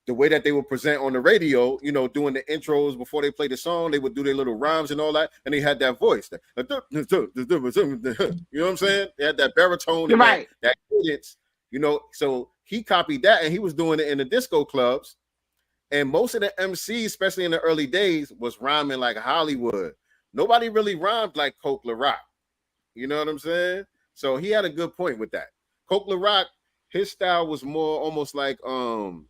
The way that they would present on the radio, doing the intros before they play the song, they would do their little rhymes and all that, and they had that voice. You know what I'm saying? They had that baritone and that cadence, so he copied that, and he was doing it in the disco clubs. And most of the MCs, especially in the early days, was rhyming like Hollywood. Nobody really rhymed like Kool Herc. You know what I'm saying? So he had a good point with that. Kool Herc, his style was more almost like along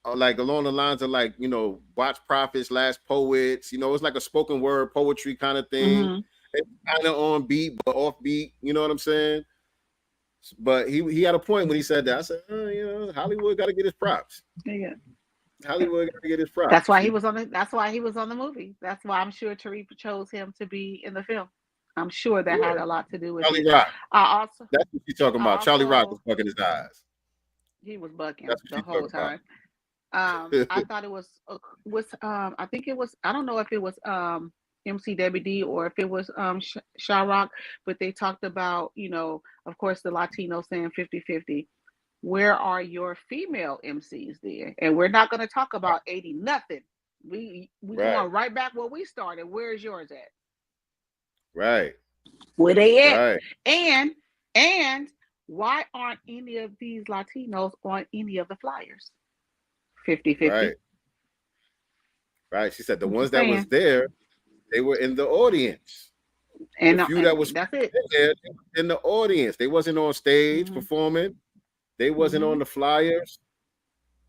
the lines of Watch Prophets, Last Poets. It's like a spoken word poetry kind of thing. It's kind of on beat but off beat. You know what I'm saying? But he had a point when he said that. I said, Hollywood got to get his props. Yeah, Hollywood got to get his props. That's why he was on the movie. That's why I'm sure Tariq chose him to be in the film. I'm sure that had a lot to do with Charlie it. Rock. That's what you're talking about. Charlie Rock was fucking his eyes. He was bucking That's the what whole you talking time. I thought it was I think it was, I don't know if it was MC WD or if it was Shyrock, but they talked about, of course the Latino saying 50-50. Where are your female MCs there? And we're not going to talk about 80 nothing. We going right back where we started. Where is yours at? Right. Where they at? Right. And why aren't any of these Latinos on any of the flyers? 50-50. Right. Right. She said the ones that was there, they were in the audience. And the few that was that's it. There in the audience. They wasn't on stage performing. They wasn't on the flyers.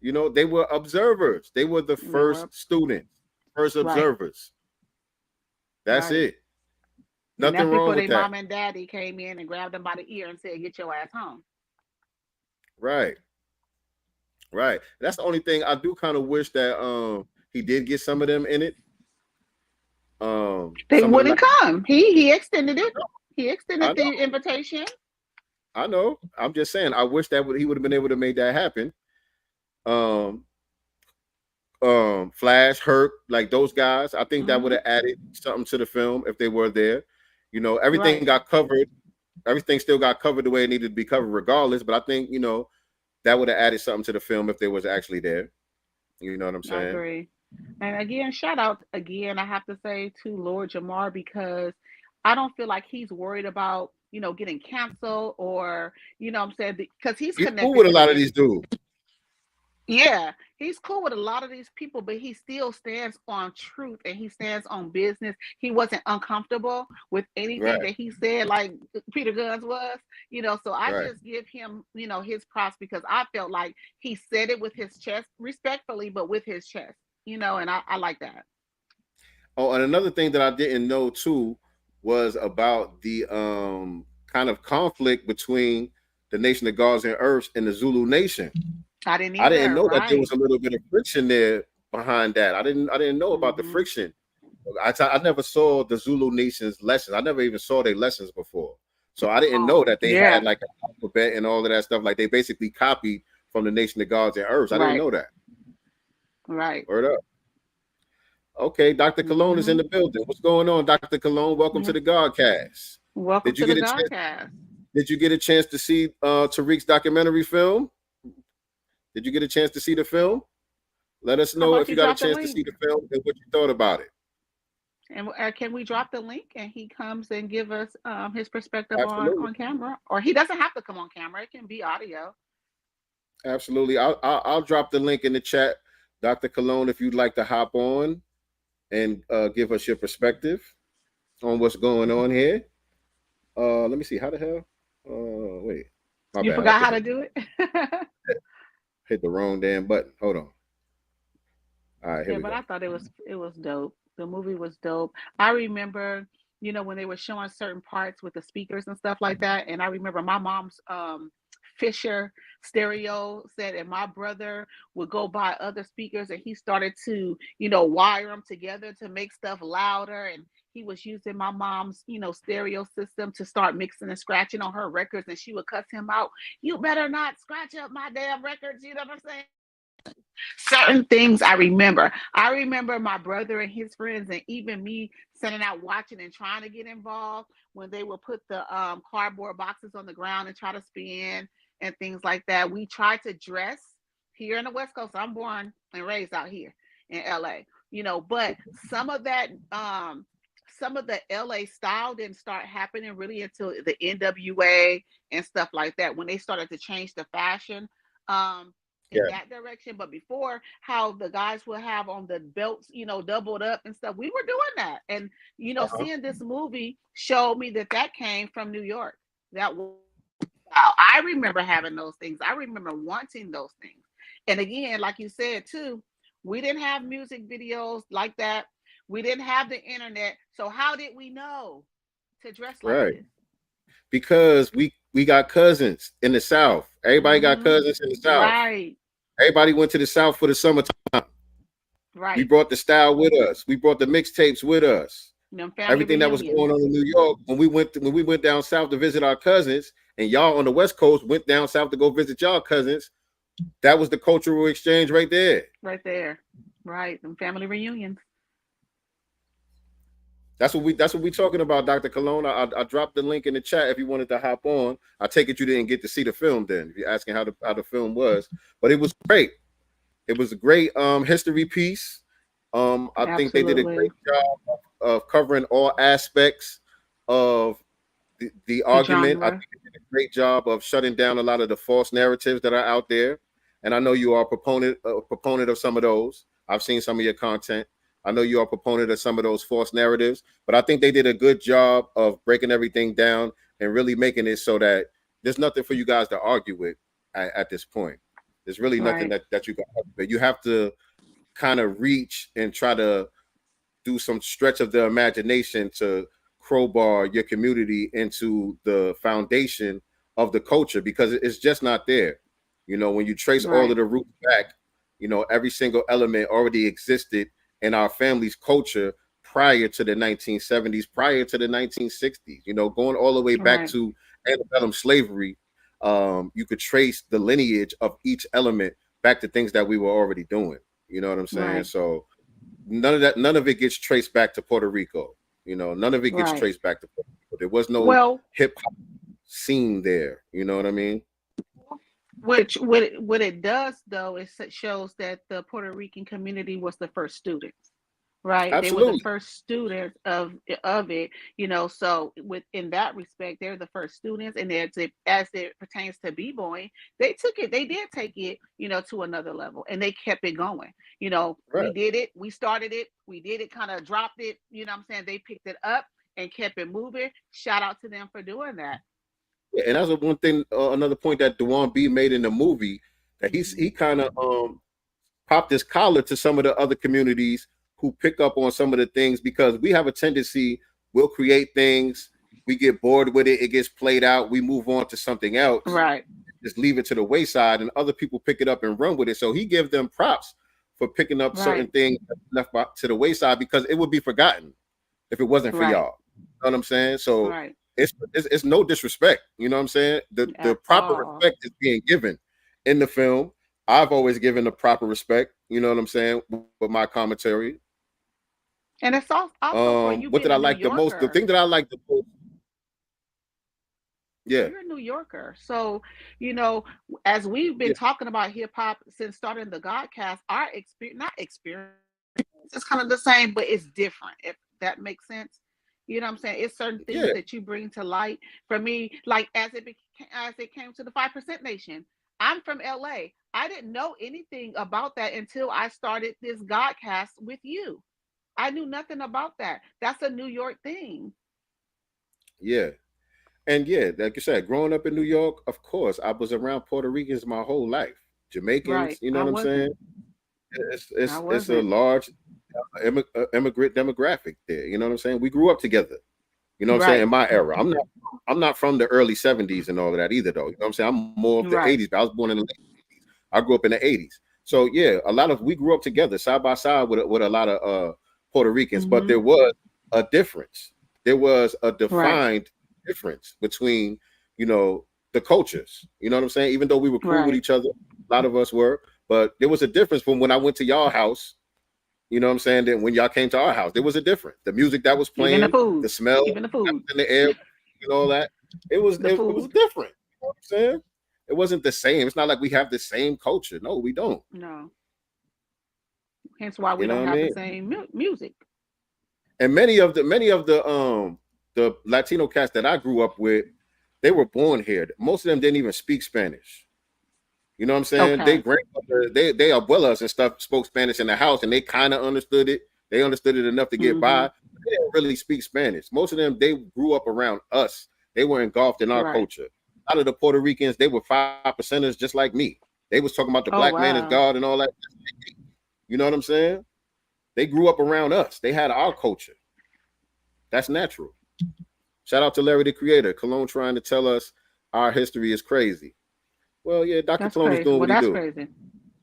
They were observers. They were the first students, first observers. That's it. Nothing wrong with that. Before their mom and daddy came in and grabbed them by the ear and said, "Get your ass home." Right. Right. That's the only thing I do kind of wish that he did get some of them in it. They wouldn't come. He extended it. He extended the invitation. I know. I'm just saying. I wish that he would have been able to make that happen. Flash, Herc, like those guys. I think that would have added something to the film if they were there. Everything got covered. Everything still got covered the way it needed to be covered, regardless. But I think that would have added something to the film if they was actually there. You know what I'm saying? I agree. And again, shout out again, I have to say, to Lord Jamar, because I don't feel like he's worried about, getting canceled or, what I'm saying, because he's connected cool with a lot of these dudes. Yeah, he's cool with a lot of these people, but he still stands on truth and he stands on business. He wasn't uncomfortable with anything that he said, like Peter Guns was, so I just give him, his props, because I felt like he said it with his chest, respectfully, but with his chest, and I like that. Oh, and another thing that I didn't know too was about the kind of conflict between the Nation of Gods and Earths and the Zulu Nation. I didn't know that there was a little bit of friction there behind that. I didn't know about the friction. I never saw the Zulu Nation's lessons. I never even saw their lessons before. So I didn't know that they had like an alphabet and all of that stuff. Like they basically copied from the Nation of Gods and Earths. I didn't know that. Right. Word up. Okay, Dr. Cologne is in the building. What's going on, Dr. Cologne? Welcome to the Godcast. Welcome to the Godcast. Did you get a chance to see Tariq's documentary film? Did you get a chance to see the film? Let us know if you got a chance to see the film and what you thought about it. And can we drop the link and he comes and give us his perspective on camera? Or he doesn't have to come on camera. It can be audio. Absolutely. I'll drop the link in the chat. Dr. Cologne, if you'd like to hop on and give us your perspective on what's going on here. Let me see. How the hell? Wait. You forgot how to do it? Hit the wrong damn button. Hold on. All right, here we go. I thought it was dope. The movie was dope. I remember, when they were showing certain parts with the speakers and stuff like that. And I remember my mom's Fisher stereo set, and my brother would go buy other speakers, and he started to, wire them together to make stuff louder. And he was using my mom's, stereo system to start mixing and scratching on her records, and she would cuss him out. You better not scratch up my damn records. You know what I'm saying? Certain things I remember. I remember my brother and his friends, and even me sitting out watching and trying to get involved when they would put the cardboard boxes on the ground and try to spin and things like that. We tried to dress here in the West Coast. I'm born and raised out here in LA, but some of that, some of the LA style didn't start happening really until the NWA and stuff like that, when they started to change the fashion in that direction. But before, how the guys would have on the belts, doubled up and stuff, we were doing that. And, seeing this movie showed me that came from New York. I remember having those things. I remember wanting those things. And again, like you said too, we didn't have music videos like that. We didn't have the internet. So how did we know to dress like this? Because we got cousins in the South. Everybody got cousins in the South. Right. Everybody went to the South for the summertime. Right. We brought the style with us. We brought the mixtapes with us. Everything that was going on in New York, when we went down south to visit our cousins, and y'all on the West Coast went down south to go visit y'all cousins, That was the cultural exchange right there. Right there. Right. And family reunions. That's what we talking about, Dr. Cologne. I dropped the link in the chat if you wanted to hop on. I take it you didn't get to see the film then, if you're asking how the film was. But it was great. It was a great history piece. I think they did a great job of covering all aspects of the argument. I think they did a great job of shutting down a lot of the false narratives that are out there. And I know you are a proponent of some of those. I've seen some of your content. I know you are a proponent of some of those false narratives, but I think they did a good job of breaking everything down and really making it so that there's nothing for you guys to argue with at this point. There's really nothing that you can argue with. You have to kind of reach and try to do some stretch of the imagination to crowbar your community into the foundation of the culture, because it's just not there. You know, when you trace all of the roots back, you know, every single element already existed in our family's culture prior to the 1970s, prior to the 1960s, you know, going all the way back to antebellum slavery. You could trace the lineage of each element back to things that we were already doing. You know what I'm saying? So none of it gets traced back to Puerto Rico. You know, none of it gets traced back to Puerto Rico. There was no hip hop scene there. You know what I mean? Which what it does though is it shows that the Puerto Rican community was the first students, right? Absolutely. They were the first students of it, you know. So in that respect, they're the first students, and as it pertains to b-boying, they did take it, you know, to another level, and they kept it going. You know, we did it, we started it, we did it, kind of dropped it. You know what I'm saying? They picked it up and kept it moving. Shout out to them for doing that. Yeah, and that's one thing, another point that Dewan B made in the movie, that he kind of popped his collar to some of the other communities who pick up on some of the things, because we have a tendency, we'll create things, we get bored with it, it gets played out, we move on to something else, just leave it to the wayside, and other people pick it up and run with it. So he gave them props for picking up certain things left to the wayside, because it would be forgotten if it wasn't for y'all. You know what I'm saying? So it's no disrespect, you know what I'm saying? The proper respect is being given in the film. I've always given the proper respect, you know what I'm saying, with my commentary. And it's also for you. What did I like the most? The thing that I like the most. Yeah. You're a New Yorker. So, you know, as we've been talking about hip hop since starting the Godcast, our experience is kind of the same, but it's different, if that makes sense. You know what I'm saying? It's certain things that you bring to light. For me, like as it came to the 5% Nation, I'm from LA. I didn't know anything about that until I started this Godcast with you. I knew nothing about that. That's a New York thing. Yeah. And yeah, like you said, growing up in New York, of course, I was around Puerto Ricans my whole life. Jamaicans, you know what I'm saying? It's a large immigrant demographic there. You know what I'm saying? We grew up together. You know what I'm saying? In my era, I'm not from the early 70s and all of that either, though. You know what I'm saying? I'm more of the 80s. But I was born in the late 80s. I grew up in the 80s. So yeah, we grew up together side by side with a lot of Puerto Ricans, but there was a difference. There was a defined difference between, you know, the cultures. You know what I'm saying? Even though we were cool with each other, a lot of us were, but there was a difference from when I went to y'all house. You know what I'm saying? Then when y'all came to our house, there was a difference. The music that was playing, the smell, even the food in the air, and all that. It was different. You know what I'm saying? It wasn't the same. It's not like we have the same culture. No, we don't. No. Hence why we don't have the same music. And many of the Latino cats that I grew up with, they were born here. Most of them didn't even speak Spanish. You know what I'm saying? They abuelas and stuff spoke Spanish in the house, and they kind of understood it. They understood it enough to get by. They didn't really speak Spanish. Most of them, they grew up around us. They were engulfed in our culture. A lot of the Puerto Ricans, they were 5%ers just like me. They was talking about the black man is God and all that. You know what I'm saying? They grew up around us. They had our culture. That's natural. Shout out to Larry the Creator. Cologne trying to tell us our history is crazy. Well, yeah, Dr. Cologne is doing what he do. Crazy.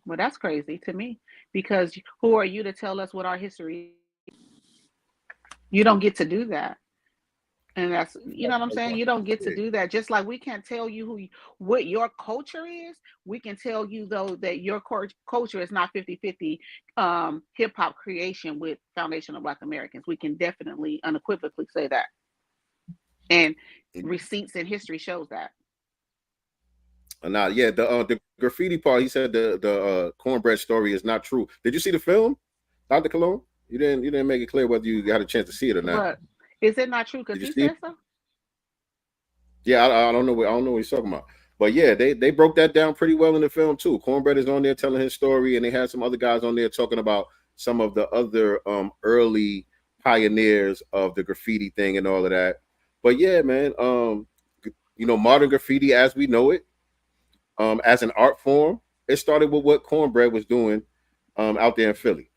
Well, that's crazy to me, because who are you to tell us what our history is? You don't get to do that. And that's, you know what I'm saying? You don't get to do that. Just like we can't tell you what your culture is, we can tell you though that your culture is not 50-50 hip hop creation with foundational Black Americans. We can definitely unequivocally say that. And receipts in history shows that. Nah, yeah, the graffiti part, he said the cornbread story is not true. Did you see the film, Dr. Cologne? You didn't make it clear whether you got a chance to see it or not. But is it not true? Because he said so. Yeah, I don't know what he's talking about. But yeah, they broke that down pretty well in the film too. Cornbread is on there telling his story, and they had some other guys on there talking about some of the other early pioneers of the graffiti thing and all of that. But yeah, man, modern graffiti as we know it, as an art form, it started with what Cornbread was doing out there in Philly.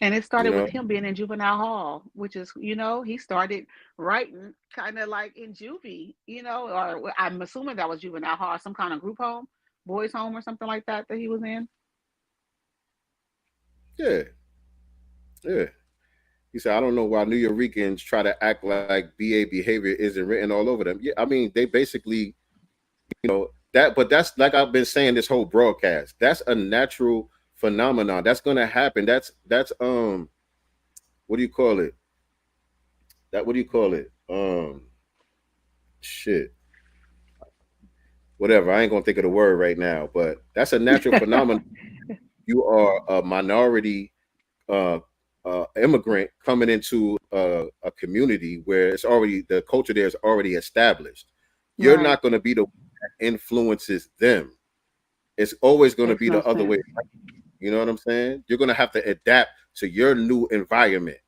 And it started with him being in juvenile hall, which is, he started writing kind of like in juvie, or I'm assuming that was juvenile hall, some kind of group home, boys home or something like that he was in. Yeah. He said, I don't know why New Yorkers try to act like BA behavior isn't written all over them. Yeah, I mean, they basically, but that's like I've been saying this whole broadcast. That's a natural phenomenon. That's gonna happen. That's what do you call it? Shit. Whatever. I ain't gonna think of the word right now, but that's a natural phenomenon. You are a minority immigrant coming into a community where it's already, the culture there is already established. You're not going to be the one that influences them. It's always going to be the other way. You know what I'm saying? You're going to have to adapt to your new environment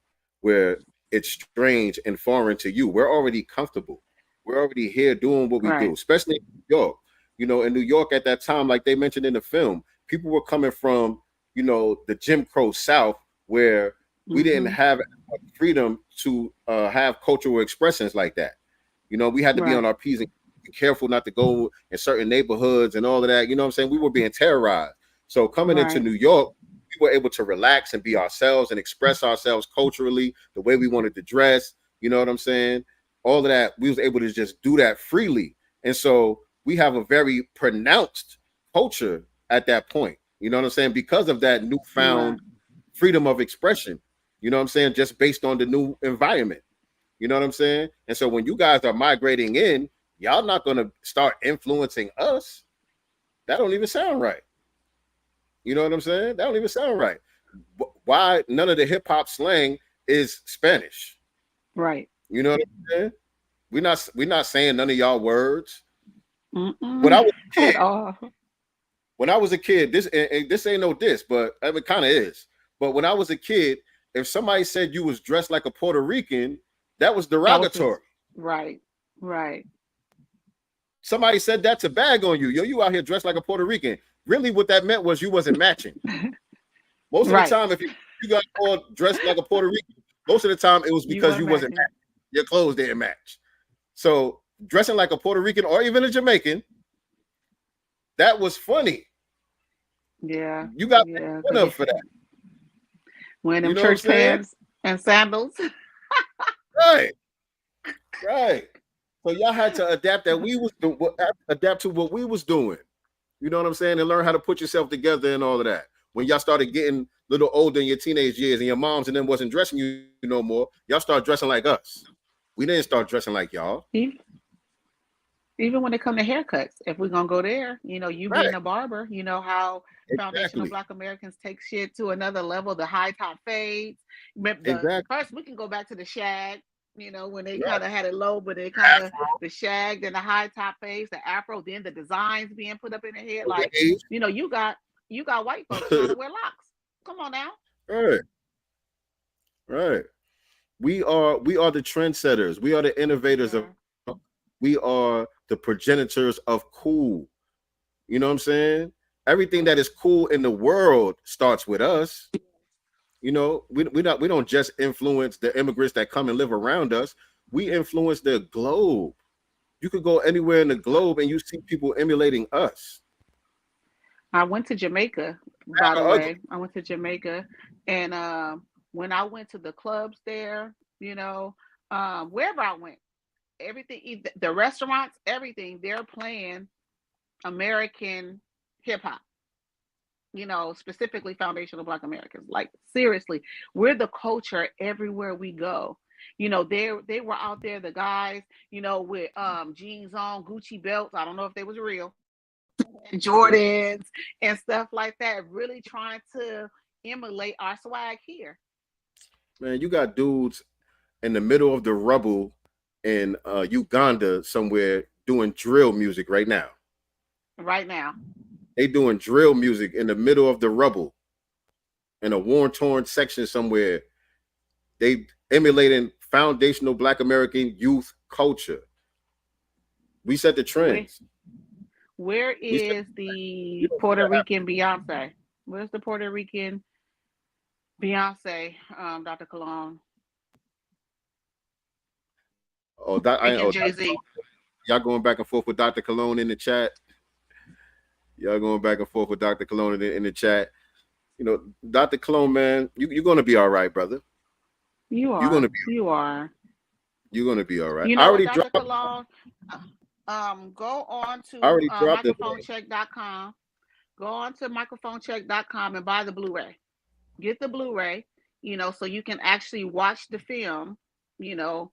where it's strange and foreign to you. We're already comfortable. We're already here doing what we do, especially in New York. In New York at that time, like they mentioned in the film, people were coming from, the Jim Crow South, where we didn't have freedom to have cultural expressions like that. We had to be on our P's and be careful not to go in certain neighborhoods and all of that. You know what I'm saying? We were being terrorized. So coming into New York, we were able to relax and be ourselves and express ourselves culturally the way we wanted to dress. You know what I'm saying? All of that, we was able to just do that freely. And so we have a very pronounced culture at that point. You know what I'm saying? Because of that newfound freedom of expression. You know what I'm saying? Just based on the new environment. You know what I'm saying? And so when you guys are migrating in, y'all not going to start influencing us. That don't even sound right. You know what I'm saying? That don't even sound right. Why none of the hip hop slang is Spanish? Right. You know what I'm saying? We're not saying none of y'all words. When I was a kid, when I was a kid, this ain't no diss, but it kind of is. But when I was a kid, if somebody said you was dressed like a Puerto Rican, that was derogatory. Right. Somebody said that to bag on you. Yo, you out here dressed like a Puerto Rican. Really, what that meant was you wasn't matching. Most of the time, if you got called dressed like a Puerto Rican, most of the time it was because you wasn't matching. Your clothes didn't match. So dressing like a Puerto Rican or even a Jamaican, that was funny. Yeah. You got fun up for that. Wearing them church pants and sandals. Right. So y'all had to adapt to what we was doing. You know what I'm saying? And learn how to put yourself together and all of that. When y'all started getting a little older in your teenage years and your moms and them wasn't dressing you no more, y'all start dressing like us. We didn't start dressing like y'all. Even when it come to haircuts, if we're gonna go there, you being a barber, you know how foundational Black Americans take shit to another level, the high top fades. First, we can go back to the shag, when they kind of had it low, but they kind of the shag, then the high top fades, the afro, then the designs being put up in the head. Like, you got white folks trying to wear locks. Come on now. Right. We are the trendsetters. We are the innovators we are the progenitors of cool. You know what I'm saying? Everything that is cool in the world starts with us. We don't just influence the immigrants that come and live around us. We influence the globe. You could go anywhere in the globe and you see people emulating us. I went to Jamaica, by the way. I went to Jamaica, and when I went to the clubs there, wherever I went, everything, the restaurants, everything, they're playing American hip hop. You know, specifically foundational Black Americans. Like seriously, we're the culture everywhere we go. You know, they were out there, the guys, you know, with jeans on, Gucci belts. I don't know if they was real, and Jordans and stuff like that, really trying to emulate our swag here. Man, you got dudes in the middle of the rubble in Uganda somewhere doing drill music right now. Right now. They doing drill music in the middle of the rubble in a worn-torn section somewhere. They emulating foundational Black American youth culture. We set the trends. Where is the Puerto Rican Beyonce? Where's the Puerto Rican Beyonce, Dr. Cologne? Oh, Jay-Z. Y'all going back and forth with Dr. Cologne in the chat. Y'all going back and forth with Dr. Cologne in the chat. You know, Dr. Cologne, man, you're going to be all right, brother. You are. You are. You're going to be all right. You know, I already Dr. dropped. Cologne, go on to microphonecheck.com. Go on to microphonecheck.com and buy the Blu-ray. Get the Blu-ray, you know, so you can actually watch the film, you know.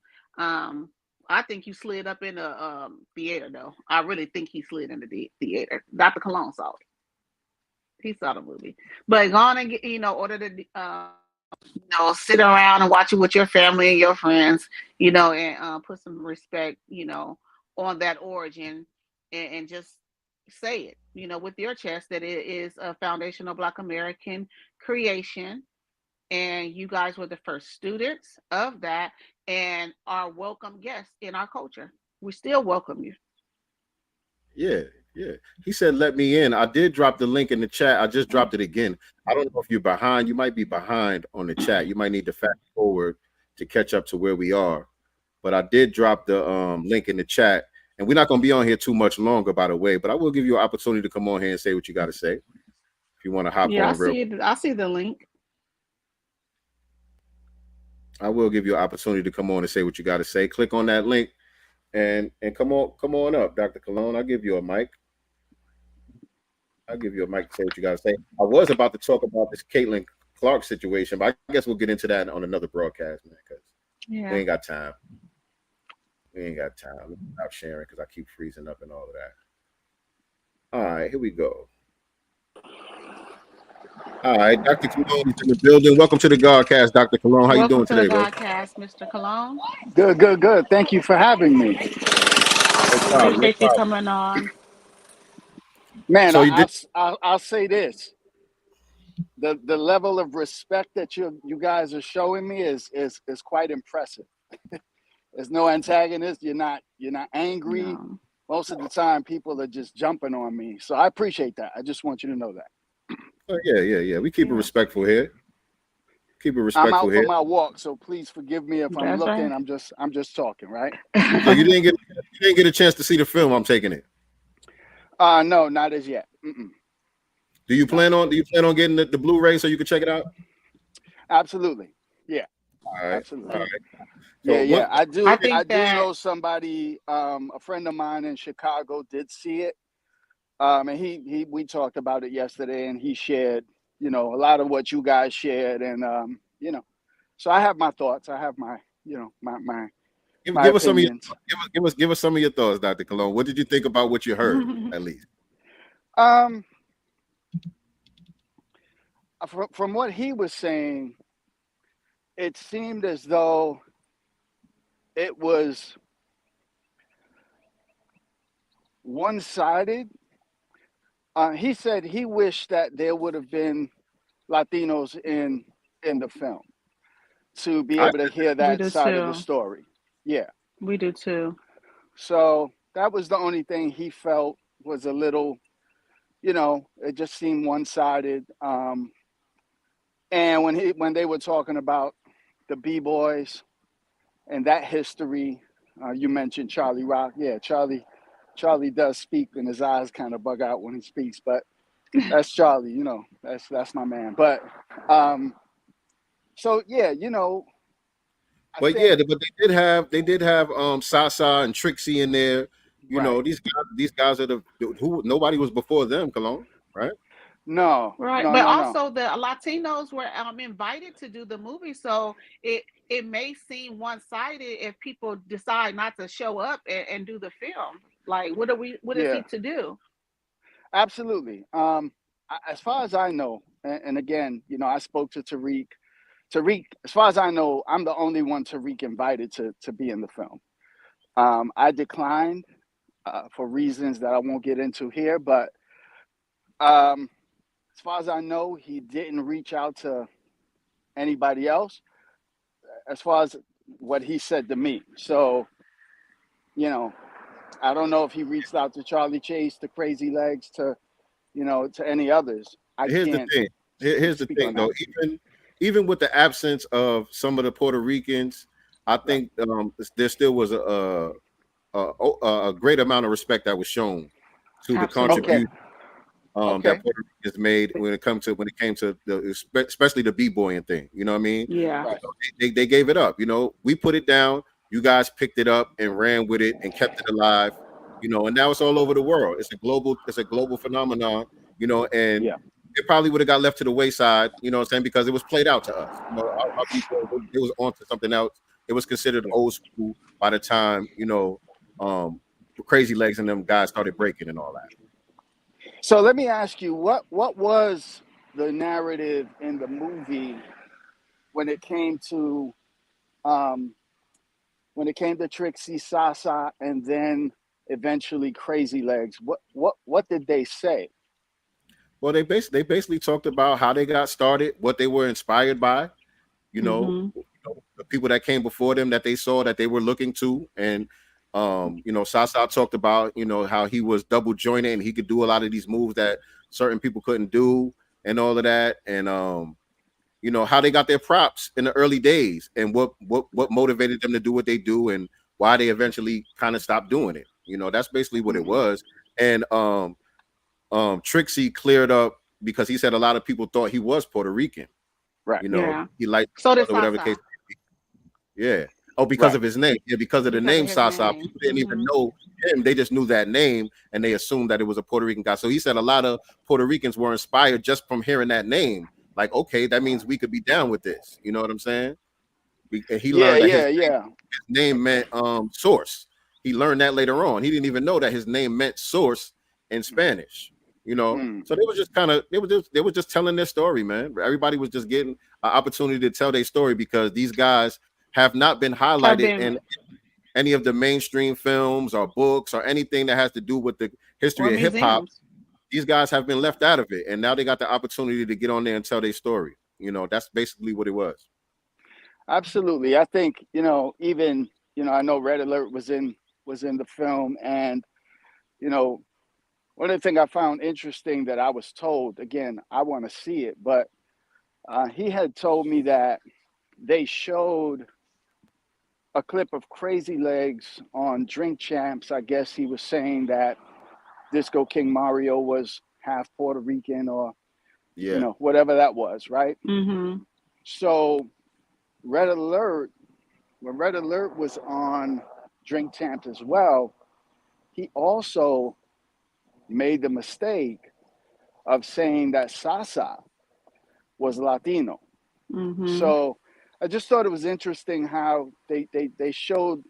I think you slid up in the theater, though. I really think he slid in the theater. Dr. Cologne saw it. He saw the movie. But go on and get, you know, order the, you know, sit around and watch it with your family and your friends, you know, and put some respect, you know, on that origin and just say it, you know, with your chest that it is a foundational Black American creation. And you guys were the first students of that and are welcome guests in our culture. We still welcome you. Yeah. He said, let me in. I did drop the link in the chat. I just dropped it again. I don't know if you're behind. You might be behind on the chat. You might need to fast forward to catch up to where we are. But I did drop the link in the chat. And we're not going to be on here too much longer, by the way. But I will give you an opportunity to come on here and say what you got to say. If you want to hop on. I see the link. I will give you an opportunity to come on and say what you got to say. Click on that link and come on up, Dr. Cologne. I'll give you a mic. I'll give you a mic to say what you got to say. I was about to talk about this Caitlin Clark situation, but I guess we'll get into that on another broadcast, man, because we ain't got time. We ain't got time. Let's stop sharing because I keep freezing up and all of that. All right, here we go. All right, Dr. Cologne is in the building. Welcome to the Godcast, Dr. Cologne. How you doing today, bro? Welcome to the Godcast, Mr. Cologne. Good. Thank you for having me. Appreciate you coming on. Man, so I'll say this. The level of respect that you guys are showing me is quite impressive. There's no antagonist. You're not angry. No. Most of the time, people are just jumping on me. So I appreciate that. I just want you to know that. Oh, yeah. We keep it respectful here. Keep it respectful I'm out here. for my walk, so please forgive me if I'm looking. Right. I'm just talking, right? So you didn't get a chance to see the film. I'm taking it. No, not as yet. Mm-mm. Do you plan on getting the Blu-ray so you can check it out? Absolutely. Yeah. All right. Absolutely. All right. So yeah. I do know somebody, a friend of mine in Chicago did see it. And we talked about it yesterday, and he shared, you know, a lot of what you guys shared, and you know, so I have my thoughts. I have my, you know, my give us some of your, give us some of your thoughts, Dr. Cologne. What did you think about what you heard, at least? From what he was saying, it seemed as though it was one-sided. He said he wished that there would have been Latinos in the film to be able to hear that side of the story. Yeah. We do too. So that was the only thing he felt was a little, you know, it just seemed one-sided. And when they were talking about the B-boys and that history, you mentioned Charlie Rock. Yeah, Charlie does speak, and his eyes kind of bug out when he speaks, but that's Charlie, you know, that's my man. But so yeah, you know, but they did have Sasa and Trixie in there. You know, these guys are who nobody was before them, Cologne, right? No, right. But also the Latinos were invited to do the movie, so it may seem one-sided if people decide not to show up and do the film. Like, what is he to do? Absolutely. As far as I know, and again, you know, I spoke to Tariq. Tariq, as far as I know, I'm the only one Tariq invited to be in the film. I declined for reasons that I won't get into here, but as far as I know, he didn't reach out to anybody else as far as what he said to me. So, you know, I don't know if he reached out to Charlie Chase, to Crazy Legs, to, you know, to any others. Here's the thing. Here's the thing, though. Even with the absence of some of the Puerto Ricans, I think there still was a great amount of respect that was shown to the contribution that Puerto Ricans made when it came to especially the b-boying thing. You know what I mean? Yeah. They gave it up. You know, we put it down. You guys picked it up and ran with it and kept it alive. You know, and now it's all over the world. It's a global phenomenon. You know, and it probably would have got left to the wayside. You know what I'm saying? Because it was played out to us. You know, our people, it was on to something else. It was considered old school by the time, you know, Crazy Legs and them guys started breaking and all that. So let me ask you, what was the narrative in the movie when it came to Trixie, Sasa, and then eventually Crazy Legs? What did they say? Well, they basically talked about how they got started, what they were inspired by, you know, the people that came before them that they saw that they were looking to, and you know, Sasa talked about, you know, how he was double jointed and he could do a lot of these moves that certain people couldn't do and all of that. And, you know, how they got their props in the early days and what motivated them to do what they do and why they eventually kind of stopped doing it. You know, that's basically what it was. And Trixie cleared up because he said a lot of people thought he was Puerto Rican. Right. You know, he liked whatever case. Yeah. Oh, because of his name. Yeah, because of the name Sasa. People didn't even know him. They just knew that name and they assumed that it was a Puerto Rican guy. So he said a lot of Puerto Ricans were inspired just from hearing that name. Like, okay, that means we could be down with this. You know what I'm saying? And he learned that his name meant source. He learned that later on. He didn't even know that his name meant source in Spanish. You know, so they was just they were just telling their story, man. Everybody was just getting an opportunity to tell their story because these guys have not been highlighted in any of the mainstream films or books or anything that has to do with the history of hip hop. These guys have been left out of it, and now they got the opportunity to get on there and tell their story. You know, that's basically what it was. Absolutely. I think, you know, even, you know, I know Red Alert was in the film, and, you know, one of the things I found interesting that I was told, again, I want to see it, but he had told me that they showed a clip of Crazy Legs on Drink Champs. I guess he was saying that Disco King Mario was half Puerto Rican or, you know, whatever that was, right? So Red Alert, when Red Alert was on Drink Champs as well, he also made the mistake of saying that Sasa was Latino. So I just thought it was interesting how they showed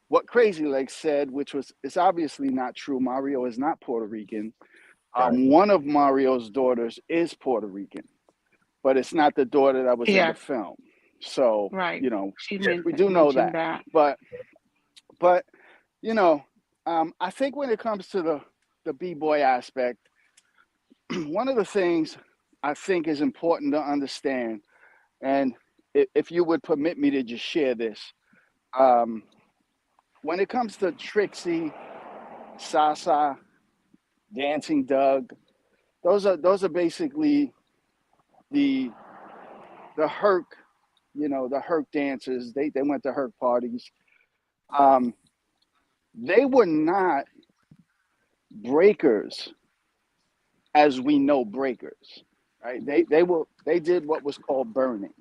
what Crazy Legs said, which is obviously not true. Mario is not Puerto Rican. One of Mario's daughters is Puerto Rican, but it's not the daughter that was in the film. So, you know, we do know that. But you know, I think when it comes to the b-boy aspect, one of the things I think is important to understand, and if you would permit me to just share this, when it comes to Trixie, Sasa, Dancing Doug, those are basically the Herc, you know, the Herc dancers. They went to Herc parties. They were not breakers as we know breakers, right? They did what was called burning.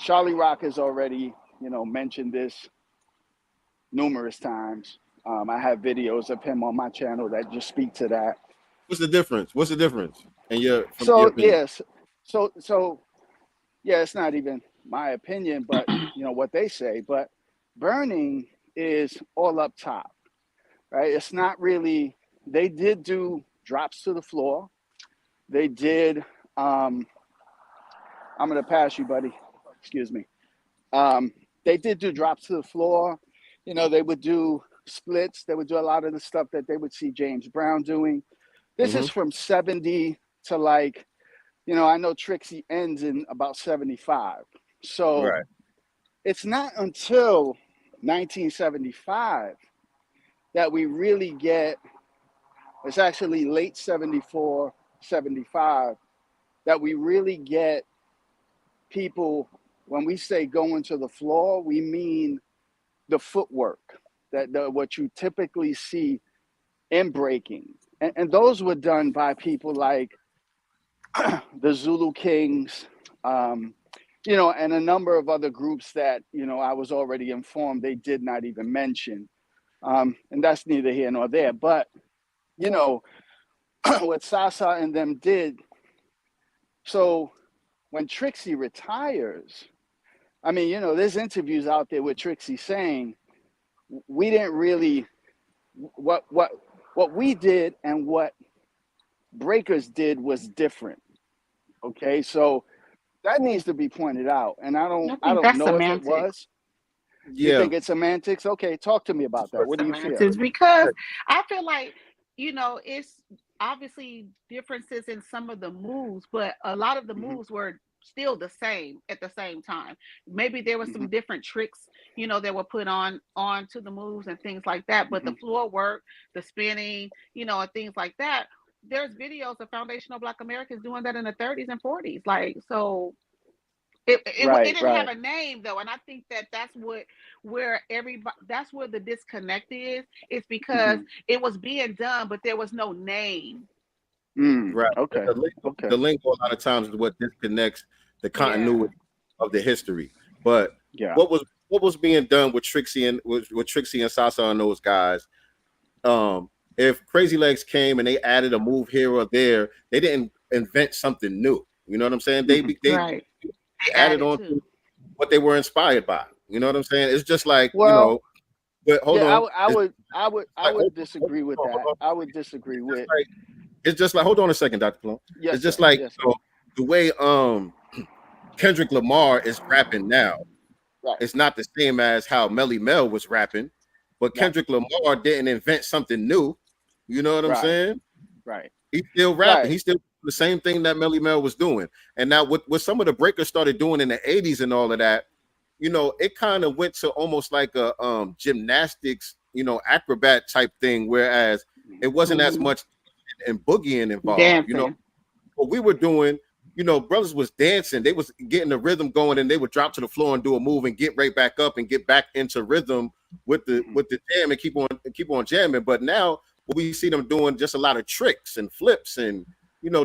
Charlie Rock has already, mentioned this numerous times. I have videos of him on my channel that just speak to that. What's the difference? What's the difference? And your yes, so yeah, it's not even my opinion, but what they say. But burning is all up top, right? It's not really. They did do drops to the floor. They did. I'm gonna pass you, buddy. Excuse me. They did do drops to the floor. They would do splits. They would do a lot of the stuff that they would see James Brown doing. This is from 70 to like, I know Trixie ends in about 75. So it's not until 1975 that we really get, it's actually late 74, 75, that we really get people, when we say going to the floor, we mean the footwork, what you typically see in breaking. And those were done by people like the Zulu Kings, and a number of other groups that, I was already informed they did not even mention. And that's neither here nor there. But, what Sasa and them did, so when Trixie retires, I mean, there's interviews out there with Trixie saying, we didn't really, what we did and what Breakers did was different. Okay, so that needs to be pointed out. And I don't know semantics. If it was. Yeah. You think it's semantics? Okay, talk to me about that. What do you feel? Because I feel like, it's obviously differences in some of the moves, but a lot of the moves were still the same at the same time. Maybe there were some different tricks, that were put on to the moves and things like that. But the floor work, the spinning, and things like that. There's videos of foundational Black Americans doing that in the 30s and 40s. Like, so it didn't have a name though. And I think that's where the disconnect is. It's because it was being done, but there was no name. Right. Okay. The lingo a lot of times is what disconnects the continuity of the history. But what was being done with Trixie and Sasa and those guys, if Crazy Legs came and they added a move here or there, they didn't invent something new. You know what I'm saying? They added on to what they were inspired by. You know what I'm saying? It's just like, but hold on. I would disagree with that. I would disagree with. It's just like, hold on a second, Dr. Plum. Yes, it's just like the way Kendrick Lamar is rapping now. Right. It's not the same as how Melly Mel was rapping, but Kendrick Lamar didn't invent something new. You know what I'm saying? Right. He's still rapping. He's still doing the same thing that Melly Mel was doing. And now what some of the breakers started doing in the 80s and all of that, it kind of went to almost like a gymnastics, acrobat type thing, whereas it wasn't as much and boogieing involved. Dancing. What we were doing, brothers was dancing. They was getting the rhythm going, and they would drop to the floor and do a move and get right back up and get back into rhythm with the jam and keep on jamming. But now we see them doing just a lot of tricks and flips and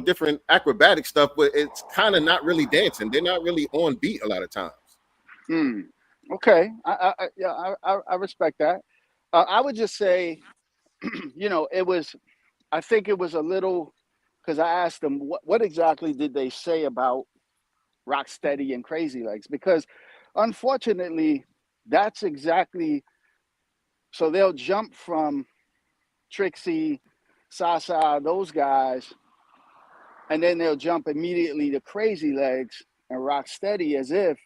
different acrobatic stuff, but it's kind of not really dancing. They're not really on beat a lot of times. Okay, I respect that. I would just say, it was. I think it was a little, because I asked them what exactly did they say about Rocksteady and Crazy Legs, because unfortunately that's exactly, so they'll jump from Trixie, Sasa, those guys, and then they'll jump immediately to Crazy Legs and Rocksteady as if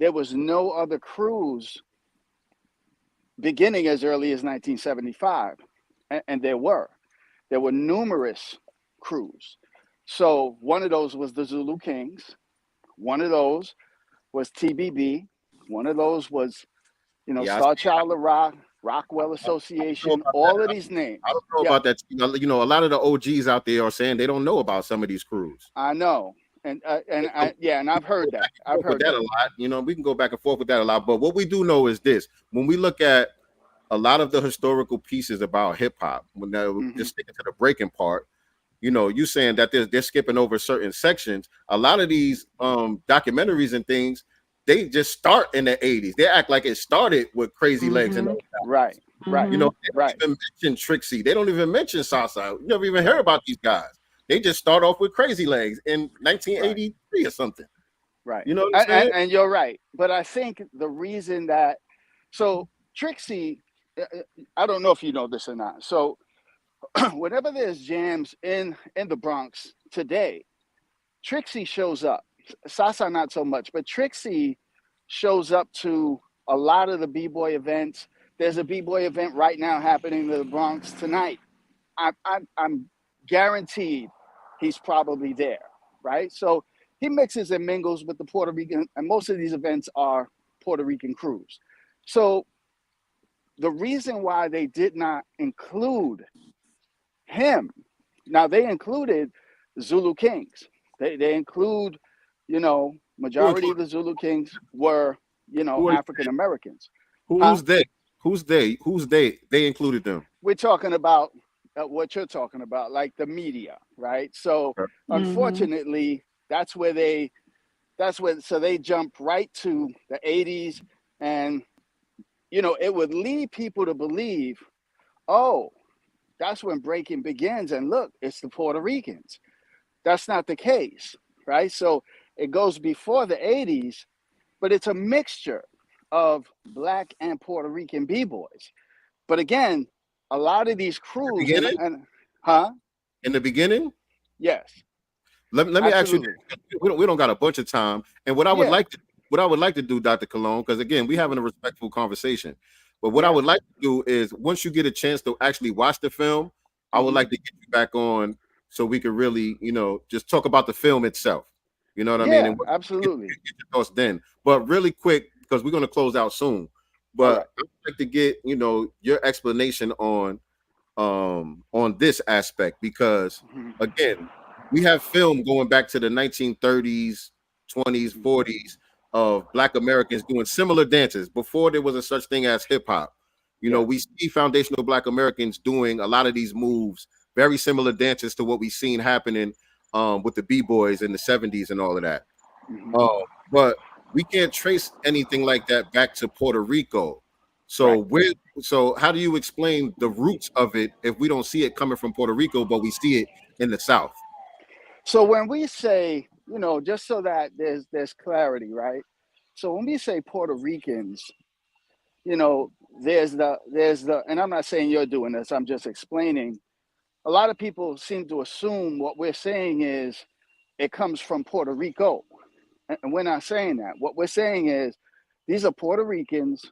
there was no other crews beginning as early as 1975, and there were numerous crews. So one of those was the Zulu Kings. One of those was TBB. One of those was, Star Child of Rock, Rockwell Association, all of these names. I don't know about that. A lot of the OGs out there are saying they don't know about some of these crews. I know. And I've heard that. I've heard that a lot. We can go back and forth with that a lot. But what we do know is this: when we look at a lot of the historical pieces about hip hop, when they're just sticking to the breaking part, you saying that they're skipping over certain sections. A lot of these documentaries and things, they just start in the 80s. They act like it started with Crazy Legs and all that. Right. You know, they don't even mention Trixie. They don't even mention Sasa. You never even hear about these guys. They just start off with Crazy Legs in 1983 or something. Right. You know what I'm saying? And you're right. But I think the reason that, so Trixie, I don't know if you know this or not. So whenever there's jams in the Bronx today, Trixie shows up. Sasa not so much, but Trixie shows up to a lot of the b-boy events. There's a b-boy event right now happening in the Bronx tonight. I'm guaranteed he's probably there, right? So he mixes and mingles with the Puerto Rican, and most of these events are Puerto Rican crews. So the reason why they did not include him, now they included Zulu Kings. They include, you know, majority of the Zulu Kings were, you know, African Americans. Who's they? Who's they? Who's they? They included them. We're talking about what you're talking about, like the media, right? So unfortunately, so they jump right to the 80s, and, you know, it would lead people to believe, oh, that's when breaking begins. And look, it's the Puerto Ricans. That's not the case, right? So it goes before the 80s, but it's a mixture of Black and Puerto Rican b-boys. But again, a lot of these crews, in the beginning, yes. Let me ask you. We don't got a bunch of time, and what I would like to do, Dr. Cologne, because again, we having a respectful conversation. But what I would like to do is, once you get a chance to actually watch the film, I would like to get you back on so we could really, you know, just talk about the film itself. You know what I mean? And absolutely. Get your thoughts then. But really quick, because we're going to close out soon. But I'd like to get, you know, your explanation on this aspect, because again, we have film going back to the 1930s, 20s, 40s of Black Americans doing similar dances before there was a such thing as hip hop. You know, we see foundational Black Americans doing a lot of these moves, very similar dances to what we've seen happening with the B-boys in the 70s and all of that. But we can't trace anything like that back to Puerto Rico. So so how do you explain the roots of it if we don't see it coming from Puerto Rico, but we see it in the South? So when we say, you know, just so that there's clarity, right? So when we say Puerto Ricans, you know, there's the, and I'm not saying you're doing this, I'm just explaining. A lot of people seem to assume what we're saying is it comes from Puerto Rico. And we're not saying that. What we're saying is these are Puerto Ricans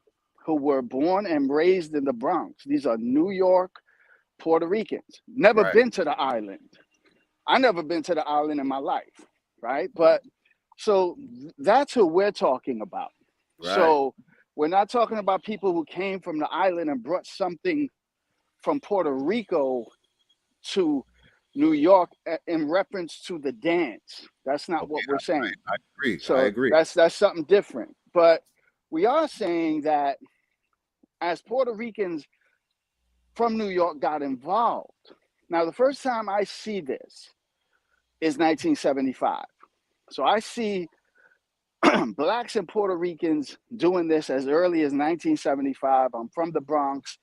who were born and raised in the Bronx. These are New York Puerto Ricans. Never been to the island. I never been to the island in my life, right? But so that's who we're talking about. So we're not talking about people who came from the island and brought something from Puerto Rico to New York in reference to the dance. That's not what we're saying. I agree. So I agree. That's something different. But we are saying that as Puerto Ricans from New York got involved. Now, the first time I see this is 1975. So I see Blacks and Puerto Ricans doing this as early as 1975. I'm from the Bronx.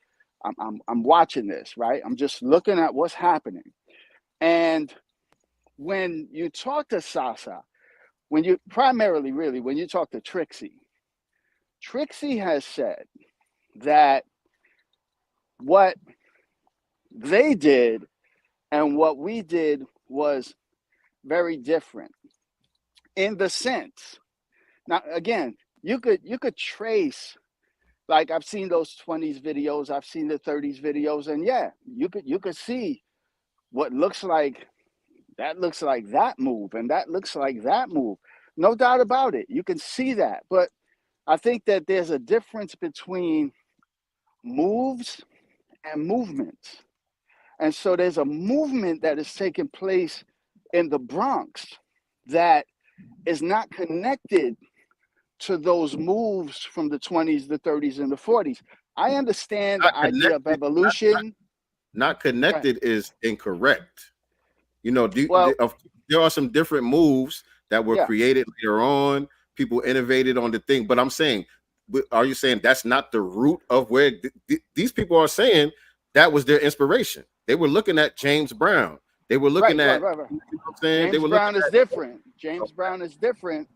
I'm watching this, right? I'm just looking at what's happening. And when you talk to Sasa, when you primarily, really, when you talk to Trixie has said that what they did and what we did was very different in the sense. Now, again, you could trace, like I've seen those 20s videos, I've seen the 30s videos, and yeah, you could see what looks like that move, and that looks like that move. No doubt about it. You can see that. But I think that there's a difference between moves and movements. And so there's a movement that is taking place in the Bronx that is not connected to those moves from the 20s, the 30s, and the 40s. I understand the idea of evolution. Not connected is incorrect. You know, there are some different moves that were created later on people innovated on the thing. But I'm saying, are you saying that's not the root of where these people are saying that was their inspiration? They were looking at James Brown. They were looking at. Right. You know what I'm saying? James Brown is different. James Brown is different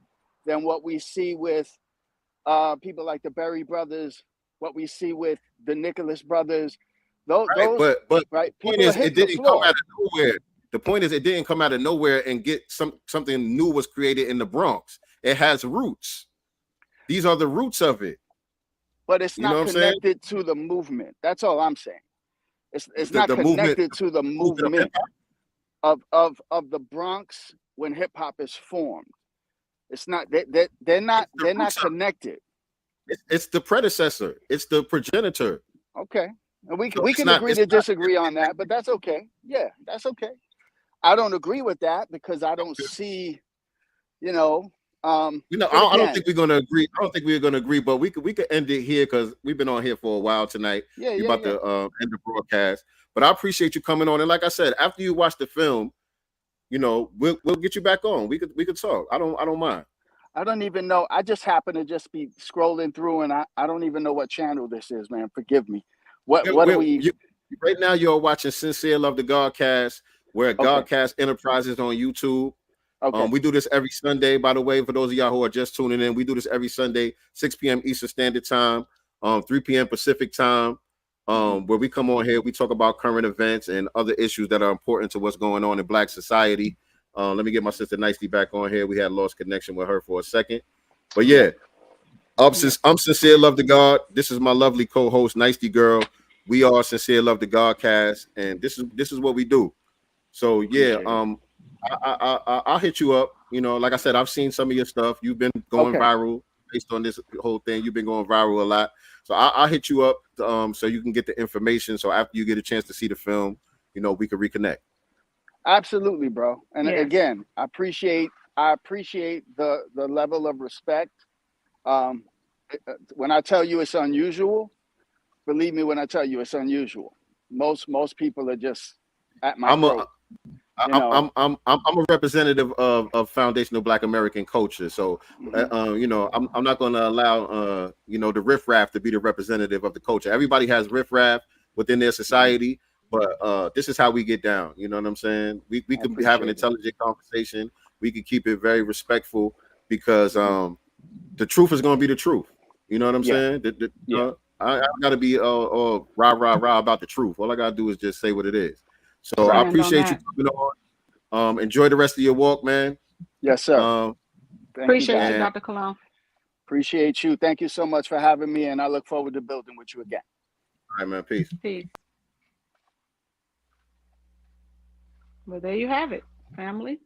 than what we see with people like the Berry brothers, what we see with the Nicholas brothers. Those right. The point is, it didn't come out of nowhere. The point is, it didn't come out of nowhere and get something new was created in the Bronx. It has roots. These are the roots of it. But it's not connected to the movement. That's all I'm saying. It's not connected to the movement of the Bronx when hip hop is formed. It's not they're not connected. It's the predecessor. It's the progenitor. Okay, and we can agree to disagree on that, but that's okay. Yeah, that's okay. I don't agree with that because I don't see, I don't think we're going to agree. I don't think we're going to agree, but we could end it here because we've been on here for a while tonight. We're about to end the broadcast. But I appreciate you coming on. And like I said, after you watch the film, we'll get you back on. We could talk. I don't mind. I don't even know. I just happen to just be scrolling through, and I don't even know what channel this is, man. Forgive me. What are we? Right now, you're watching Sincere Love the Godcast. We're at Godcast Enterprises on YouTube. Okay. We do this every Sunday, by the way, for those of y'all who are just tuning in. We do this every Sunday, 6 p.m. Eastern Standard Time, 3 p.m. Pacific Time, where we come on here, we talk about current events and other issues that are important to what's going on in Black society. Let me get my sister Nicely back on here. We had lost connection with her for a second. But yeah, I'm Sincere Love the God. This is my lovely co-host, Nicely Girl. We are Sincere Love the Godcast, and this is what we do. So yeah, I'll hit you up. Like I said, I've seen some of your stuff. You've been going viral based on this whole thing. You've been going viral a lot. So I'll hit you up so you can get the information. So after you get a chance to see the film, we can reconnect. Absolutely, bro. And again, I appreciate the level of respect. When I tell you it's unusual, believe me when I tell you it's unusual. Most people are just at my throat. I'm a representative of foundational Black American culture, so I'm not going to allow the riffraff to be the representative of the culture. Everybody has riffraff within their society, but this is how we get down. You know what I'm saying? We could have an intelligent conversation. We could keep it very respectful because the truth is going to be the truth. You know what I'm saying? I got to be rah about the truth. All I got to do is just say what it is. So I appreciate you coming on. Enjoy the rest of your walk, man. Yes, sir. Appreciate you, Dr. Cologne. Appreciate you. Thank you so much for having me, and I look forward to building with you again. All right, man. Peace. Peace. Well, there you have it, family.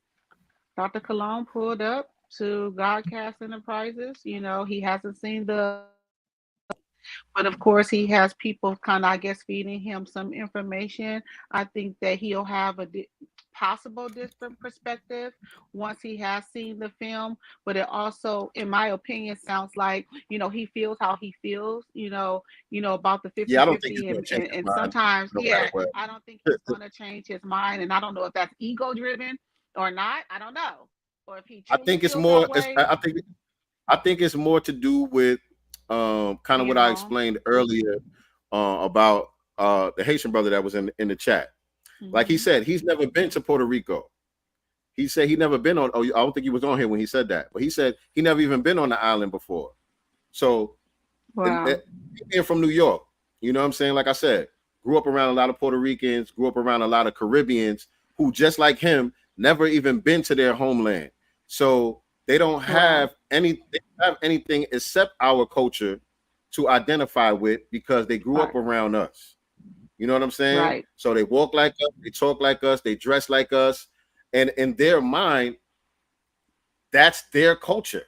Dr. Cologne pulled up to Godcast Enterprises. He hasn't seen but of course he has people kind of, feeding him some information. I think that he'll have a possible different perspective once he has seen the film, but it also, in my opinion, sounds like, he feels how he feels, about the 50-50. I don't think and sometimes, I don't think he's going to change his mind. And I don't know if that's ego driven or not. I don't know. Or if he I think it's more, I think it's more to do with kind of what I explained earlier about the Haitian brother that was in the chat. Like he said, he's never been to Puerto Rico. He said he never been on. I don't think he was on here when he said that, but he said he never even been on the island before. So, being from New York, you know what I'm saying? Like I said, grew up around a lot of Puerto Ricans, grew up around a lot of Caribbeans who, just like him, never even been to their homeland. So they don't have anything except our culture to identify with because they grew up around us. You know what I'm saying? Right. So they walk like us, they talk like us, they dress like us, and in their mind, that's their culture.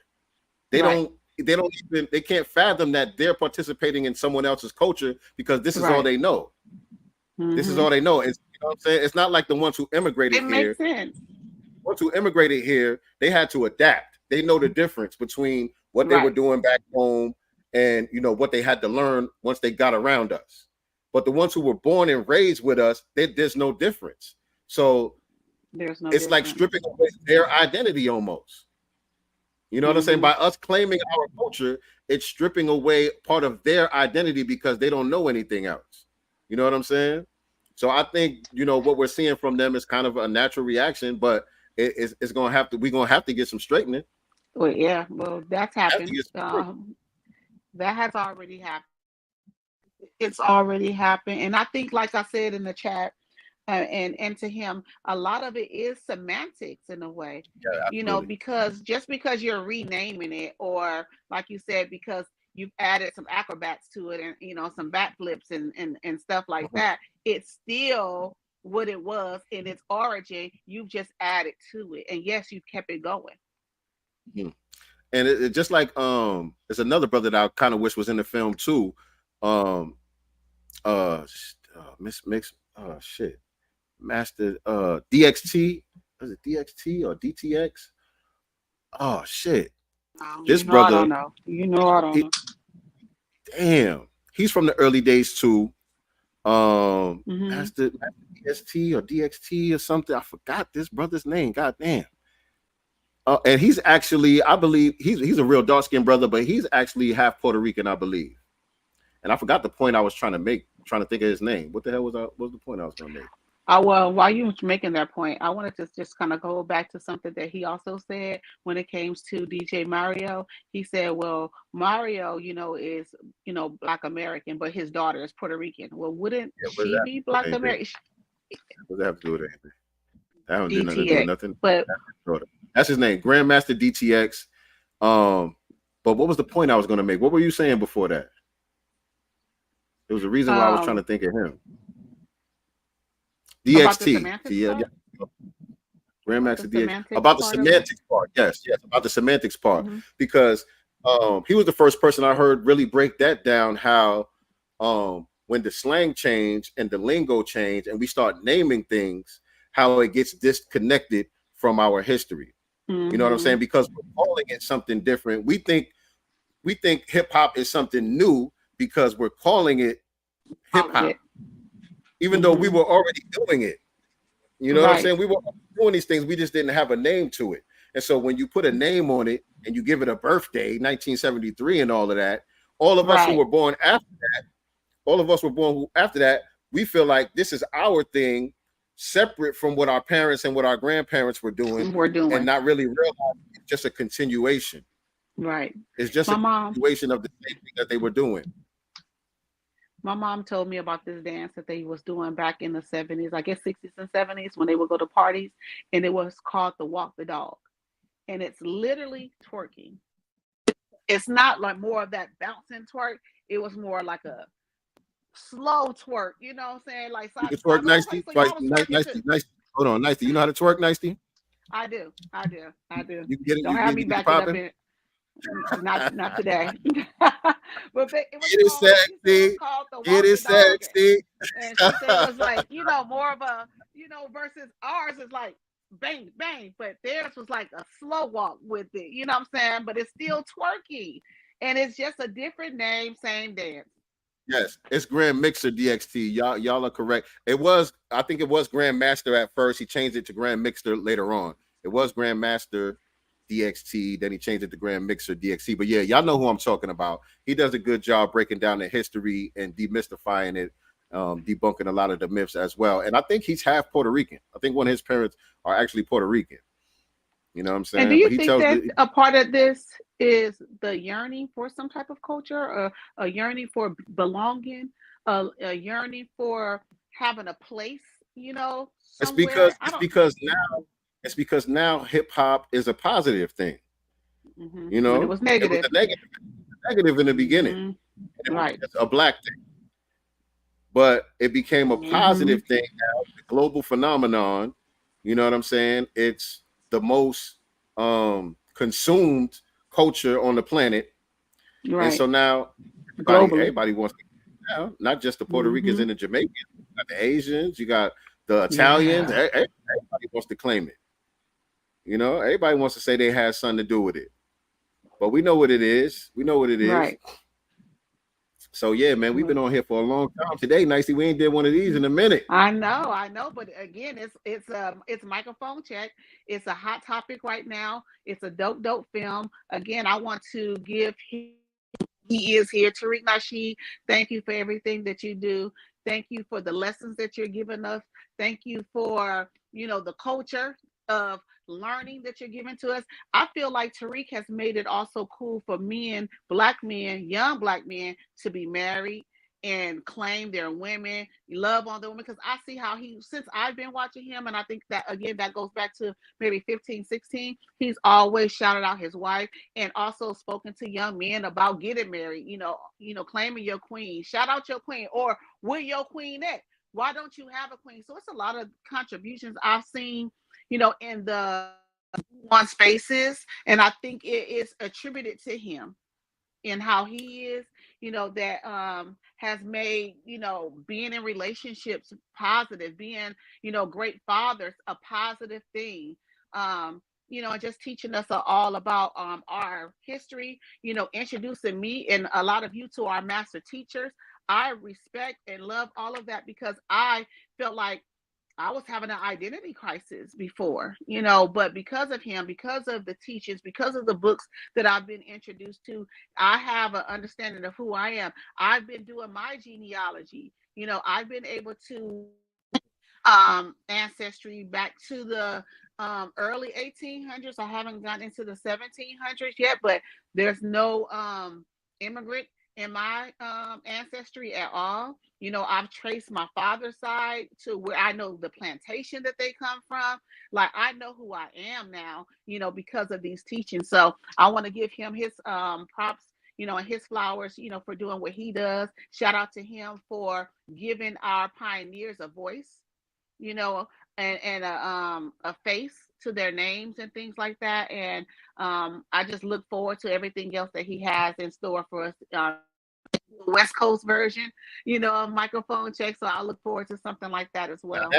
They can't fathom that they're participating in someone else's culture because this is all they know. This is all they know. It's, you know what I'm saying? It's not like the ones who immigrated here. It makes sense. Ones who immigrated here, they had to adapt. They know the difference between what they were doing back home and what they had to learn once they got around us. But the ones who were born and raised with us, there's no difference. So it's like stripping away their identity almost. You know what I'm saying? By us claiming our culture, it's stripping away part of their identity because they don't know anything else. You know what I'm saying? So I think, you know, what we're seeing from them is kind of a natural reaction, but it's gonna have to, we're gonna have to get some straightening. Well, yeah, well, that's happened. That has already happened. It's already happened. And I think, like I said in the chat, and to him, a lot of it is semantics in a way, you know, because just because you're renaming it, or like you said, because you've added some acrobats to it and, you know, some backflips and stuff like that, it's still what it was in its origin. You've just added to it. And yes, you've kept it going. Mm-hmm. And it just like, there's another brother that I kind of wish was in the film too. Master DXT, was it DXT or DTX? Oh shit. This brother, I don't know. I don't know. Damn, he's from the early days too. Master DST or DXT or something. I forgot this brother's name. God damn. And he's actually, I believe he's a real dark-skinned brother, but he's actually half Puerto Rican, I believe. And I forgot the point I was trying to make, trying to think of his name. What the hell was the point I was going to make? Well, while you were making that point, I wanted to just kind of go back to something that he also said when it came to DJ Mario. He said, well, Mario, you know, is, you know, Black American, but his daughter is Puerto Rican. Well, wouldn't she be Black American? What does that have to do with anything? That don't do nothing to do with nothing. But that's his name, Grandmaster DTX. But what was the point I was going to make? What were you saying before that? There was a reason why I was trying to think of him. DXT, yeah. Grandmaster DXT. About the semantics part, yes, about the semantics part, because he was the first person I heard really break that down. How when the slang changed and the lingo changed, and we start naming things, how it gets disconnected from our history. You know what I'm saying? Because we're calling it something different. We think hip hop is something new because we're calling it hip hop. Even though we were already doing it. You know what I'm saying? We were doing these things, we just didn't have a name to it. And so when you put a name on it and you give it a birthday, 1973 and all of that, all of us who were born after that, we feel like this is our thing, separate from what our parents and what our grandparents were doing. And not really realizing it's just a continuation. Right. It's just a continuation of the same thing that they were doing. My mom told me about this dance that they was doing back in the 70s, I guess 60s and 70s, when they would go to parties, and it was called the Walk the Dog. And it's literally twerking. It's not like more of that bouncing twerk. It was more like a slow twerk, you know what I'm saying? Like, you can twerk nicely. Nice. Hold on, nicely. You know how to twerk nicely? I do. You can get it. Don't have me back up in it. Not today. But it was sexy. And she said it was like, you know, more of a, you know, versus ours is like bang, bang. But theirs was like a slow walk with it. You know what I'm saying? But it's still twerky. And it's just a different name, same dance. Yes, it's Grand Mixer DXT. Y'all are correct. I think it was Grandmaster at first. He changed it to Grand Mixer later on. It was Grandmaster DXT, then he changed it to Grand Mixer DXT. But yeah, y'all know who I'm talking about. He does a good job breaking down the history and demystifying it, debunking a lot of the myths as well. And I think he's half Puerto Rican. I think one of his parents are actually Puerto Rican. You know what I'm saying? And do you think that a part of this is the yearning for some type of culture, or a yearning for belonging, a yearning for having a place, you know, somewhere? It's because now hip hop is a positive thing. You know, it was negative. It was negative in the beginning. Right. It's a black thing. But it became a positive thing now, the global phenomenon. You know what I'm saying? It's the most consumed culture on the planet. Right. And so now everybody wants to, not just the Puerto Ricans and the Jamaicans, you got the Asians, you got the Italians, everybody wants to claim it. You know, everybody wants to say they had something to do with it. But we know what it is. Right. So yeah, man, we've been on here for a long time today. Nicely, we ain't did one of these in a minute. I know, but again, it's microphone check. It's a hot topic right now. It's a dope film. Again, I want to give him, he is here, Tariq Nasheed. Thank you for everything that you do. Thank you for the lessons that you're giving us. Thank you for, the culture of learning that you're giving to us. I feel like Tariq has made it also cool for men, black men, young black men, to be married and claim their women, love on the women. Because I see how since I've been watching him, and I think that, again, that goes back to maybe 15, 16, he's always shouted out his wife and also spoken to young men about getting married, claiming your queen. Shout out your queen, or where your queen at? Why don't you have a queen? So it's a lot of contributions I've seen, in the one spaces, and I think it is attributed to him and how he is, that has made, being in relationships positive, being, great fathers a positive thing. And just teaching us all about our history, introducing me and a lot of you to our master teachers. I respect and love all of that because I felt like I was having an identity crisis before, but because of him, because of the teachings, because of the books that I've been introduced to, I have an understanding of who I am. I've been doing my genealogy. I've been able to ancestry back to the early 1800s. I haven't gotten into the 1700s yet, but there's no immigrant in my ancestry at all. I've traced my father's side to where I know the plantation that they come from. Like, I know who I am now, because of these teachings. So I want to give him his props, and his flowers, for doing what he does. Shout out to him for giving our pioneers a voice, and a face to their names and things like that. And I just look forward to everything else that he has in store for us. West Coast version, of microphone check. So I look forward to something like that as well.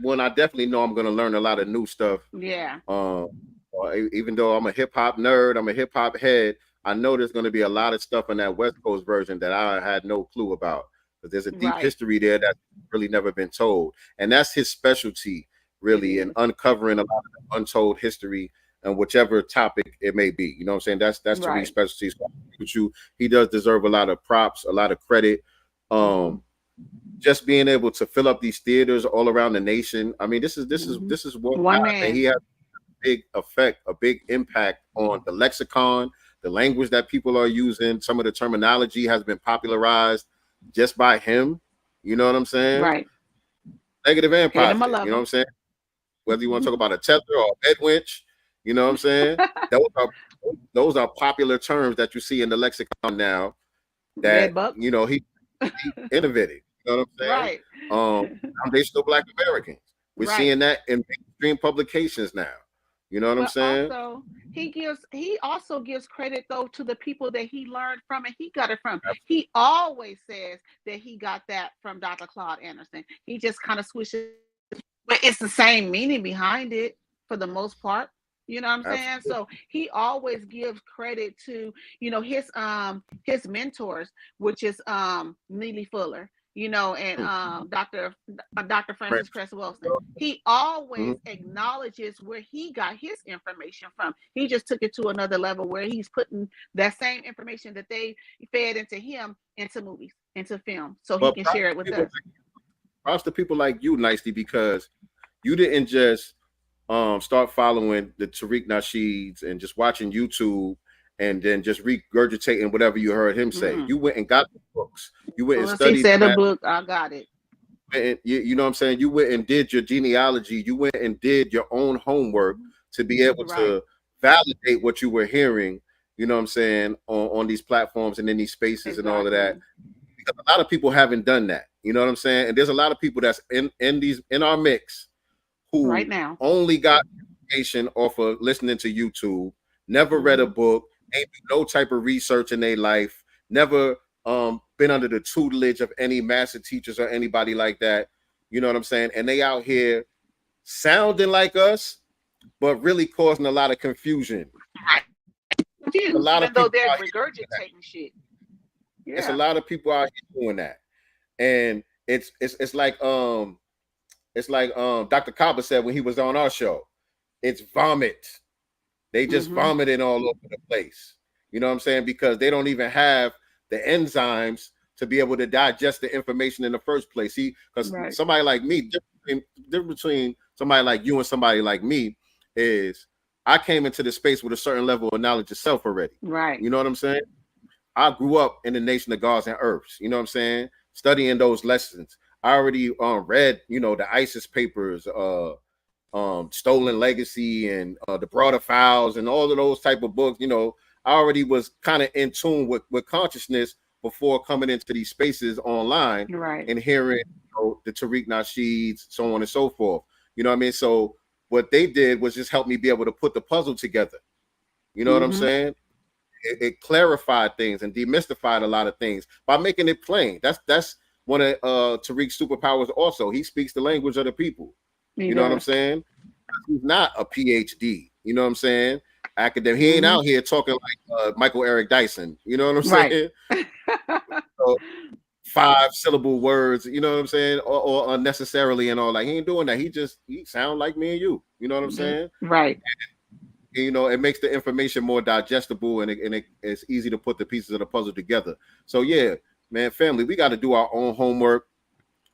When I definitely know I'm going to learn a lot of new stuff. Yeah. Even though I'm a hip hop nerd, I'm a hip hop head, I know there's going to be a lot of stuff in that West Coast version that I had no clue about. But there's a deep history there that's really never been told. And that's his specialty, really, in uncovering a lot of the untold history and whichever topic it may be. You know what I'm saying? That's Tariq's specialty. So he does deserve a lot of props, a lot of credit. Just being able to fill up these theaters all around the nation. I mean, this is one man. And he has a big effect, a big impact on the lexicon, the language that people are using. Some of the terminology has been popularized just by him. You know what I'm saying? Right. Negative and positive. You know what I'm saying? Whether you want to talk about a tether or a bed winch, you know what I'm saying? Those are popular terms that you see in the lexicon now that, he innovated. You know what I'm saying? Right. Foundational Black Americans. We're seeing that in mainstream publications now. You know what I'm saying? Also, he also gives credit, though, to the people that he learned from and he got it from. Absolutely. He always says that he got that from Dr. Claude Anderson. He just kind of switches, but it's the same meaning behind it for the most part. You know what I'm saying? Absolutely. So he always gives credit to, his mentors, which is Neely Fuller, and Dr. Francis Cress Wilson. He always acknowledges where he got his information from. He just took it to another level where he's putting that same information that they fed into him into movies, into film, so he can share it with us. Props to people like you, Nicely, because you didn't just start following the Tariq Nasheeds and just watching YouTube and then just regurgitating whatever you heard him say. You went and got the books. You went and studied. He said the book, I got it. And you know what I'm saying? You went and did your genealogy. You went and did your own homework to be able to validate what you were hearing, you know what I'm saying, on these platforms and in these spaces and all of that. Because a lot of people haven't done that. You know what I'm saying? And there's a lot of people that's in our mix who right now only got information off of listening to YouTube, never read a book, ain't do no type of research in their life, never been under the tutelage of any master teachers or anybody like that. You know what I'm saying? And they out here sounding like us, but really causing a lot of confusion. A lot of people, they're regurgitating shit. It's a lot of people out here doing that, and it's like Dr. Kaba said when he was on our show. It's vomit. They just vomiting all over the place. You know what I'm saying? Because they don't even have the enzymes to be able to digest the information in the first place. See, because somebody like me, difference between somebody like you and somebody like me is I came into the space with a certain level of knowledge of self already. Right. You know what I'm saying? I grew up in the nation of gods and earths. You know what I'm saying? Studying those lessons. I already read, the ISIS papers, Stolen Legacy and the Broader Files and all of those type of books. I already was kind of in tune with consciousness before coming into these spaces online and hearing the Tariq Nasheeds, so on and so forth. You know what I mean? So what they did was just help me be able to put the puzzle together. You know what I'm saying? It clarified things and demystified a lot of things by making it plain. That's one of Tariq's superpowers also. He speaks the language of the people. You know what I'm saying? He's not a PhD. You know what I'm saying? Academic. He ain't out here talking like Michael Eric Dyson. You know what I'm saying? So, 5-syllable words. You know what I'm saying? Or unnecessarily and all. Like he ain't doing that. He sound like me and you. You know what I'm saying? Right. And, it makes the information more digestible and it's easy to put the pieces of the puzzle together. So yeah, man, family, we got to do our own homework.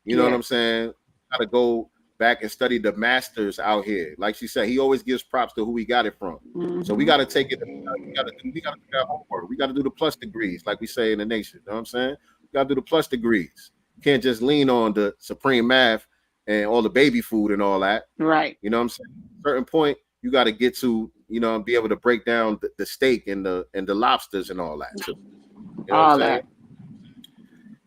You know what I'm saying? Got to go back and study the masters out here. Like she said, he always gives props to who he got it from. So we got to take it. We got to do our homework. We got to do the plus degrees, like we say in the nation. You know what I'm saying? We got to do the plus degrees. Can't just lean on the supreme math and all the baby food and all that. Right. You know what I'm saying? At a certain point, you got to get to, be able to break down the steak and the lobsters and all that. Too. You know all that.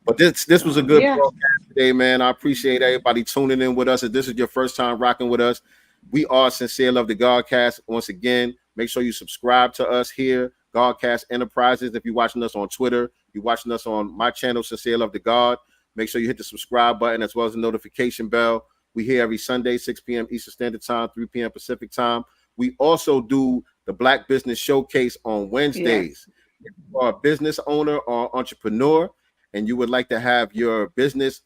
But this was a good broadcast today, man. I appreciate everybody tuning in with us. If this is your first time rocking with us, we are Sincere Love the Godcast. Once again, make sure you subscribe to us here, Godcast Enterprises. If you're watching us on Twitter, you're watching us on my channel, Sincere Love the God. Make sure you hit the subscribe button as well as the notification bell. We here every Sunday, 6 p.m. Eastern Standard Time, 3 p.m. Pacific Time. We also do the Black Business Showcase on Wednesdays. If you are a business owner or entrepreneur, and you would like to have your business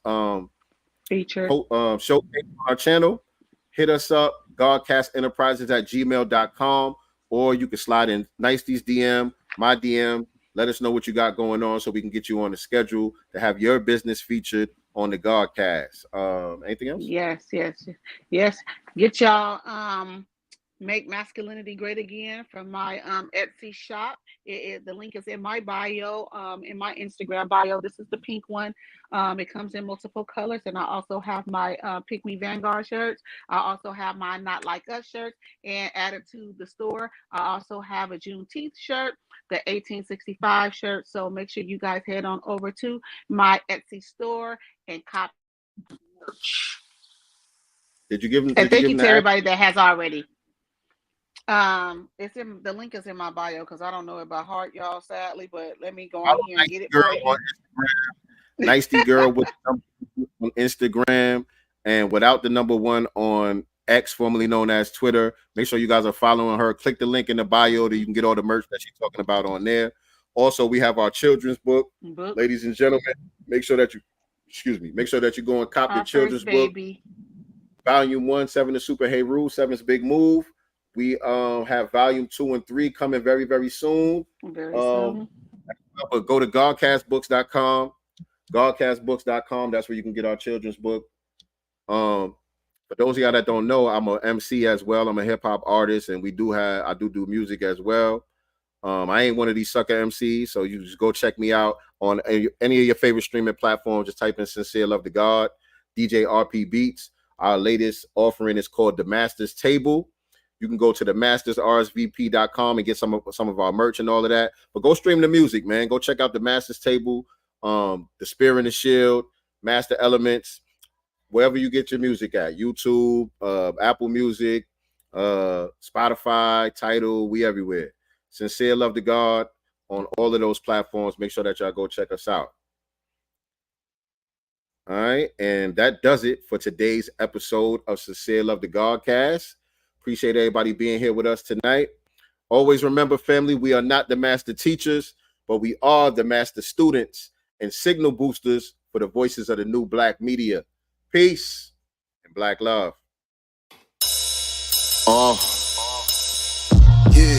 feature showcase on our channel, hit us up, godcastenterprises@gmail.com, or you can slide in Nicety's DM, my DM. Let us know what you got going on so we can get you on the schedule to have your business featured on the Godcast. Anything else? Yes. Get y'all Make Masculinity Great Again from my Etsy shop. The link is in my bio, in my Instagram bio. This is the pink one. It comes in multiple colors, and I also have my Pick Me Vanguard shirts. I also have my Not Like Us shirts, and added to the store, I also have a Juneteenth shirt, the 1865 shirt. So make sure you guys head on over to my Etsy store and cop merch. Did you give them? And thank you to everybody that has already. It's in the link is in my bio because I don't know it by heart, y'all, sadly, but let me go on here and get it for you. On Instagram. Nicety girl with on Instagram and without the number 1 on X, formerly known as Twitter. Make sure you guys are following her. Click the link in the bio that you can get all the merch that she's talking about on there. Also, we have our children's book. Ladies and gentlemen, make sure that you go and cop the children's book. Volume 1, 7 is Super Hey Rule, 7 is Big Move. We have volume 2 and 3 coming very, very soon. But go to godcastbooks.com. Godcastbooks.com. That's where you can get our children's book. For those of y'all that don't know, I'm an MC as well. I'm a hip hop artist, and I do music as well. I ain't one of these sucker MCs, so you just go check me out on any of your favorite streaming platforms. Just type in Sincere Love the God, DJ RP Beats. Our latest offering is called The Master's Table. You can go to the mastersrsvp.com and get some of our merch and all of that. But go stream the music, man. Go check out the Master's Table, the Spear and the Shield, Master Elements, wherever you get your music at. YouTube, Apple Music, Spotify, Tidal, we everywhere. Sincere Love the God on all of those platforms. Make sure that y'all go check us out. All right, and that does it for today's episode of Sincere Love the Godcast. Appreciate everybody being here with us tonight. Always remember, family, we are not the master teachers. but we are the master students and signal boosters for the voices of the new black media. Peace and black love. Yeah,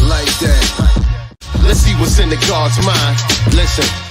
like that. Let's see what's in the God's mind. Listen.